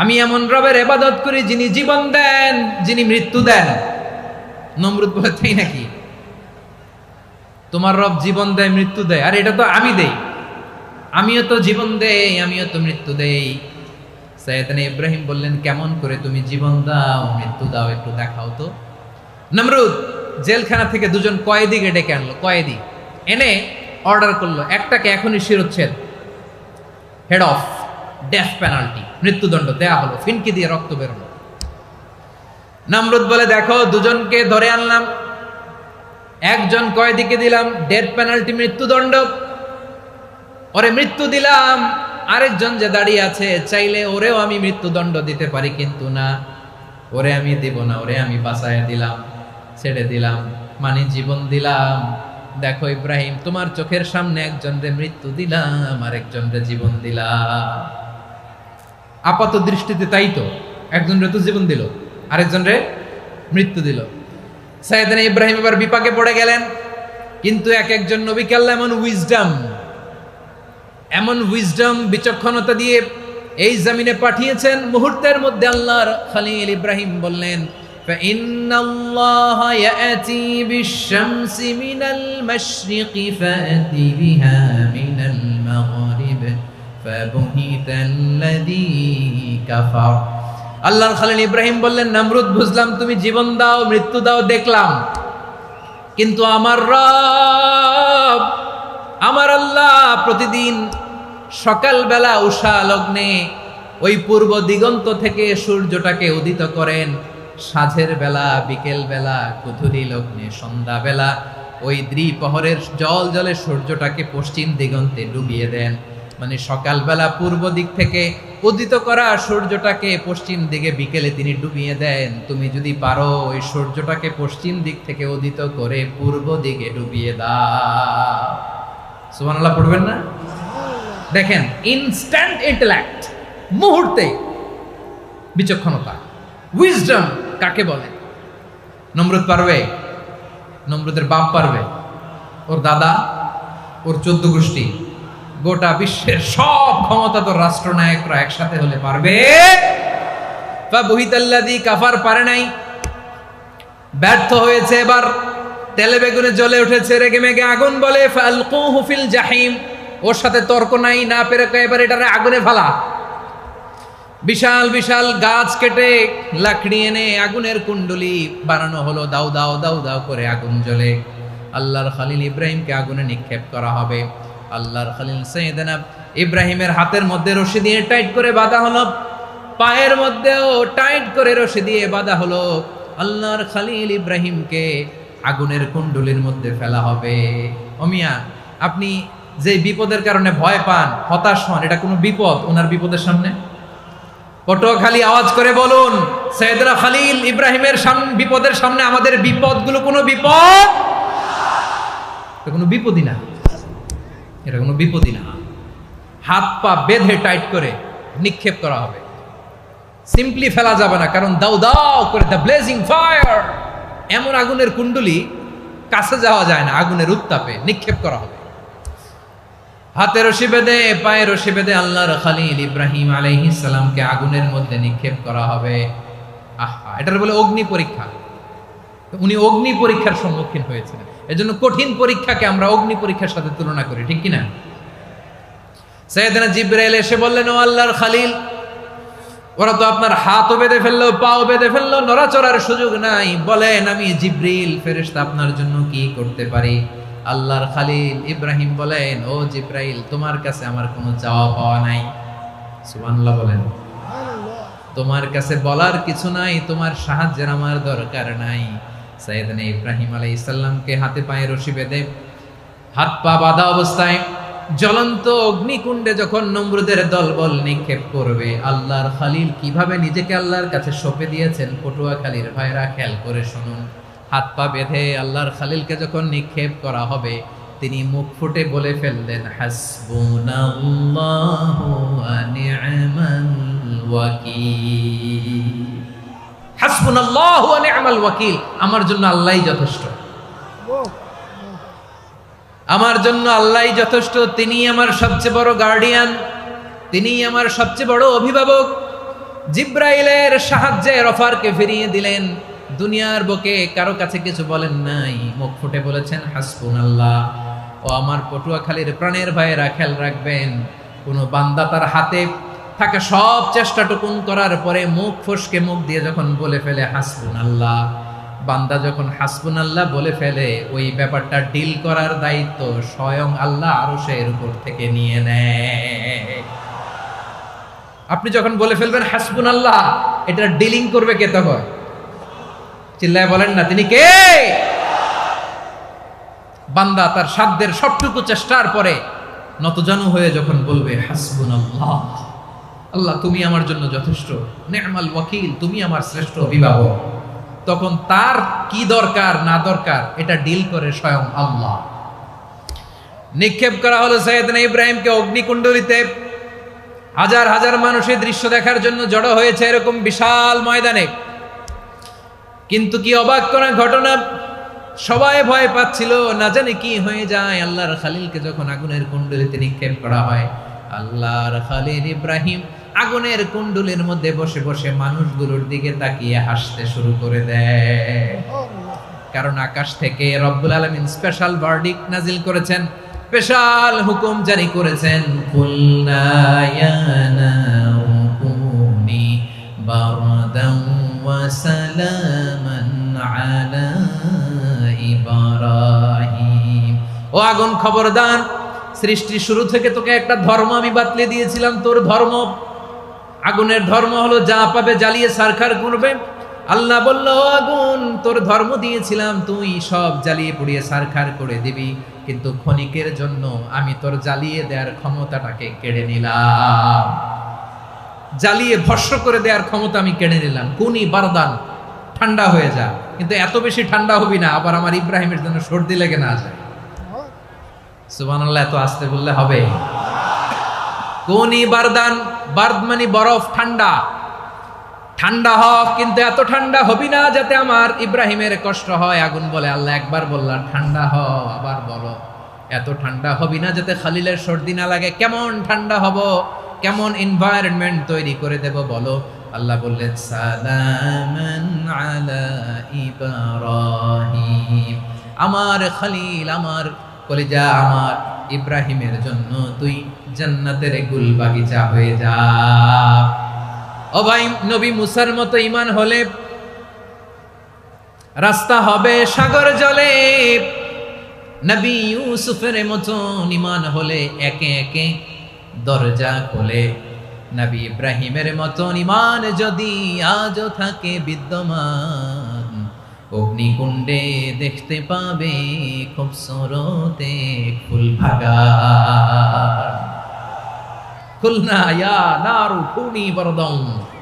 আমি এমন রবের ইবাদত করি যিনি জীবন দেন, যিনি মৃত্যু দেন। নমরুদ বলে, তাই নাকি? তোমার রব জীবন দেয়, মৃত্যু দেয়, আর এটা তো আমি দেই, আমিও তো জীবন দেই, আমিও তো মৃত্যু দেই। সাইয়েদনা ইব্রাহিম বললেন, কেমন করে তুমি জীবন দাও, মৃত্যু দাও, একটু দেখাও তো। নমরুদ জেলখানা থেকে দুজন কয়েদিকে ডেকে আনলো, কয়েদি এনে অর্ডার করলো, একটাকে এখনই শিরোচ্ছেদ, হেড অফ, ডেথ পেনাল্টি, মৃত্যুদণ্ড দেয়া হলো, ফিনকি দিয়ে রক্ত বেরোলো। নমরুদ বলে, দেখো দুজনকে ধরে আনলাম, একজন কয়েদিকে দিলাম ডেথ পেনাল্টি, মৃত্যুদণ্ড, ওরে মৃত্যু দিলাম। আরেকজন যে দাঁড়িয়ে আছে, চাইলে ওরেও আমি মৃত্যুদণ্ড দিতে পারি, কিন্তু না, ওরে আমি দিব না, ওরে আমি বাঁচায় দিলাম, ছেড়ে দিলাম, মানে জীবন দিলাম। দেখো ইব্রাহিম, তোমার চোখের সামনে একজন রে মৃত্যু দিলাম, আরেকজন রে জীবন দিলাম। আপাত দৃষ্টিতে তাই তো, একজন রে তো জীবন দিল, আরেকজন রে মৃত্যু দিল। সাইয়েদনা ইব্রাহিম এবার বিপাকে পড়ে গেলেন। কিন্তু এক একজন নবীকে আল্লাহ এমন উইজডম বিচক্ষণতা দিয়ে এই জমিনে পাঠিয়েছেন, মুহূর্তের মধ্যে আল্লাহর খলিল ইব্রাহিম বললেন, ফাইন্নাল্লাহা ইয়াতি বিশ-শামসি মিনাল মাশরিকি ফাতি বিহা মিনাল মাগরিব ফাবুহিতাল্লাযী কাফার। আল্লাহর খলিল ইব্রাহিম বললেন, নমরুদ বুঝলাম তুমি জীবন দাও, মৃত্যু দাও, দেখলাম, কিন্তু আমার রব, আমার আল্লাহ প্রতিদিন সকালবেলা উষা লগ্নে ওই পূর্ব দিগন্ত থেকে সূর্যটাকে উদিত করেন, সাঁঝের বেলা, বিকেল বেলা, কুথুরি লগ্নে, সন্ধ্যা বেলা ওই দ্বিপ্রহরের জল জলে সূর্যটাকে পশ্চিম দিগন্তে ডুবিয়ে দেন। মানে সকালবেলা পূর্ব দিক থেকে উদিত করা সূর্যটাকে পশ্চিম দিকে বিকেলে তিনি ডুবিয়ে দেন। তুমি যদি পারো ওই সূর্যটাকে পশ্চিম দিক থেকে উদিত করে পূর্ব দিকে ডুবিয়ে দাও। সুবহানাল্লাহ পড়বেন না? দেখেন, ইনস্ট্যান্ট ইন্টেলেক্ট, মুহূর্তে বিচক্ষণতা, উইজডম কাকে বলে? নমরুদ পারবে? নমরুদের বাপ পারবে? ওর দাদা, ওর 14 গোষ্ঠী, গোটা বিশ্বের সব ক্ষমতা তো রাষ্ট্রনায়করা একসাথে হলে পারবে? ফাবুহিতাল্লাযী কাফার পারে নাই, ব্যর্থ হয়েছে। এবার তেলে বেগুনে জ্বলে উঠেছে, রেগে মেগে আগুন বলে, ফালকুহু ফিল জাহিম। ওর সাথে তর্ক নাই, না পেরে এবার এটারে আগুনে ফেলা। বিশাল বিশাল গাছ কেটে লাকড়ি এনে আগুনের কুণ্ডলি বানানো হলো, দাও দাও দাও দাও করে আগুন জ্বলে। আল্লাহর খলিল ইব্রাহিমকে আগুনে নিক্ষেপ করা হবে। আল্লাহর খলিল সাইয়েদনা ইব্রাহিমের হাতের মধ্যে রশি দিয়ে টাইট করে বাঁধা হলো, পায়ের মধ্যেও টাইট করে রশি দিয়ে বাঁধা হলো। আল্লাহর খলিল ইব্রাহিমকে আগুনের কুণ্ডলির মধ্যে ফেলা হবে। ওমিয়া, আপনি যে বিপদের কারণে ভয় পান, হতাশ হন, এটা কোনো বিপদ ওনার বিপদের সামনে? পটুয়াখালী আওয়াজ করে বলুন, সাইয়েদনা খলিল ইব্রাহিমের বিপদের সামনে আমাদের বিপদগুলো কোনো বিপদ? এটা কোনো বিপদই না, এটা কোনো বিপদই না। হাত পা বেঁধে টাইট করে নিক্ষেপ করা হবে, সিম্পলি ফেলা যাবে না, কারণ দাও দাও করে দ্য ব্লেজিং ফায়ার, এমন আগুনের কুণ্ডলি কাছে যাওয়া যায় না, আগুনের উত্তাপে নিক্ষেপ করা হবে। হাতে রশি বেঁধে পায়ে রশি বেঁধে আল্লাহর খলিল ইব্রাহিম আলাইহিস সালামকে আগুনের মধ্যে নিক্ষেপ করা হবে। আহা, এটার বলে অগ্নি পরীক্ষা। উনি অগ্নি পরীক্ষার সম্মুখীন হয়েছিলেন, এজন্য কঠিন পরীক্ষাকে আমরা অগ্নি পরীক্ষার সাথে তুলনা করি, ঠিক কিনা? সাইয়েদনা জিবরাইল এসে বললেন, ও আল্লাহর খলিল, ওরা তো আপনার হাতও বেঁধে ফেললো, পাও বেঁধে ফেললো, নড়াচড়ার সুযোগ নাই, বলেন আমি জিবরিল ফেরেশতা আপনার জন্য কি করতে পারি? আল্লাহর খলিল ইব্রাহিম বলেন, ও জিবরাইল, তোমার কাছে আমার কোনো চাওয়া পাওয়া নাই। সুবহানাল্লাহ বলেন। তোমার কাছে বলার কিছু নাই, তোমার সাহায্যের আমার দরকার নাই। সাইয়েদনা ইব্রাহিম আলাইহিস সালামকে হাতে পায়ে রশি বেঁধে হাত পা বাঁধা অবস্থায় জ্বলন্ত অগ্নিকুণ্ডে যখন নমরুদের দলবল নিক্ষেপ করবে, আল্লাহর খলিল কিভাবে নিজেকে আল্লাহর কাছে সঁপে দিয়েছেন, পটুয়াখালীর ভাইরা খেয়াল করে শুনুন। হাত পা বেঁধে আল্লাহর খলিলকে যখন নিক্ষেপ করা হবে, তিনি মুখ ফুটে বলে ফেললেন, হাসবুনাল্লাহু ওয়া নি'মাল ওয়াকিল। হাসবুনাল্লাহু ওয়া নি'মাল ওয়াকিল, আমার জন্য আল্লাহই যথেষ্ট, আমার জন্য আল্লাহই যথেষ্ট। তিনি আমার সবচেয়ে বড় গার্ডিয়ান, তিনি আমার সবচেয়ে বড় অভিভাবক। জিব্রাইলের সাহায্যে অফারকে ফিরিয়ে দিলেন, দুনিয়ার বুকে কারো কাছে কিছু বলেন নাই, মুখ ফুটে বলেছেন হাসবুনাল্লাহ। ও আমার পটুয়াখালীর প্রাণের ভাইয়েরা খেয়াল রাখবেন, কোনো বান্দা তার হাতে থাকা সব চেষ্টাটুকুন করার পরে মুখ ফসকে মুখ দিয়ে যখন বলে ফেলে হাসবুনাল্লাহ, বান্দা যখন হাসবুনাল্লাহ বলে ফেলে, ওই ব্যাপারটা ডিল করার দায়িত্ব স্বয়ং আল্লাহ আরশের উপর থেকে নিয়ে নেয়। আপনি যখন বলে ফেলবেন হাসবুনাল্লাহ, এটা ডিলিং করবে কে তখন? চিল্লায় বলেন না, তিনি কে? বান্দা তার সাধ্যের সবটুকু চেষ্টার পরে নতজানু হয়ে যখন বলবে হাসবুনাল্লাহ, আল্লাহ তুমি আমার জন্য যথেষ্ট, নি'মাল ওয়াকিল, তুমি আমার শ্রেষ্ঠ অভিভাবক, তখন তার কি দরকার না দরকার এটা ডিল করে স্বয়ং আল্লাহ। নিক্ষেপ করা হলো সাইয়েদনা ইব্রাহিমকে অগ্নিকুণ্ডলিতে। হাজার হাজার মানুষের দৃশ্য দেখার জন্য জড়ো হয়েছে এরকম বিশাল ময়দানে। কিন্তু কি অবাক করা ঘটনা, সবাই ভয় পাচ্ছিল, না জানে কি হয়ে যায়। আল্লাহর খলিলকে যখন আগুনের কুণ্ডলিতে নিক্ষেপ করা হয়, আল্লাহর খলিল ইব্রাহিম আগুনের কুণ্ডলের মধ্যে বসে বসে মানুষগুলোর দিকে তাকিয়ে হাসতে শুরু করে দেয়। কারণ আকাশ থেকে রব্বুল আলামিন স্পেশাল ভার্ডিক্ট নাজিল করেছেন, স্পেশাল হুকুম জারি করেছেন, কুলনা ইয়া নারু কুনি বারদান ওয়া সালামান আলা ইব্রাহিম। ও আগুন, খবরদার, সৃষ্টির শুরু থেকে তোকে একটা ধর্ম আমি বাতলে দিয়েছিলাম, তোর ধর্ম, আগুনের ধর্ম হলো যা পাবে জ্বালিয়ে সারখার করবে। আল্লাহ বলল, আগুন, তোর ধর্ম দিয়েছিলাম, তুই সব জ্বালিয়ে পুড়িয়ে সারখার করে দিবি, কিন্তু ক্ষণিকের জন্য আমি তোর জ্বালিয়ে দেওয়ার ক্ষমতাটাকে কেড়ে নিলাম, জ্বালিয়ে ভস্ম করে দেওয়ার ক্ষমতা আমি কেড়ে নিলাম। কুনি বারদান, ঠান্ডা হয়ে যা, কিন্তু এত বেশি ঠান্ডা হবি না আবার আমার ইব্রাহিমের জন্য সর্দি লেগে না যায়। সুবহানাল্লাহ, এত আস্তে বললে হবে? কুনি বারদান, বারদ মানে বরফ, ঠান্ডা, ঠান্ডা হ, কিন্তু এত ঠান্ডা হবি না যাতে আমার ইব্রাহিমের কষ্ট হয়। আগুন বলে, আল্লাহ একবার বললাম ঠান্ডা হ, আবার বলো এত ঠান্ডা হবি না যাতে খলিলের সর্দি না লাগে। কেমন ঠান্ডা হব, কেমন এনভায়রনমেন্ট তৈরি করে দেব বলো? আল্লাহ বললেন, সালামান আলা ইব্রাহিম, আমার খলিল, আমার কলিজা, আমার ইব্রাহিমের জন্য তুই জান্নাতের গুল বাগিচা হয়ে যা। ও ভাই, নবী মুসার মতো ঈমান হলে রাস্তা হবে সাগর জলে, নবী ইউসুফের মতো ঈমান হলে একে একে দরজা খোলে। নবী ইব্রাহিমের মতো ঈমান যদি আজও থাকে বিদ্যমান, অগ্নিকুণ্ডে দেখতে পাবে খুবসুরতে ফুল বাগান। কুলনা ইয়া নারু কুনি বারদান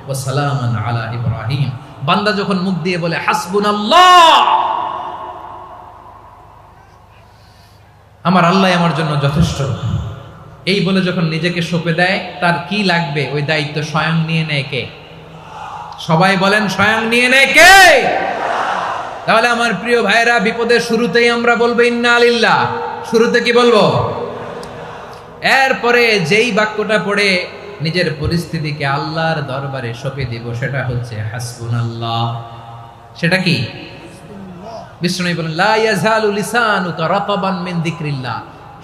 ওয়া সালামান আলা ইব্রাহিম। বান্দা যখন মুখ দিয়ে বলে হাসবুনাল্লাহ, আমার আল্লাহ আমার জন্য যথেষ্ট। এই বলে যখন নিজেকে সঁপে দেয়, তার কি লাগবে ওই দায়িত্ব স্বয়ং নিয়ে নেয় কে? সবাই বলেন, স্বয়ং নিয়ে নেয় কে? তাহলে আমার প্রিয় ভাইরা, বিপদের শুরুতেই আমরা বলবো ইন্না লিল্লাহ। শুরুতে কি বলবো? এরপরে যেই বাক্যটা পড়ে নিজের পরিস্থিতিকে আল্লাহর দরবারে সঁপে দিব, সেটা হচ্ছে হাসবুনাল্লাহ। সেটা কি? বিষ্ণু বলেন, লা ইয়াজালু লিসানুকা রাতাবান মিন যিকরিল্লাহ।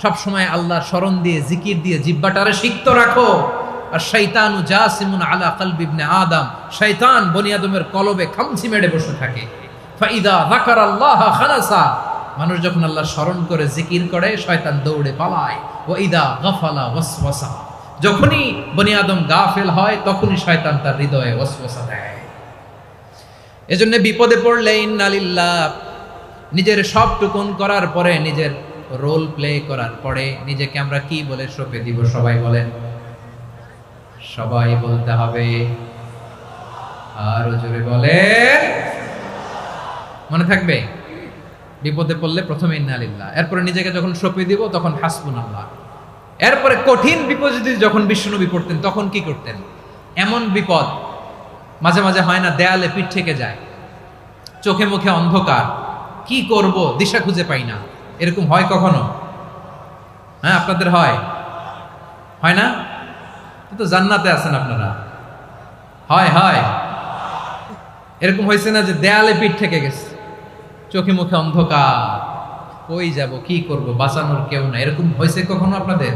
সব সময় আল্লাহর স্মরণ দিয়ে, জিকির দিয়ে জিহ্বাটারে সিক্ত রাখো। আর শয়তানু জাসিমুন আলা কলবি ইবনে আদম, শয়তান বনি আদমের কলবে খামচি মেরে বসে থাকে। ফাইদা যাকারাল্লাহ খানাসা, মানুষ যখন আল্লাহ স্মরণ করে, জিকির করে, শয়তান দৌড়ে পালায়। ওয়া ইদা গাফালা ওয়াসওয়াসা, যখনই বনি আদম গাফেল হয়, তখনই শয়তান তার হৃদয়ে ওয়াসওয়াসা দেয়। এজন্য বিপদে পড়লে ইন্না লিল্লাহ, নিজের সব টুকুন করার পরে, নিজের রোল প্লে করার পরে নিজেকে আমরা কি বলে সঁপে দিব? সবাই বলেন, সবাই বলতে হবে। আরো জোরে বলেন, মনে থাকবে? বিপদে পড়লে প্রথমে ইন্না লিল্লাহ, এরপরে নিজেকে যখন সঁপে দিব তখন হাসবুনাল্লাহ। এরপরে কঠিন বিপদে যখন বিশ্বনবী পড়তেন তখন কি করতেন? এমন বিপদ মাঝে মাঝে হয় না, দেয়ালে পিঠ থেকে যায়, চোখে মুখে অন্ধকার, কি করব দিশা খুঁজে পাই না, এরকম হয় কখনো? হ্যাঁ, আপনাদের হয়? হয় না? তো জান্নাতে আছেন আপনারা। হয় হয় এরকম হয়েছে না যে দেয়ালে পিঠ থেকে গেছে, চোখে মুখে অন্ধকার, কই যাব, কি করব, বাঁচানোর কেউ না, এরকম হয়েছে কখনো আপনাদের?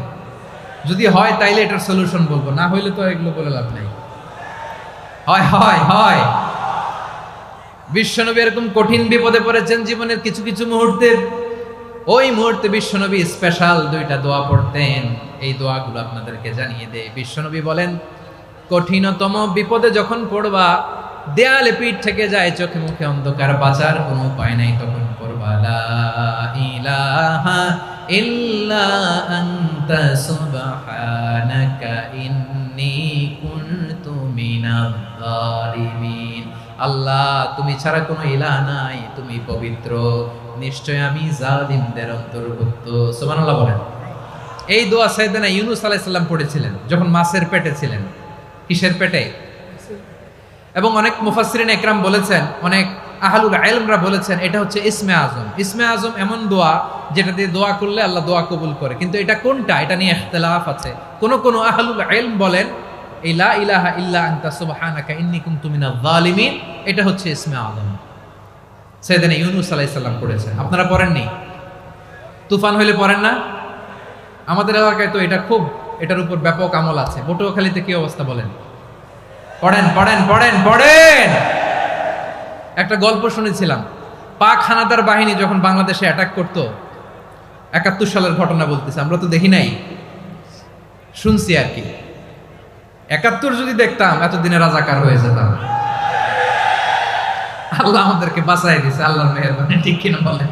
যদি হয় তাইলে এটার সলিউশন বলবো, না হইলে তো এগুলো বলে লাভ নাই। হয় হয় হয় বিশ্বনবী এরকম কঠিন বিপদে পড়েছেন জীবনের কিছু কিছু মুহূর্তে। ওই মুহূর্তে বিশ্বনবী স্পেশাল দুইটা দোয়া পড়তেন। এই দোয়াগুলো আপনাদেরকে জানিয়ে দেয়। বিশ্বনবী বলেন, কঠিনতম বিপদে যখন পড়বা, দেয়ালে পিঠ থেকে যায়, চোখে মুখে অন্ধকার, বাঁচার কোনো উপায় নাই, তখন পড়বা লা ইলাহা ইল্লা আনতা সুবহানাকা ইন্নী কুনতু মিনাজ জালিমিন। আল্লাহ, তুমি ছাড়া কোনো ইলাহ নাই, তুমি পবিত্র, নিশ্চয় আমি জালিমদের অন্তর্ভুক্ত। সুবহানাল্লাহ বলেন। এই দোয়া সাইয়েদনা ইউনূস আলাইহিস সালাম পড়েছিলেন যখন মাছের পেটে ছিলেন। কিসের পেটে? এবং অনেক মুফাসসিরিন একরাম বলেছেন, অনেক আহলুল ইলমরা বলেছেন, এটা হচ্ছে ইসমে আজম। ইসমে আজম এমন দোয়া যেটা দিয়ে দোয়া করলে আল্লাহ দোয়া কবুল করে, কিন্তু এটা কোনটা, এটা নিয়ে ইখতিলাফ আছে। কোন কোন আহলুল ইলম বলেন এই লা ইলাহা ইল্লা আনতা সুবহানাকা ইন্নী কুনতু মিনাজ জালিমিন, এটা হচ্ছে ইসমে আজম। সাইয়েদনা ইউনূস আলাইহিস সালাম পড়েছেন। আপনারা পড়েননি? তুফান হইলে পড়েন না? আমাদের এলাকায় তো এটা খুব, এটার উপর ব্যাপক আমল আছে। পটুয়াখালীতে কি অবস্থা বলেন? পড়েন পড়েন পড়েন পড়েন। একটা গল্প শুনেছিলাম, পাক হানাদার বাহিনী যখন বাংলাদেশে অ্যাটাক করতো, ৭১ সালের ঘটনা বলতেছে, আমরা তো দেখি নাই, শুনছি আর কি। ৭১ যদি দেখতাম এতদিনে রাজাকার হয়ে যেতাম। আল্লাহ আমাদেরকে বাঁচাই দিছে, আল্লাহর মেহেরবানি, ঠিক কিনা বলেন?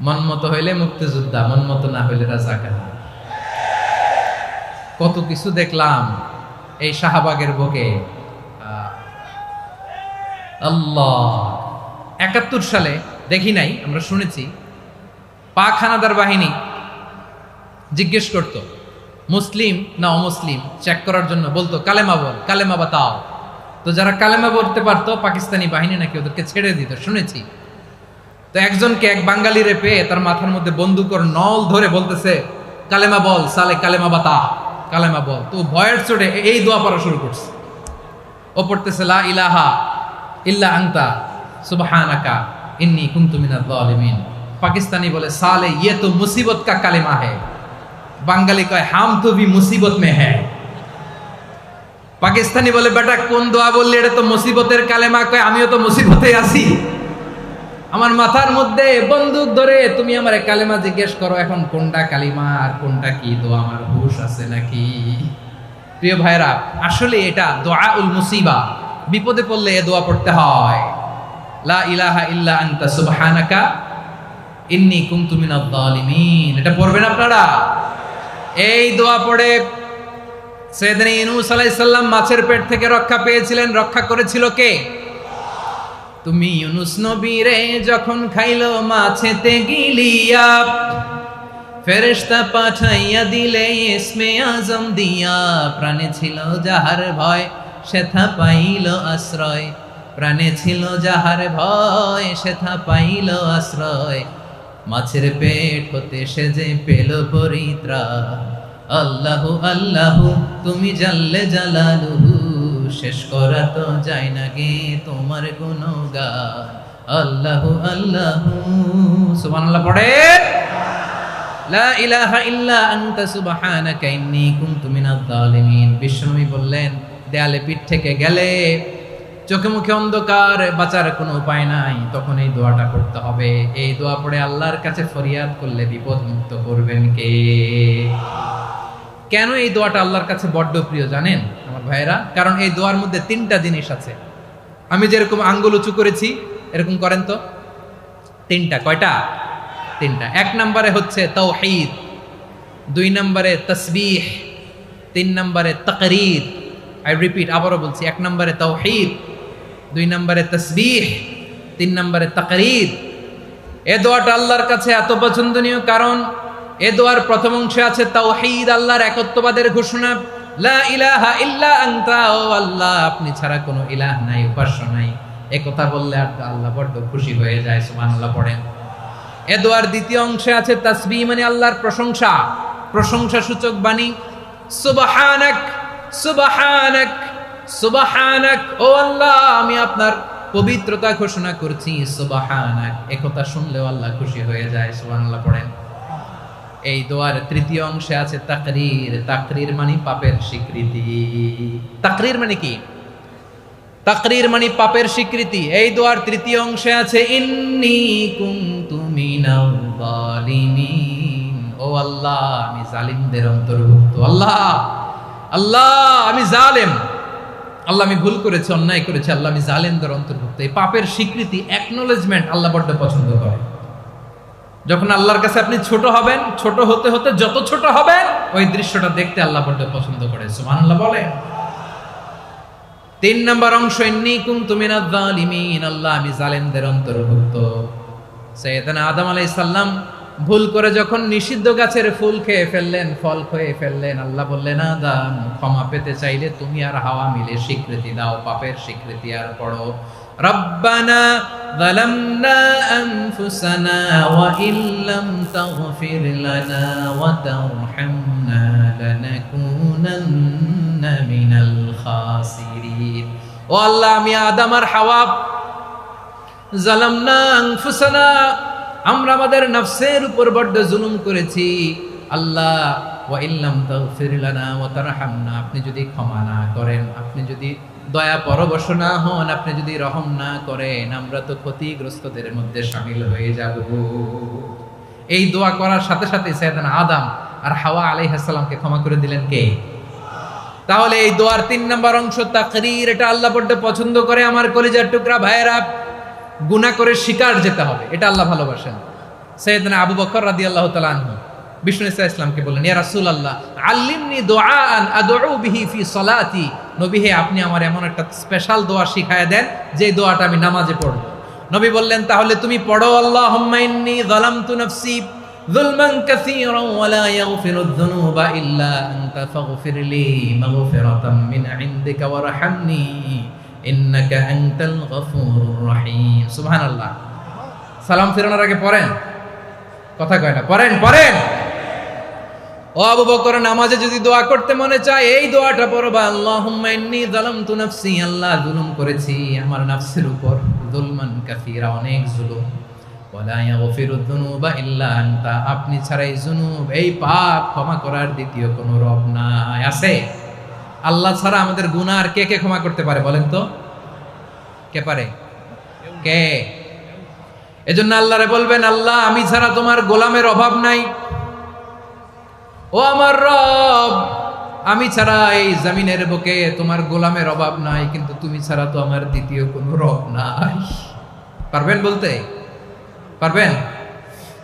মন মতো হইলে মুক্তিযোদ্ধা, মন মতো না হইলে রাজাকার। কত কিছু দেখলাম এই শাহবাগের বুকে। আল্লাহ, ৭১ সালে দেখি নাই, আমরা শুনেছি, পাক হানাদার বাহিনী জিজ্ঞেস করত মুসলিম না অমুসলিম চেক করার জন্য, বলতো কালেমা বল, কালেমা বাতাও। তো যারা কালেমা বলতে পারতো পাকিস্তানি বাহিনী নাকি ওদেরকে ছেড়ে দিত, শুনেছি। তো একজনকে, এক বাঙালিরে পেয়ে তার মাথার মধ্যে বন্দুকর নল ধরে বলতেছে, কালেমা বল সালে, কালেমা বাতা, কালেমা বল। তো ভয়ের চোটে এই দোয়া পড়া শুরু করছে। ও পড়তেছে লা ইলাহা ইল্লা আনতা সুবহানাকা ইন্নী কুনতু মিনাজ জালিমিন। পাকিস্তানি বলে সালে ইয়ে তো মুসিবত কা কালেমা হ্যায়। বাঙালি কয় হাম তো ভি মুসিবত মে হ্যায়। পাকিস্তানি বলে বেটা কোন দোয়া বললি, এটা তো মুসিবতের কালেমা। কয় আমিও তো মুসিবতে আছি, আমার মাথার মধ্যে বন্দুক ধরে তুমি আমার কালেমা জিজ্ঞেস করো, এখন কোনটা কালিমা আর কোনটা কি দোয়া, আমার হুশ আছে নাকি? প্রিয় ভাইরা, আসলে এটা দুআউল মুসিবা, বিপদে পড়লে এ দোয়া পড়তে হয়। লা ইলাহা ইল্লা আনতা সুবহানাকা ইন্নী কুনতু মিনাজ জালিমিন, এটা পড়বেন আপনারা। এই দোয়া পড়ে সাইয়েদনা ইউনূস আলাইহিস সালাম মাছের পেট থেকে রক্ষা পেয়েছিলেন। রক্ষা করেছিল কে? তুমি ইউনুস নবীরে যখন খাইলো মাছেতে গিলিয়া, ফেরেশতা পাঠাইয়া দিলে ইসমে আজম দিয়া, প্রাণে ছিল যাহার ভয় সেথা পাইল আশ্রয়, প্রাণে ছিল যাহার ভয় সেথা পাইল আশ্রয়, মাছের পেট হতে সে যে পেল পরিত্রাণ। আল্লাহু আল্লাহু তুমি জাল্লে জালালুহু, শেষ করা তো যায় না গে তোমার গুণগান। আল্লাহু আল্লাহু সুবহানাল্লাহ পড়ে, লা ইলাহা ইল্লা আনতা সুবহানাকা ইন্নী কুনতু মিনাজ জালিমিন। বিষ্ণুবি বললেন, দেয়ালে পিঠ থেকে গেলে, চোখে মুখে অন্ধকার, বাঁচার কোনো উপায় নাই, তখন এই দোয়াটা করতে হবে। এই দোয়া পড়ে আল্লাহর কাছে ফরিয়াদ করলে বিপদ মুক্ত করবেন কে? কেন এই দোয়াটা আল্লাহর কাছে বড্ড প্রিয় জানেন আমার ভাইয়েরা? কারণ এই দোয়ার মধ্যে তিনটা জিনিস আছে। আমি যেরকম আঙ্গুল উঁচু করেছি এরকম করেন তো। তিনটা। কয়টা? তিনটা। এক নম্বরে হচ্ছে তাওহীদ, দুই নম্বরে তাসবিহ, তিন নম্বরে তাকরীর। আই রিপিট, আবারও বলছি, এক নম্বরে তাওহীদ, দুই নম্বরে তাসবিহ, তিন নম্বরে তাকরীর। এ দোয়াটা আল্লাহর কাছে এত পছন্দনীয় কারণ এ দোয়ার প্রথম অংশে আছে তাওহীদ, আল্লাহর একত্ববাদের ঘোষণা। লা ইলাহা ইল্লা আনতা, ও আল্লাহ আপনি ছাড়া কোনো ইলাহ নাই, উপাস্য নাই। এ কথা বললে আর আল্লাহ বড্ড খুশি হয়ে যায়। সুবহানাল্লাহ পড়েন। এ দোয়ার দ্বিতীয় অংশে আছে তাসবিহ, মানে আল্লাহর প্রশংসা, প্রশংসা সূচক বাণী। সুবহানাক সুবহানাক সুবহানাক, ও আল্লাহ আমি আপনার পবিত্রতা ঘোষণা করছি। সুবহানাক, একথা শুনলেও আল্লাহ খুশি হয়ে যায়। সুবহানাল্লাহ পড়েন। এই দোয়ার তৃতীয় অংশে আছে তাকরীর। তাকরীর মানে পাপের স্বীকৃতি। তাকরীর মানে কি? তাকরীর মানে পাপের স্বীকৃতি। এই দোয়ার তৃতীয় অংশে আছে ইন্নী কুনতু মিনাল জালিমিন, ও আল্লাহ আমি জালিমদের অন্তর্ভুক্ত। আল্লাহ আল্লাহ আমি জালেম, আল্লাহ আমি ভুল করেছি, অন্যায় করেছি, আল্লাহ আমি জালেমদের অন্তর্ভুক্ত। এই পাপের স্বীকৃতি, অ্যাকনোলেজমেন্ট আল্লাহ বড্ড পছন্দ করে। যখন আল্লাহর কাছে আপনি ছোট হবেন, ছোট হতে হতে যত ছোট হবেন, ওই দৃশ্যটা দেখতে আল্লাহ বড্ড পছন্দ করে। সুবহানাল্লাহ বলে। তিন নম্বর অংশ ইন্নী কুনতু মিনাজ জালিমিন, আল্লাহ আমি জালেমদের অন্তর্ভুক্ত। সাইয়েদনা আদম আলাইহিস সালাম ভুল করে যখন নিষিদ্ধ গাছের ফুল খেয়ে ফেললেন, ফল খেয়ে ফেললেন, আল্লাহ বললেন আদম ক্ষমা পেতে চাইলে তুমি আর হাওয়া মিলে স্বীকৃতি দাও, পাপের স্বীকৃতি আর পড়ো। রব্বানা যালামনা আনফুসানা ওয়া ইল্লাম তাগফির লানা ওয়া তারহামনা লানাকুনান্না মিনাল খাসিরিন। ও আল্লাহ আমি আদম আর হাওয়া, যালামনা আনফুসানা আমরা আমাদের নফসের উপর বড্ড জুলুম করেছি। আল্লাহ ওয়া ইল্লাম তাগফির লানা ওয়া তারহামনা, আপনি যদি ক্ষমা না করেন, আপনি যদি দয়া পরবশ না হন, আপনি যদি রহম না করেন, আমরা তো ক্ষতিগ্রস্তদের মধ্যে শামিল হয়ে যাব। এই দোয়া করার সাথে সাথে সাইয়েদনা আদম আর হাওয়া আলাইহিস সালামকে ক্ষমা করে দিলেন কে? তাহলে এই দোয়ার তিন নম্বর অংশ তাকরীর, এটা আল্লাহ বড্ড পছন্দ করে। আমার কলিজার টুকরা ভাইয়েরা, গুনাহ করে শিকার যেতে হবে, এটা আল্লাহ ভালোবাসেন। সাইয়েদনা আবু বকর রাদিয়াল্লাহু তাআলা আনহু বিষ্ণু ইসলামকে বললেন, ইয়া রাসূলুল্লাহ আল্লিমনি দুআআন আদউ বিহি ফি সলাতি, নবী হে আপনি আমার এমন একটা স্পেশাল দোয়া শিখায়া দেন যে দোয়াটা আমি নামাজে পড়ব। নবী বললেন, তাহলে তুমি পড়ো আল্লাহুম্মা ইন্নী যালামতু নাফসি যুলমান কাসীরান ওয়া লা ইয়াগফিরুয যুনুবা ইল্লা আনতা ফাগফিরলি মাগফিরাতাম মিন ইনদিকা ওয়ারহামনি ইন্নাকা আনতাল গফুরুর রহিম। সুবহানাল্লাহ। সালাম ফেরানোর আগে পড়েন, কথা কয় না, পড়েন পড়েন। ও আবু বকর, নামাজে যদি দোয়া করতে মনে চায় এই দোয়াটা পড়বা, আল্লাহুম্মা ইন্নী যালামতু নাফসি, আল্লাহ জুলুম করেছি আমার নফসের উপর, যুলমান কাসীরা অনেক জুলুম, ওয়া লা ইয়াগফিরুয যুনুবা ইল্লা আনতা, আপনি ছাড়া এই জুনুব, এই পাপ ক্ষমা করার দ্বিতীয় কোনো রব নাই। আছে? আল্লাহ ছাড়া আমাদের গুনাহ আর কে কে ক্ষমা করতে পারে বলেন তো? কে পারে? কে? এজন্য আল্লাহরে বলবেন, আল্লাহ আমি ছাড়া তোমার গোলামের অভাব নাই, ও আমার রব আমি ছাড়া এই জমিনের বুকে তোমার গোলামের অভাব নাই, কিন্তু তুমি ছাড়া তো আমার দ্বিতীয় কোনো রব নাই। পারবেন বলতে? পারবেন?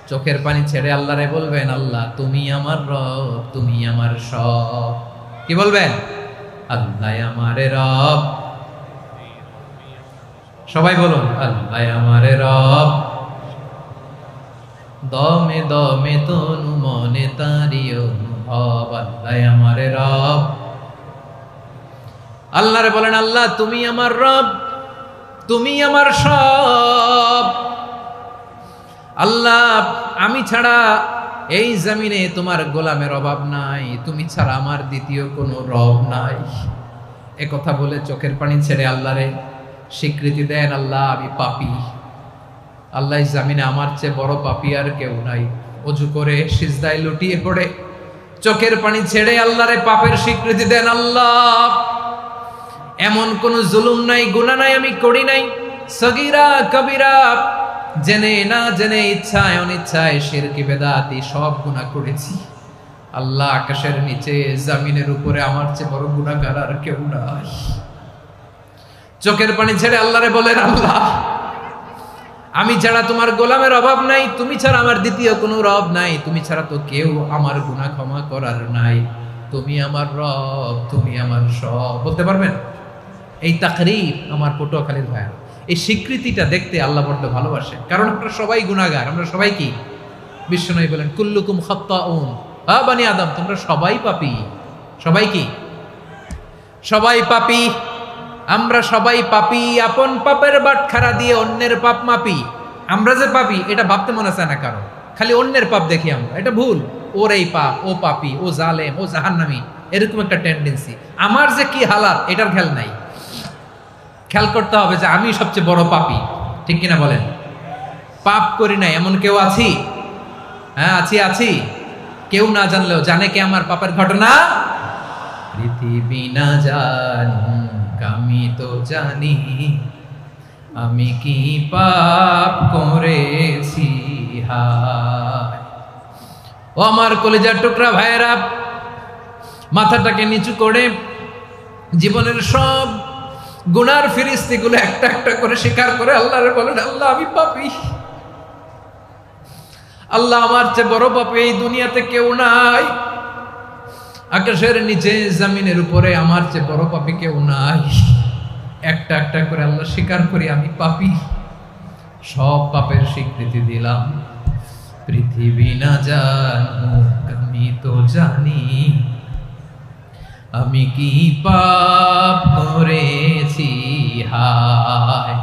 চোখের পানি ছেড়ে আল্লাহরে বলবেন, আল্লাহ তুমি আমার রব, তুমি আমার সব। কি বলবেন? আল্লাহ আমারে রব, সবাই বলুন, আল্লাহ আমার রব, দমে দমে তনু মনে তারি অনুভব, আল্লাহ আমার রব। আল্লাহরে বলেন, আল্লাহ তুমি আমার রব, তুমি আমার সব। আল্লাহ আমি ছাড়া এই জমিনে তোমার গোলামের অভাব নাই, তুমি ছাড়া আমার দ্বিতীয় কোনো রব নাই। এ কথা বলে চোখের পানি ছেড়ে আল্লাহরে স্বীকৃতি দেন, আল্লাহ আমি পাপী, আল্লাহ জামিনে আমার চেয়ে বড় পাপী আর কেউ নাই। অজু করে সিজদায় লুটিয়ে পড়ে চোখের পানি ছেড়ে আল্লাহরে পাপের স্বীকৃতি দেন, আল্লাহ এমন কোন জুলুম নাই, গুনাহ নাই আমি করি নাই, সগীরা কবিরা, জেনে না জেনে, ইচ্ছায় অনিচ্ছায়, শিরকি বেদাতি সব গুনাহ করেছি। আল্লাহ আকাশের নিচে জমিনের উপরে আমার চেয়ে বড় গুনাহগার আর কেউ নাই। চোখের পানি ছেড়ে আল্লাহরে বলেন, আল্লাহ আমি ছাড়া তোমার গোলামের অভাব নাই, তুমি ছাড়া আমার দ্বিতীয় কোনো রব নাই, তুমি ছাড়া তো কেউ আমার গুনাহ ক্ষমা করার নাই, তুমি আমার রব, তুমি আমার সব। বলতে পারবেন? এই তাকরীর আমার পটুয়াখালীর ভাই, এই স্বীকৃতিটা দেখতে আল্লাহ বড্ড ভালোবাসে, কারণ আমরা সবাই গুনাহগার, আমরা সবাই কি? বিশ্বনবী বলেন, কুল্লুকুম খাত্তাউন, বানি আদম তোমরা সবাই পাপী। সবাই কি? সবাই পাপী। আমরা সবাই পাপী, আপন পাপের বাটখারা দিয়ে অন্যের পাপ মাপি। আমরা যে পাপী এটা ভাবতে মনে চায় না কারণ, খালি অন্যের পাপ দেখি আমরা, এটা ভুল। ওর এই পাপ, ও পাপী, ও জালেম, ও জাহান্নামী, এরকম একটা টেন্ডেন্সি। আমার যে কি হালাত এটার খেয়াল নাই। খেয়াল করতে হবে যে আমি সবচেয়ে বড় পাপী, ঠিক কিনা বলেন? পাপ করি নাই এমন কেউ আছি? হ্যাঁ আছি। কেউ না জানলেও জানে কে আমার পাপের ঘটনা? পৃথিবী না জানুক আমি তো জানি, আমি কি পাপ করেছি। হায় ও আমার কলিজার টুকরা ভাইয়েরা, মাথাটাকে নিচু করে জীবনের সব গুনার ফিরিস্তিগুলো একটা একটা করে স্বীকার করে আল্লাহরে বলেন, আল্লাহ আমি পাপী, আল্লাহ আমার চেয়ে বড় পাপী এই দুনিয়াতে কেউ নাই, আকাশের নিচে জমিনের উপরে আমার চেয়ে বড় পাপী কেউ নাই। একটা একটা করে আল্লাহ স্বীকার করি আমি পাপী, সব পাপের স্বীকৃতি দিলাম। পৃথিবী না জানুক আমি তো জানি, আমি কি পাপ করেছি। হায়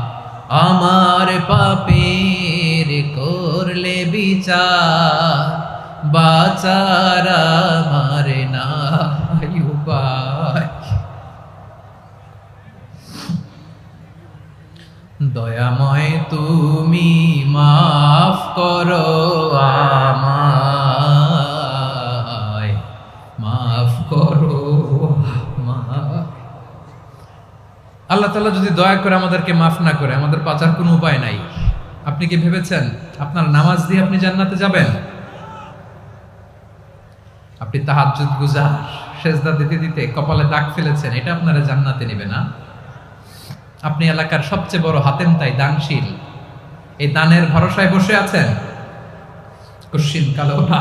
আমার পাপের করলে বিচার, বাঁচার আমার নাই উপায়। দয়াময় তুমি মাফ করো আমায়, মাফ করো আমায়। আল্লাহ তাআলা যদি দয়া করে আমাদেরকে মাফ না করে, আমাদের বাঁচার কোনো উপায় নাই। আপনি কি ভেবেছেন আপনার নামাজ দিয়ে আপনি জান্নাতে যাবেন? আপনি তাহাজ্জুদ গুজার, সেজদা দিতে দিতে কপালে দাগ ফেলেছেন, এটা আপনারা জান্নাতে নেবে না। আপনি এলাকার সবচেয়ে বড় হাতেম তাই দানশীল, এই দানের ভরসায় বসে আছেন, কশিন কালো না।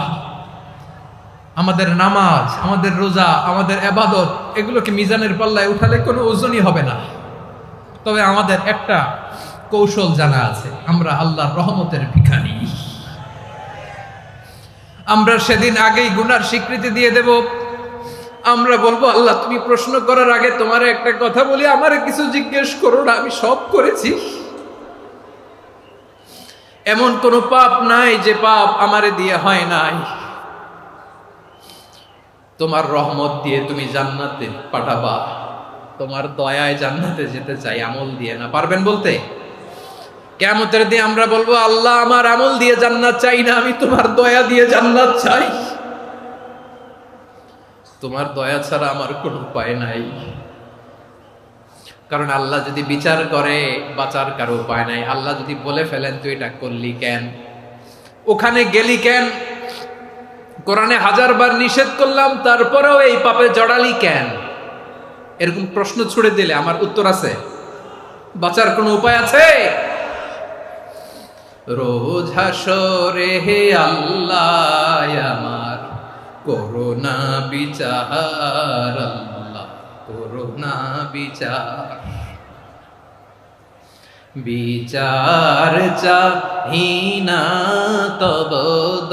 আমাদের নামাজ, আমাদের রোজা, আমাদের ইবাদত, এগুলোকে মিজানের পাল্লায় উঠালে কোনো ওজনই হবে না। তবে আমাদের একটা কৌশল জানা আছে, আমরা আল্লাহর রহমতের ভিখারি। আমরা সেদিন আগেই গুনার স্বীকৃতি দিয়ে দেব। আমরা বলবো, আল্লাহ তুমি প্রশ্ন করার আগে তোমার একটা কথা বলি, আমারে কিছু জিজ্ঞেস করো না, আমি সব করেছি। এমন কোন পাপ নাই যে পাপ আমারে দিয়ে হয় নাই। তোমার রহমত দিয়ে তুমি জান্নাতে পাঠাবা, তোমার দয়ায় জান্নাতে যেতে চাই, আমল দিয়ে না। পারবেন বলতে? কিয়ামতের দিন আমরা বলবো, আল্লাহ আমার আমল দিয়ে জান্নাত চাই না, আমি তোমার দয়া দিয়ে জান্নাত চাই। তোমার দয়া ছাড়া আমার কোনো উপায় নাই। কারণ আল্লাহ যদি বিচার করে, বাঁচার কারো উপায় নাই। আল্লাহ যদি বলে ফেলেন তুই এটা করলি কেন, ওখানে গেলি কেন, কোরআনে 1000 বার নিষেধ করলাম তারপরেও এই পাপে জড়ালি কেন, এরকম প্রশ্ন ছুড়ে দিলে আমার উত্তর আছে? বাঁচার কোনো উপায় আছে? রোজ হাসরে হে আল্লাহ আমার করোনা বিচার, আল্লাহ করোনা বিচার। বিচার চাহি না তব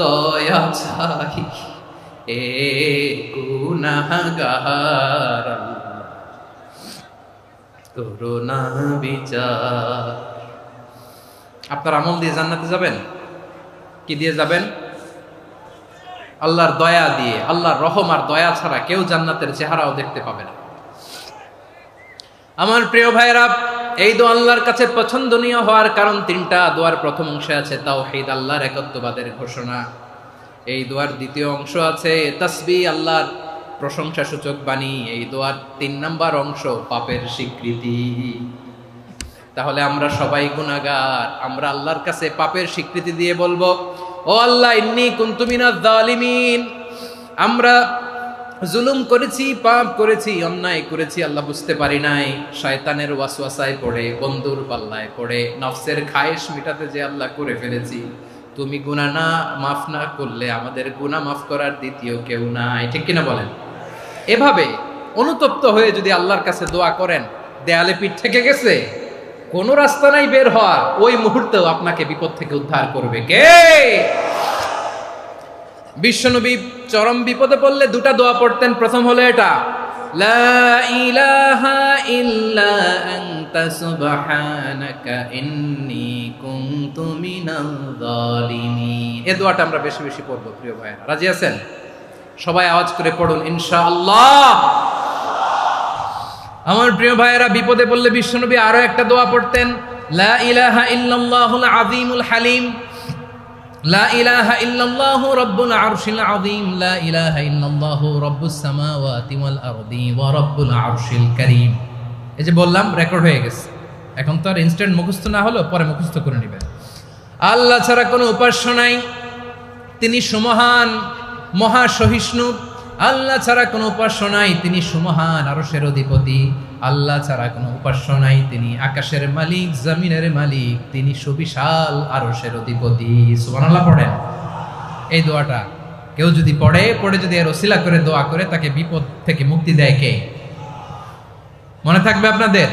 দয়া চাহি এ গুনাহগার করুণা বিচার। আপনার আমল দিয়ে জান্নাতে যাবেন? কি দিয়ে যাবেন? আল্লাহর দয়া দিয়ে। আল্লাহর রহম আর দয়া ছাড়া কেউ জান্নাতের চেহারাও দেখতে পাবে না। আমার প্রিয় ভাইরা, এই দোয়া আল্লাহর কাছে পছন্দনীয় হওয়ার কারণ তিনটা। দোয়ার প্রথম অংশে আছে তাওহীদ, আল্লাহর একত্ববাদের ঘোষণা। এই দোয়ার দ্বিতীয় অংশ আছে তাসবিহ, আল্লাহর প্রশংসা সূচক বাণী। এই দোয়ার 3 নাম্বার অংশ পাপের স্বীকৃতি। তাহলে আমরা সবাই গুনাহগার। আমরা আল্লাহর কাছে পাপের স্বীকৃতি দিয়ে বলবো, ও আল্লাহ, ইন্নী কুনতু মিনাজ জালিমিন। আমরা জুলুম করেছি, পাপ করেছি, অন্যায় করেছি, আল্লাহ বুঝতে পারি নাই। শয়তানের ওয়াসওয়াসায় পড়ে, বন্ধুর পাল্লায় পড়ে, নফসের খায়েশ মিটাতে যে আল্লাহ করে ফেলেছি। তুমি গুনাহ না মাফ না করলে আমাদের গুনাহ মাফ করার দ্বিতীয় কেউ নাই। ঠিক কিনা বলেন? এভাবে অনুতপ্ত হয়ে যদি আল্লাহর কাছে দোয়া করেন, দেয়ালে পিঠ থেকে গেছে, কোনো রাস্তা নাই বের হওয়ার, ওই মুহূর্তেও আপনাকে বিপদ থেকে উদ্ধার করবে কে? বিশ্বনবী চরম বিপদে পড়লে দুটা দোয়া পড়তেন। প্রথম হলো এটা, লা ইলাহা ইল্লা আনতা সুবহানাকা ইন্নী কুনতু মিনাল জালিমিন। এই দোয়াটা আমরা বেশি বেশি পড়বো প্রিয় ভাইরা। রাজি আছেন? সবাই আওয়াজ করে পড়ুন ইনশাআল্লাহ। আমার প্রিয় ভাইয়েরা, বিপদে পড়লে বিশ্বনবী আরো একটা দোয়া পড়তেন, লা ইলাহা ইল্লাল্লাহুল আযীমুল হালিম, লা ইলাহা ইল্লাল্লাহু রাব্বুল আরশিল আযীম, লা ইলাহা ইল্লাল্লাহু রাব্বুস সামাওয়াতি ওয়াল আরদি ওয়া রাব্বুল আরশিল কারীম। এই যে বললাম, রেকর্ড হয়ে গেছে। এখন তো আর ইনস্ট্যান্ট মুখস্থ না হলো, পরে মুখস্থ করে নেবেন। আল্লাহ ছাড়া কোনো উপাস্য নাই, তিনি সুমহান, মহা সহিষ্ণু। আল্লাহ ছাড়া কোনো উপাস্য নাই, তিনি সুমহান, আরশের অধিপতি। আল্লাহ ছাড়া কোনো উপাস্য নাই, তিনি আকাশের মালিক, জমিনের মালিক, তিনি সুবিশাল আরশের অধিপতি। সুবহানাল্লাহ পড়েন। এই দোয়াটা কেউ যদি পড়ে যদি এর ওসিলা করে দোয়া করে, তাকে বিপদ থেকে মুক্তি দেয় কে? মনে থাকবে আপনাদের?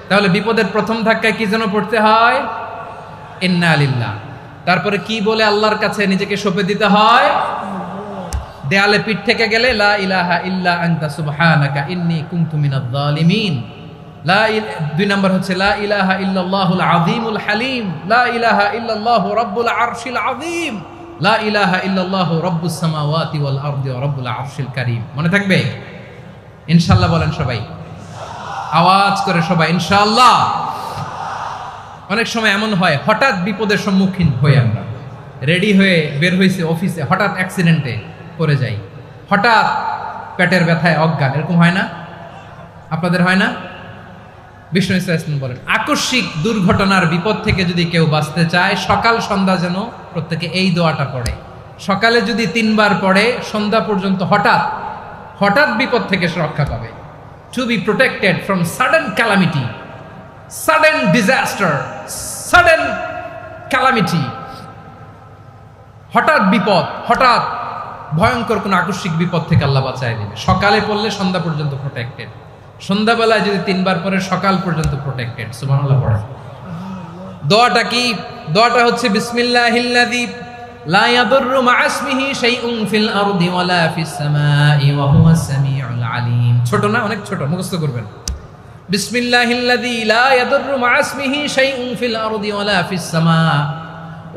তাহলে বিপদের প্রথম ধাক্কায় কি যেন পড়তে হয়? ইন্না লিল্লাহ। তারপরে কি বলে আল্লাহর কাছে নিজেকে সঁপে দিতে হয়? দেয়ালে পিঠ থেকে গেলে লা ইলাহা ইল্লা আনতা সুবহানাকা ইন্নী কুনতু মিনাজ জালিমিন। 2 নাম্বার হচ্ছে লা ইলাহা ইল্লাল্লাহুল আযীমুল হালিম, লা ইলাহা ইল্লাল্লাহু রাব্বুল আরশিল আযীম, লা ইলাহা ইল্লাল্লাহু রাব্বুস সামাওয়াতি ওয়াল আরদি ওয়া রাব্বুল আরশিল কারীম। মনে থাকবে? ইনশাআল্লাহ বলেন সবাই, আওয়াজ করে সবাই ইনশাআল্লাহ। অনেক সময় এমন হয়, হঠাৎ বিপদের সম্মুখীন হই আমরা, রেডি হয়ে বের হইছে অফিসে, হঠাৎ অ্যাক্সিডেন্টে পড়ে যাই, হঠাৎ পেটের ব্যথায় অজ্ঞান। এরকম হয় না? আপনাদের হয় না? বিষ্ণু ইসলাম বলেন, আকস্মিক দুর্ঘটনার বিপদ থেকে যদি কেউ বাঁচতে চায়, সকাল সন্ধ্যা যেন প্রত্যেকে এই দোয়াটা পড়ে। সকালে যদি 3 বার পড়ে, সন্ধ্যা পর্যন্ত হঠাৎ বিপদ থেকে সে রক্ষা পাবে। To be protected from sudden calamity, sudden disaster, sudden calamity. হঠাৎ বিপদ, হঠাৎ ভয়ঙ্কর কোন আকস্মিক বিপদ থেকে আল্লাহ বাঁচায় দেবে। সকালে পড়লে সন্ধ্যা পর্যন্ত প্রোটেক্টেড, সন্ধ্যাবেলায় যদি 3 বার পরে সকাল পর্যন্ত প্রোটেক্টেড। সুবহানাল্লাহ পড়ে। দোয়াটা কি? দোয়াটা হচ্ছে বিসমিল্লাহিল্লাযী লা ইয়াদুররু মা ইসমিহি শাইউন ফিল আরদি ওয়ালা ফিস সামাই ওয়া হুয়াস সামিউল আলিম। ছোট না? অনেক ছোট, মুখস্থ করবেন। বিসমিল্লাহিল্লাযী লা ইয়াদুররু মা ইসমিহি শাইউন ফিল আরদি ওয়ালা ফিস সামা।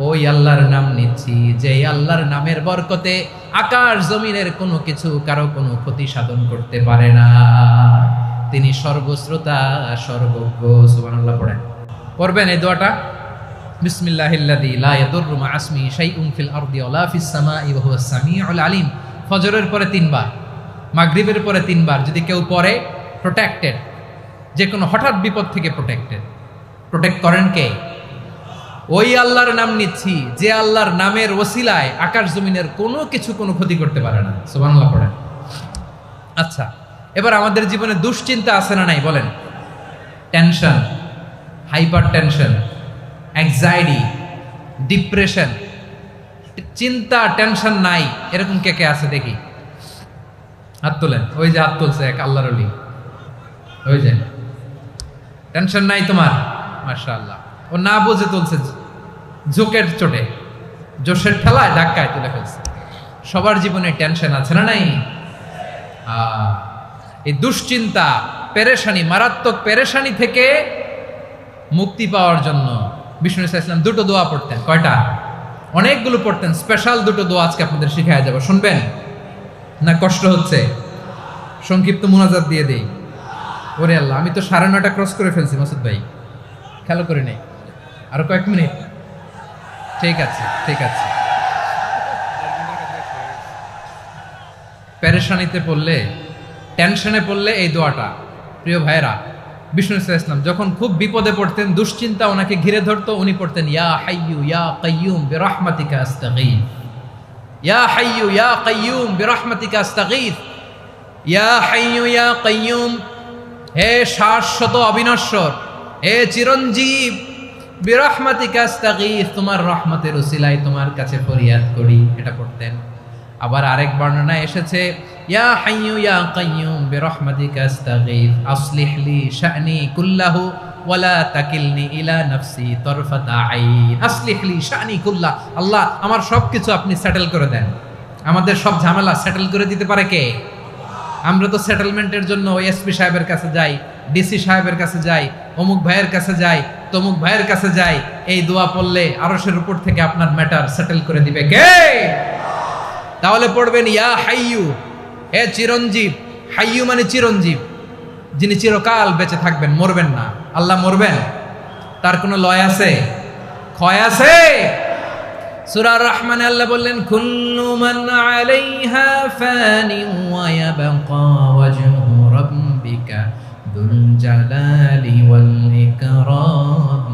ওই আল্লাহর নাম নিচ্ছি, যে আল্লাহর নামের বরকতে আকাশ জমিনের কোনো কিছু কারো কোনো ক্ষতি সাধন করতে পারে না। তিনি সর্বশ্রোতা, সর্বজ্ঞ। সুবহানাল্লাহ পড়েন। পড়বেন এই দোয়াটা, বিসমিল্লাহিল্লাযী লা ইয়াদুররু মা ইসমিহি শাইউন ফিল আরদি ওয়ালা ফিস সামাই ওয়া হুয়াস সামিউল আলিম। ফজরের পরে 3 বার, মাগরিবের পরে 3 বার যদি কেউ পড়ে, প্রোটেক্টেড। যে কোনো হঠাৎ বিপদ থেকে প্রোটেক্টেড। প্রোটেক্ট করেন কে? ওই আল্লাহর নাম নিচ্ছি, যে আল্লাহর নামের ওসিলায় আকাশ জমিনের কোনো কিছু কোনো ক্ষতি করতে পারে না। সুবহানাল্লাহ পড়েন। আচ্ছা, এবার আমাদের জীবনে দুশ্চিন্তা আছে না নাই বলেন? Tension, hyper tension, anxiety, depression, চিন্তা, টেনশন নাই, এরকম কে কে আছে দেখি? হাত তোলেন। ওই যে হাত তুলছে এক আল্লাহর ওলি, ওই যে টেনশন নাই তোমার, মাশাআল্লাহ। ও না বুঝে তুলছে, ঝোঁকের চোটে, জোশের ঠেলায় ধাক্কায় তুলে ফেলছে। সবার জীবনে টেনশন আছে না নাই? এই দুশ্চিন্তা, পেরেশানি, মারাত্মক পেরেশানি থেকে মুক্তি পাওয়ার জন্য বিষ্ণু ইসলাম দুটো দোয়া পড়তেন। কয়টা? অনেকগুলো পড়তেন। স্পেশাল দুটো দোয়া আজকে আপনাদের শিখায়া যাব, শুনবেন না? কষ্ট হচ্ছে? সংক্ষিপ্ত মুনাজাত দিয়ে দেই। ওরে আল্লাহ, আমি তো 9:30 ক্রস করে ফেলছি মাসুদ ভাই, খেয়াল করে নেই। আরো কয়েক মিনিট? ঠিক আছে, ঠিক আছে। পেরেশানিতে পড়লে, টেনশনে পড়লে এই দোয়াটা, প্রিয় ভাইরা, বিষ্ণু ইসলাম যখন খুব বিপদে পড়তেন, দুশ্চিন্তা ওনাকে ঘিরে ধরতো, উনি পড়তেন ইয়া হাইয়ু ইয়া কাইয়ুম বিরহমাতিকা আস্তাগীথ, ইয়া হাইয়ু ইয়া কাইয়ুম বিরহমাতিকা আস্তাগীথ, ইয়া হাইয়ু ইয়া কাইয়ুম, হে শাশ্বত অবিনশ্বর, হে চিরঞ্জীব, বিরহমাতিকা আস্তাগীথ, তোমার রহমতের উসিলায় তোমার কাছে ফরিয়াদ করি। এটা পড়তেন। আবার আরেক বর্ণনায় এসেছে ইয়া হাইয়ু ইয়া কাইয়ুম বিরহমাতিকা আস্তাগীথ আসলিহ লি শা'নি কুল্লাহু ওয়ালা তাকিলনি ইলা নাফসি তরফাতা আইন। আসলিহ লি শা'নি কুল্লাহ, আল্লাহ আমার সবকিছু আপনি সেটেল করে দেন। আমাদের সব ঝামেলা সেটেল করে দিতে পারে কে? আমরা তো সেটেলমেন্টের জন্য ওই এসপি সাহেবের কাছে যাই, ডিসি সাহেবের কাছে যাই, অমুক ভাইয়ের কাছে যাই, তমুক ভাইয়ের কাছে যাই। এই দোয়া পড়লে আরশের উপর থেকে আপনার ম্যাটার সেটেল করে দিবে কে? তাহলে পড়বেন ইয়া হাইয়ু, হে চিরঞ্জীব। হাইয়ু মানে চিরঞ্জীব, যিনি চিরকাল বেঁচে থাকবেন, মরবেন না। আল্লাহ মরবেন? তার কোনো লয় আছে? ক্ষয় আছে? সূরা রহমানে আল্লাহ বললেন কুল্লু মান আলাইহা ফানি ওয়া ইয়াবকা ওয়াজহু রাব্বিকা যুল জালালি ওয়াল ইকরাম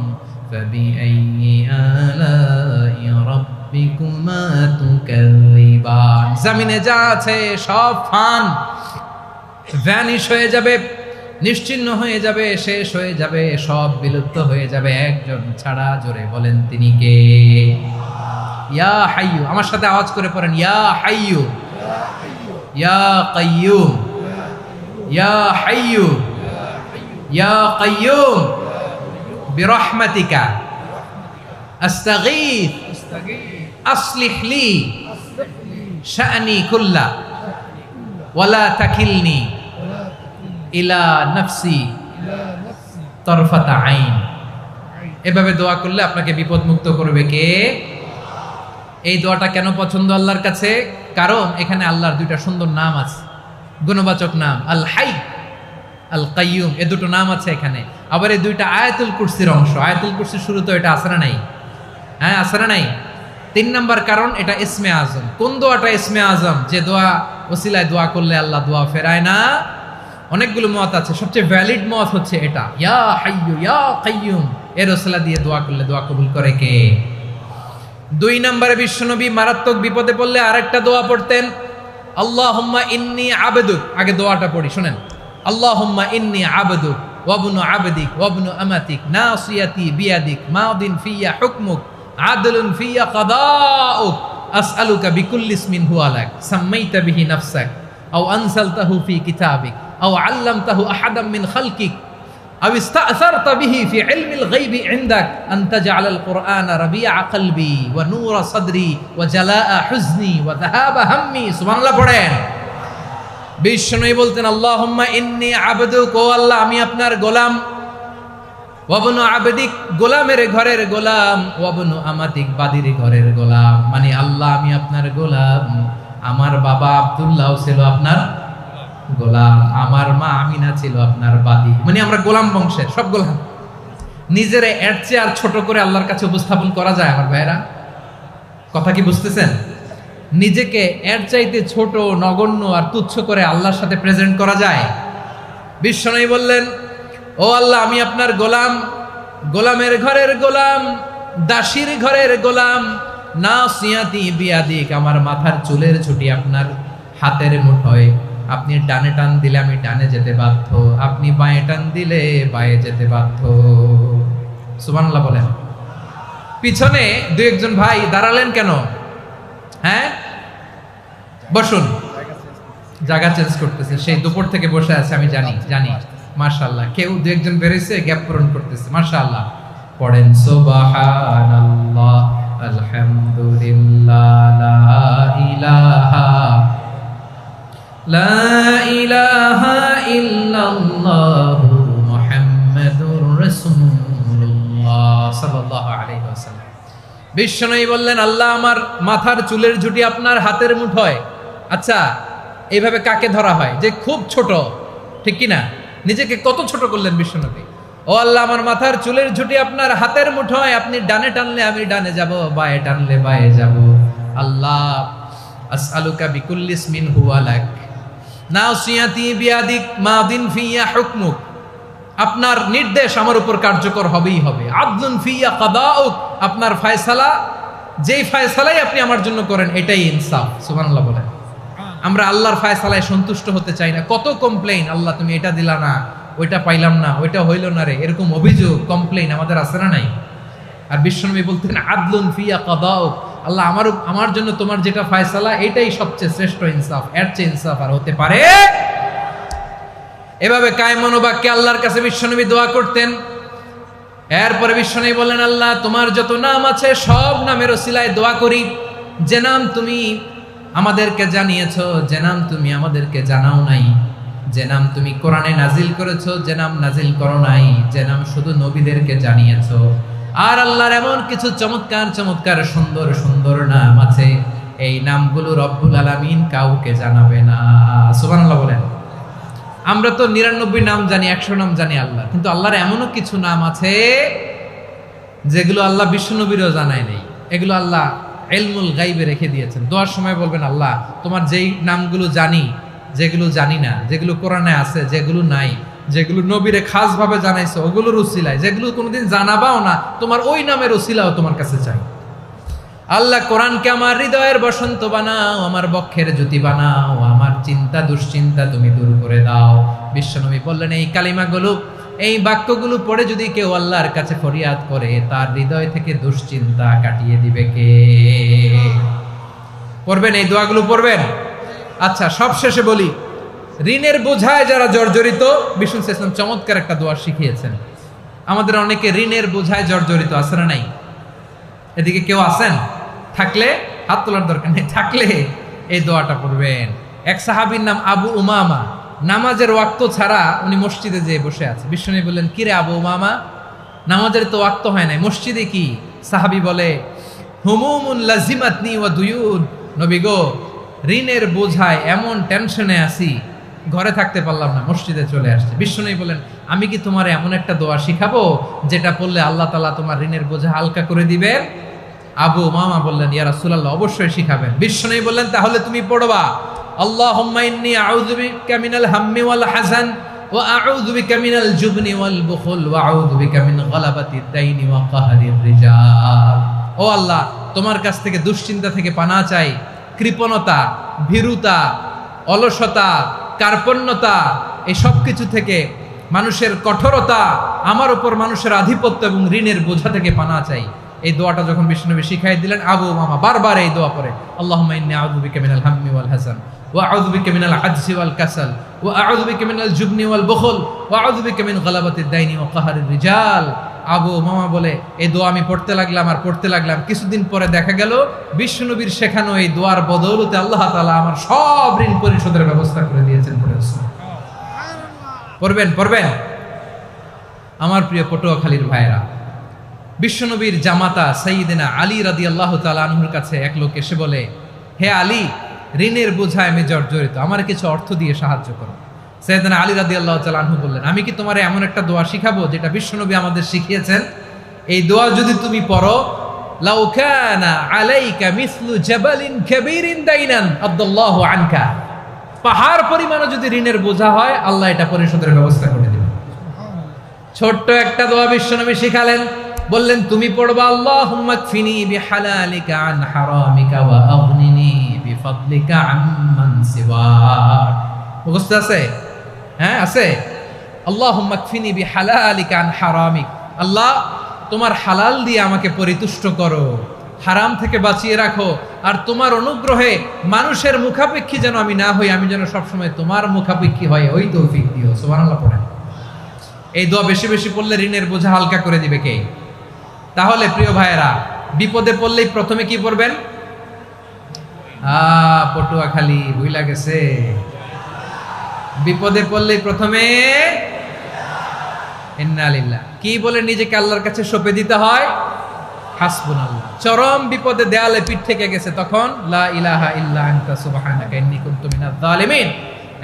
ফাবিআইয়ি আলাই রাব্বিকুমা তুকাযযিবান। জমিনে যা আছে সব ফান, ভ্যানিশ হয়ে যাবে, নিশ্চিহ্ন হয়ে যাবে, শেষ হয়ে যাবে, সব বিলুপ্ত হয়ে যাবে, একজন ছাড়া। জোরে বলেন তিনি কে? ইয়া হাইয়ু। আমার সাথে আওয়াজ করে পড়েন ইয়া হাইয়ু ইয়া কাইয়ুম ইয়া হাইয়ু ইয়া কাইয়ুম বিরহমাতিকা আস্তাগীথ আসলিহ লি শা'নি কুল্লা ওয়ালা তাকিলনি ইলা নাফসি তরফাতা আইন। এভাবে দোয়া করলে আপনাকে বিপদ মুক্ত করবে কে? এই দোয়াটা কেন পছন্দ আল্লাহর কাছে? কারণ এখানে আল্লাহর দুইটা সুন্দর নাম আছে, গুণবাচক নাম, আল হাই, আল কাইয়ুম। এই দুটো নাম আছে এখানে। আবার এই দুইটা আয়াতুল কুরসির অংশ। আয়াতুল কুরসির শুরু তো এটা আছে না নাই? হ্যাঁ, আছে না নাই? 3 নাম্বার কারণ এটা ইসমে আজম। কোন দোয়াটা ইসমে আজম? যে দোয়া ওসিলায় দোয়া করলে আল্লাহ দোয়া ফেরায় না। অনেকগুলো মত আছে, সবচেয়ে ভ্যালিড মত হচ্ছে এটা, ইয়া হাইয়ু ইয়া কাইয়ুম। এর ওসিলা দিয়ে দোয়া করলে দোয়া কবুল করে কে? 2 নম্বরে বিশ্বনবী মারাত্মক বিপদে পড়লে আরেকটা দোয়া পড়তেন, আল্লাহুম্মা ইন্নী আবদুক। আগে দোয়াটা পড়ি, শুনেন। আল্লাহুম্মা ইন্নী আবদুক ওয়া ইবনু আবদিক ওয়া ইবনু আমাতিক নাসিয়াতি বিয়াদিক মাদিন ফিয়া হুকমুক আদলুন ফিয়া কাদাউক আসআলুকা বিকুল্লি ইসমিন হুয়া লাক সাম্মাইতা বিহি নাফসাক আও আনসালতাহু ফি কিতাবিক আও আল্লামতাহু আহাদাম মিন খালকিক আও ইস্তাআসারতা বিহি ফি ইলমিল গায়বি ইনদাক আন তাজআলাল কুরআনা রাবিআ কলবি ওয়া নূরা সাদরি ওয়া জালাআ হুজনি ওয়া যাহাবা হাম্মি। সুবহানাল্লাহ পড়েন। বিশ্বনবী বলতেন আল্লাহুম্মা ইন্নী আবদুক, ও আল্লাহ আমি আপনার গোলাম, ওয়া ইবনু আবদিক, গোলামের ঘরের গোলাম, ওয়া ইবনু আমাতিক, বাদির ঘরের গোলাম। মানে আল্লাহ আমি আপনার গোলাম। আমার বাবা আব্দুল্লাহ ছিল আপনার গোলাম, আমার মা আমিনা ছিল আপনার বাদী। মানে আমরা গোলাম বংশের, সব গোলাম। নিজেরে এর চেয়ে আর ছোট করে আল্লাহর কাছে উপস্থাপন করা যায় আমার ভাইরা? কথা কি বুঝতেছেন? নিজেকে এর চাইতে ছোট, নগণ্য আর তুচ্ছ করে আল্লাহর সাথে প্রেজেন্ট করা যায়? বিশ্বনবী বললেন ও আল্লাহ আমি আপনার গোলাম, গোলামের ঘরের গোলাম, দাসীর ঘরের গোলাম। নাসিয়াতি বিয়াদিক, আমার মাথার চুলের ছুটি আপনার হাতের মুঠোয়। আপনি ডানে টান দিলে আমি ডানে যেতে বাধ্য, আপনি বাঁয়ে টান দিলে বাঁয়ে যেতে বাধ্য। সুবহানাল্লাহ বলেন। পিছনে 2-1 ভাই দাঁড়ালেন কেন? হ্যাঁ, বসুন। জায়গা চেঞ্জ করতেছে, সেই দুপুর থেকে বসে আছে আমি জানি। মাশাআল্লাহ, কেউ দু একজন বেরোইছে গ্যাপ পূরণ করতেছে, মাশাআল্লাহ। পড়েন সুবহানাল্লাহ, আলহামদুলিল্লাহ, লা ইলাহা ইল্লাল্লাহু মুহাম্মাদুর রাসূলুল্লাহ সাল্লাল্লাহু আলাইহি ওয়াসাল্লাম। বিশ্বনবী বললেন, আল্লাহ আমার মাথার চুলের ঝুঁটি আপনার হাতের মুঠোয়। আচ্ছা, এইভাবে কাকে ধরা হয় যে খুব ছোট, ঠিক কি না? নিজেকে কত ছোট করলেন বিশ্বনবী। ও আল্লাহ, আমার মাথার চুলের ঝুঁটি আপনার হাতের মুঠোয়, আপনি ডানে টানলে আমি ডানে যাব, বায়ে টানলে বায়ে যাব। আল্লাহ, আসআলুকা বিকুল্লি ইসমিন হুয়া লাক নাসিয়াতি বিয়াদিক মাদিন ফিয়া হুকমুক। আপনার নির্দেশ আমার উপর কার্যকর হবেই হবে। আদলুন ফিয়া কাদাউক, আপনার ফয়সালা, যেই ফয়সালাই আপনি আমার জন্য করেন এটাই ইনসাফ। সুবহানাল্লাহ বলেন। আমরা আল্লাহর ফয়সালায় সন্তুষ্ট হতে চাই না। কত কমপ্লেইন, আল্লাহ তুমি এটা দিলা না, ওইটা পাইলাম না, ওইটা হইল না রে, এরকম অভিযোগ কমপ্লেইন আমাদের আছে না নাই? আর বিশ্বনবী বলতেন আদলুন ফিয়া কাদাউক, আল্লাহ আমার জন্য তোমার যেটা ফয়সালা এটাই সবচেয়ে শ্রেষ্ঠ ইনসাফ, এর চেয়ে ইনসাফ আর হতে পারে? এভাবে কায়মনোবাক্যে আল্লাহর কাছে বিশ্বনবী দোয়া করতেন। এরপরে বিশ্বনবী বললেন, আল্লাহ তোমার যত নাম আছে সব নামের ওসিলায় দোয়া করি, যে নাম তুমি আমাদেরকে জানিয়েছো, যে নাম তুমি আমাদেরকে জানাও নাই, যে নাম তুমি কোরআনে নাজিল করেছো, যে নাম নাজিল করো নাই, যে নাম শুধু নবীদেরকে জানিয়েছো। আর আল্লাহর এমন কিছু চমৎকার চমৎকার সুন্দর সুন্দর নাম আছে, এই নামগুলো রব্বুল আলামিন কাউকে জানাবে না। সুবহানাল্লাহ বলেন। আমরা তো 99 নাম জানি, 100 নাম জানি আল্লাহ, কিন্তু আল্লাহর এমনও কিছু নাম আছে যেগুলো আল্লাহ বিশ্বনবীরও জানায় নেই। এগুলো আল্লাহ ইলমুল গায়বে রেখে দিয়েছেন। দোয়ার সময় বলবেন, আল্লাহ তোমার যেই নামগুলো জানি, যেগুলো জানি না, যেগুলো কোরআনে আছে, যেগুলো নাই, যেগুলো নবীরে খাস ভাবে জানাইছো ওগুলোর উসিলায়, যেগুলো কোনোদিন জানাবাও না তোমার ওই নামের উসিলাও তোমার কাছে চাই। আল্লাহ কোরআনকে আমার হৃদয়ের বসন্ত বানাও, আমার বক্ষের জ্যোতি বানাও, আমার চিন্তা দুশ্চিন্তা তুমি দূর করে দাও। বিশ্বনবী বললেন, এই কালিমাগুলো, এই বাক্যগুলো পড়ে যদি কেউ আল্লাহর কাছে ফরিয়াদ করে, তার হৃদয় থেকে দুশ্চিন্তা কাটিয়ে দিবে কে? পড়বেন, এই দোয়াগুলো পড়বেন। আচ্ছা, সব শেষে বলি, ঋণের বোঝায় যারা জর্জরিত, বিষ্ণু ইসলাম চমৎকার একটা দোয়া শিখিয়েছেন। আমাদের অনেকে ঋণের বোঝায় জর্জরিত, আছে না নাই? এদিকে কেউ আছেন? থাকলে হাত তোলার দরকার নেই, থাকলে এই দোয়াটা পড়বেন। এক সাহাবীর নাম আবু উমামা, নামাজের ওয়াক্ত ছাড়া উনি মসজিদে যেয়ে বসে আছে। বিশ্বনবী বললেন, কিরে আবু উমামা, নামাজের তো ওয়াক্ত হয় নাই, মসজিদে কি? সাহাবী বলে, হুমুমুন লাজিমাতনি ওয়া দুয়ুন, নবী গো, ঋণের বোঝায় এমন টেনশনে আছি, ঘরে থাকতে পারলাম না, মসজিদে চলে আসছে। বিশ্বনবী বলেন, আমি কি তোমার এমন একটা দোয়া শিখাবো যেটা পড়লে আল্লাহ তাআলা তোমার ঋণের বোঝা হালকা করে দিবেন? আবু উমামা বললেন, ইয়া রাসূলুল্লাহ, অবশ্যই শিখাবেন। বিশ্বনবী বললেন, তাহলে তুমি পড়বা, আল্লাহুম্মা ইন্নী আউযু বিকা মিনাল হাম্মি ওয়াল হাযান ওয়া আউযু বিকা মিনাল জুবনি ওয়াল বুখল ওয়া আউযু বিকা মিন গালাবাতিদ দাইনি ওয়া কাহরির রিজাল। ও আল্লাহ, তোমার কাছ থেকে দুশ্চিন্তা থেকে পানাহ চাই, কৃপণতা, ভীরুতা, অলসতা, কার্পণ্যতা, এই সব কিছু থেকে, মানুষের কঠোরতা, আমার উপর মানুষের আধিপত্য এবং ঋণের বোঝা থেকে পানাহ চাই। এই দোয়াটা যখন বিষ্ণুনবী শিখাই দিলেন, আবু উমামা বারবার এই দোয়া পড়ে, আল্লাহুম্মা ইন্নী আউযু বিকা মিনাল হাম্মি ওয়াল হাযান ওয়া আউযু বিকা মিনাল আজজি ওয়াল কাসাল ওয়া আউযু বিকা মিনাল জুবনি ওয়াল বুখল ওয়া আউযু বিকা মিন গালাবাতিদ দাইনি ওয়া কাহরির রিজাল। আবু উমামা বলে, এই দোয়া আমি পড়তে লাগলাম আর পড়তে লাগলাম, কিছুদিন পরে দেখা গেল বিশ্বনবীর শেখানো এই দোয়ার বদৌলতে আল্লাহ তাআলা আমার সব ঋণ পরিশোধের ব্যবস্থা করে দিয়েছেন। পড়বেন, পড়বেন। আমার প্রিয় পটুয়াখালীর ভাইরা, বিশ্বনবীর জামাতা সাইয়্যিদিনা আলী রাদিয়াল্লাহু তাআলা আনহুর কাছে এক লোক এসে বলে, হে আলী, ঋণের বোঝায় আমি জর্জরিত, আমার কিছু অর্থ দিয়ে সাহায্য করো। সাইয়্যিদিনা আলী রাদিয়াল্লাহু তাআলা আনহু বললেন, আমি কি তোমারে এমন একটা দোয়া শিখাবো যেটা বিশ্বনবী আমাদের শিখিয়েছেন? এই দোয়া যদি তুমি পড়ো, লাউ কানা আলাইকা মিসলু জাবালিন কাবীরিন দাইনান আদাল্লাহু আনকা, পাহাড় পরিমাণও যদি ঋণের বোঝা হয়, আল্লাহ এটা পরিশোধের ব্যবস্থা করে দিবেন। ছোট্ট একটা দোয়া বিশ্বনবী শিখালেন, বললেন তুমি পড়বা, আল্লাহুম্মা কফিনি বিহালালিকা আন হারামিকা ওয়া আগনিনি বিফাদলিকা আম্মান সিওয়াক। মুখস্থ আছে? হ্যাঁ, আছে। আল্লাহুম্মা কফিনি বিহালালিকা আন হারামিক, আল্লাহ তোমার হালাল দিয়ে আমাকে পরিতুষ্ট করো, হারাম থেকে বাঁচিয়ে রাখো, আর তোমার অনুগ্রহে মানুষের মুখাপেক্ষী যেন আমি না হই, আমি যেন সবসময় তোমার মুখাপেক্ষী হয়, ওই তৌফিক দিও। সুবহানাল্লাহ পড়েন। এই দোয়া বেশি বেশি পড়লে ঋণের বোঝা হালকা করে দিবে কে? তাহলে প্রিয় ভাইয়েরা, বিপদে পড়লেই প্রথমে কি পড়বেন? পটুয়াখালী ভুইলা গেছে। বিপদে পড়লেই প্রথমে ইন্না লিল্লাহ কি বলে নিজেকে আল্লাহর কাছে সঁপে দিতে হয়? হাসবুনাল্লাহ। চরম বিপদে দেয়ালে পিঠ থেকে গেছে, তখন লা ইলাহা ইল্লা আনতা সুবহানাকা ইন্নী কুনতু মিনাজ জালিমিন।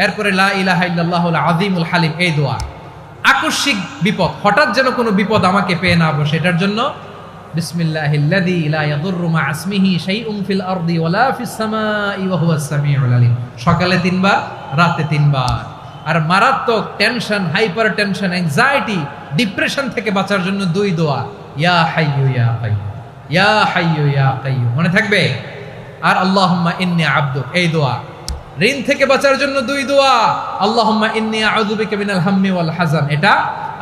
এরপরে লা ইলাহা ইল্লাল্লাহুল আযীমুল হালিম, এই দোয়া। আকস্মিক বিপদ, হঠাৎ যেন কোনো বিপদ আমাকে পেয়ে না বসে, এটার জন্য বিসমিল্লাহিল্লাযী লা ইয়াদুররু মা ইসমিহি শাইউন ফিল আরদি ওয়ালা ফিস সামাই ওয়া হুয়াস সামিউল আলীম। সকালে 3 বার, রাতে 3 বার। আর মারাত্মক tension, hyper tension, anxiety, depression থেকে বাঁচার জন্য 2 দোয়া, ইয়া হাইয়্যু ইয়া কাইয়্যুম, ইয়া হাইয়্যু ইয়া কাইয়্যুম, মনে থাকবে? আর আল্লাহুম্মা ইন্নী আবদুক, এই দোয়া। ঋণ থেকে বাঁচার জন্য 2 দোয়া, আল্লাহুম্মা ইন্নী আউযু বিকা মিনাল হাম্মি ওয়াল হাযান, এটা।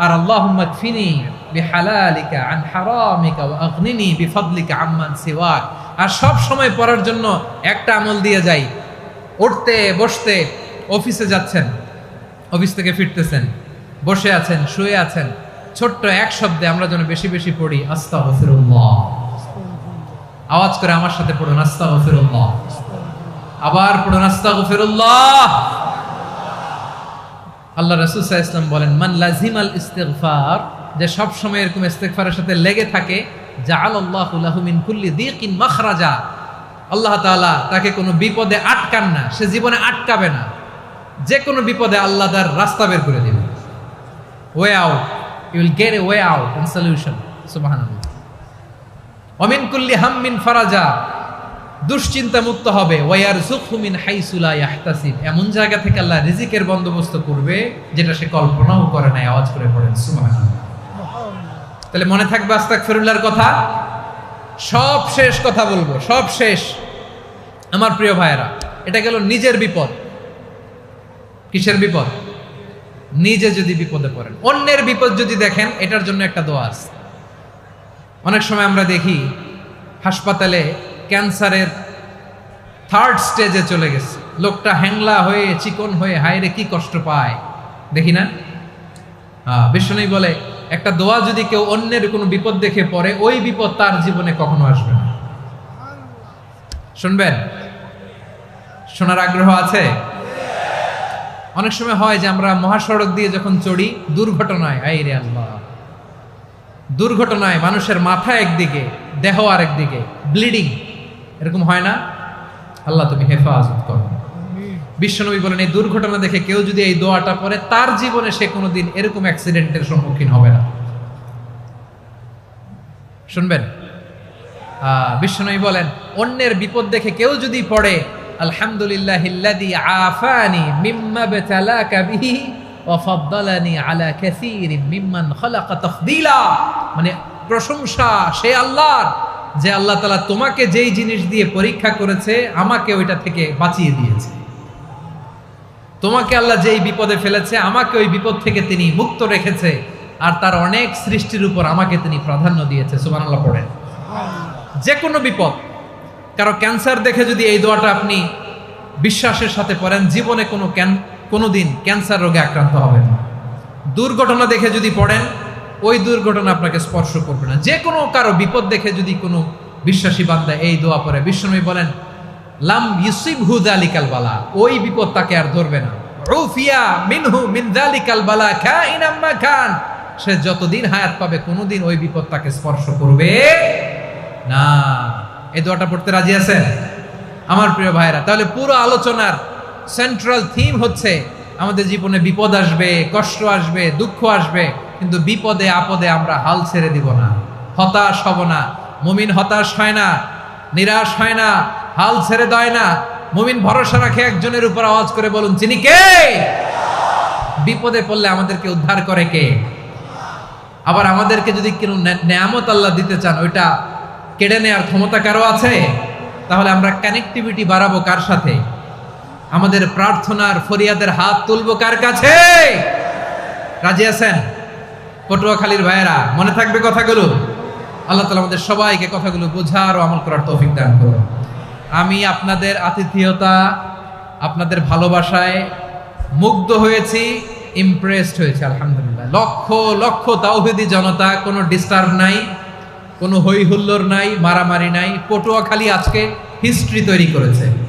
আর আল্লাহুম্মা কফিনি বিহালালিকা আন হারামিকা ওয়া আগনিনি বিফাদলিকা আম্মান সিওয়াক। আর সব সময় পড়ার জন্য একটা আমল দিয়ে যাই, উঠতে বসতে, অফিসে যাচ্ছেন, অফিস থেকে ফিরতেছেন, বসে আছেন, শুয়ে আছেন, ছোট্ট এক শব্দে আমরা যেন বেশি বেশি পড়ি আস্তাগফিরুল্লাহ। আওয়াজ করে আমার সাথে পড়ুন আস্তাগফিরুল্লাহ। আবার পড়ুন আস্তাগফিরুল্লাহ। আল্লাহ রাসূল সাল্লাল্লাহু আলাইহি ওয়াসাল্লাম বলেন, মান লাজিমাল ইস্তিগফার, যে সব সময় এরকম ইস্তিগফারের সাথে লেগে থাকে, জাআলাল্লাহু লাহু মিন কুল্লি যিকিন মাখরাজা, আল্লাহ তাআলা তাকে কোনো বিপদে আটকান না, সে জীবনে আটকাবে না। যে কোনো বিপদে আল্লাহ তার রাস্তা বের করে দিবেন, way out, you will get a way out and solution. সুবহানাল্লাহ। ওয়া মিন কুল্লি হাম্মিন ফারাজা, দুশ্চিন্তা মুক্ত হবে। ওয়ায়ারযুকহু মিন হাইসু লা ইয়াহতাসিব, এমন জায়গা থেকে আল্লাহ রিজিকের বন্দোবস্ত করবে যেটা সে কল্পনাও করে নাই। আওয়াজ করে পড়েন সুবহানাল্লাহ। তাহলে মনে থাকবে আস্তাগফিরুল্লাহর কথা। সব শেষ কথা বলবো, সব শেষ আমার প্রিয় ভাইয়েরা। এটা গেল নিজের বিপদ। কিসের বিপদ? নিজে যদি বিপদে পড়েন। অন্যের বিপদ যদি দেখেন, এটার জন্য একটা দোয়া আছে। অনেক সময় আমরা দেখি হাসপাতালে ক্যান্সারের 3rd স্টেজে চলে গেছে, লোকটা হ্যাংলা হয়ে, চিকন হয়ে, হায়রে কি কষ্ট পায়, দেখি না? বিষ্ণু বলে, একটা দোয়া যদি কেউ অন্যের কোনো বিপদ দেখে পড়ে, ওই বিপদ তার জীবনে কখনো আসবে না। শুনবেন? শোনার আগ্রহ আছে? অনেক সময় হয় যে আমরা মহাসড়ক দিয়ে যখন চড়ি, দুর্ঘটনায়, আইরে আল্লাহ, দুর্ঘটনায় মানুষের মাথা একদিকে, দেহ আরেকদিকে, ব্লিডিং, এরকম হয় না? আল্লাহ তুমি হেফাজত করো। বিশ্বনবী বলেন, এই দুর্ঘটনা দেখে কেউ যদি এই দোয়াটা পড়ে, তার জীবনে সে কোনোদিন এরকম অ্যাক্সিডেন্টের সম্মুখীন হবে না। শুনবেন? বিশ্বনবী বলেন, অন্যের বিপদ দেখে কেউ যদি পড়ে, আলহামদুলিল্লাহিল্লাযী আফানি মিম্মা বতালাকা বিহি ওয়া ফাদ্দালানি আলা কাসীরিন মিম্মান খালাকা তাফদীলা, মানে প্রশংসা সে আল্লাহর, যে আল্লাহ তাআলা তোমাকে যেই জিনিস দিয়ে পরীক্ষা করেছে, আমাকে ওইটা থেকে বাঁচিয়ে দিয়েছে। তোমাকে আল্লাহ যেই বিপদে ফেলেছে, আমাকে ওই বিপদ থেকে তিনি মুক্ত রেখেছে, আর তার অনেক সৃষ্টির উপর আমাকে তিনি প্রাধান্য দিয়েছে। সুবহানাল্লাহ পড়েন। যে কোনো বিপদ, কারো ক্যান্সার দেখে যদি এই দোয়াটা আপনি বিশ্বাসের সাথে পড়েন, জীবনে কোনোদিন ক্যান্সার রোগে আক্রান্ত হবেন না। দুর্ঘটনা দেখে যদি পড়েন, ওই দুর্ঘটনা আপনাকে স্পর্শ করবে না। যে কোনো কারো বিপদ দেখে যদি কোনো বিশ্বাসী বান্দা এই দোয়া পড়ে, বিশ্বনবী বলেন, লাম ইউসিবহু যালিকাল বালা, ওই বিপদ তাকে আর ধরবে না। উফিয়া মিনহু মিন যালিকাল বালা কাইনাম মা কান, সে যতদিন হায়াত পাবে কোনোদিন ওই বিপদ তাকে স্পর্শ করবে না। এই দোয়াটা পড়তে রাজি আছেন আমার প্রিয় ভাইরা? তাহলে পুরো আলোচনার সেন্ট্রাল থিম হচ্ছে, আমাদের জীবনে বিপদ আসবে, কষ্ট আসবে, দুঃখ আসবে, কিন্তু বিপদে আপদে আমরা হাল ছেড়ে দিব না, হতাশ হব না। মুমিন হতাশ হয় না, নিরাশ হয় না, হাল ছেড়ে দেয় না। মুমিন ভরসা রাখে একজনের উপর। আওয়াজ করে বলুন, যিনি কে? বিপদে পড়লে আমাদেরকে উদ্ধার করে কে? আবার আমাদেরকে যদি কোনো নেয়ামত আল্লাহ দিতে চান, ওইটা কেড়ে নেওয়ার ক্ষমতা কারো আছে? তাহলে আমরা কানেক্টিভিটি বাড়াবো কার সাথে? আমাদের প্রার্থনার ফরিয়াদের হাত তুলবো কার কাছে? রাজি আছেন পটুয়াখালীর ভাইয়েরা? মনে থাকবে কথাগুলো? আল্লাহ তাআলা আমাদের সবাইকে কথাগুলো বোঝার ও আমল করার তৌফিক দান করুন। আমি আপনাদের আতিথেয়তা, আপনাদের ভালোবাসায় মুগ্ধ হয়েছি, ইমপ্রেসড হয়েছে আলহামদুলিল্লাহ। লক্ষ লক্ষ তাওহীদি জনতা, কোনো ডিস্টার্ব নাই, কোনো হই হুল্লোড় নাই, মারামারি নাই। পটুয়াখালী আজকে হিস্ট্রি তৈরি করেছে।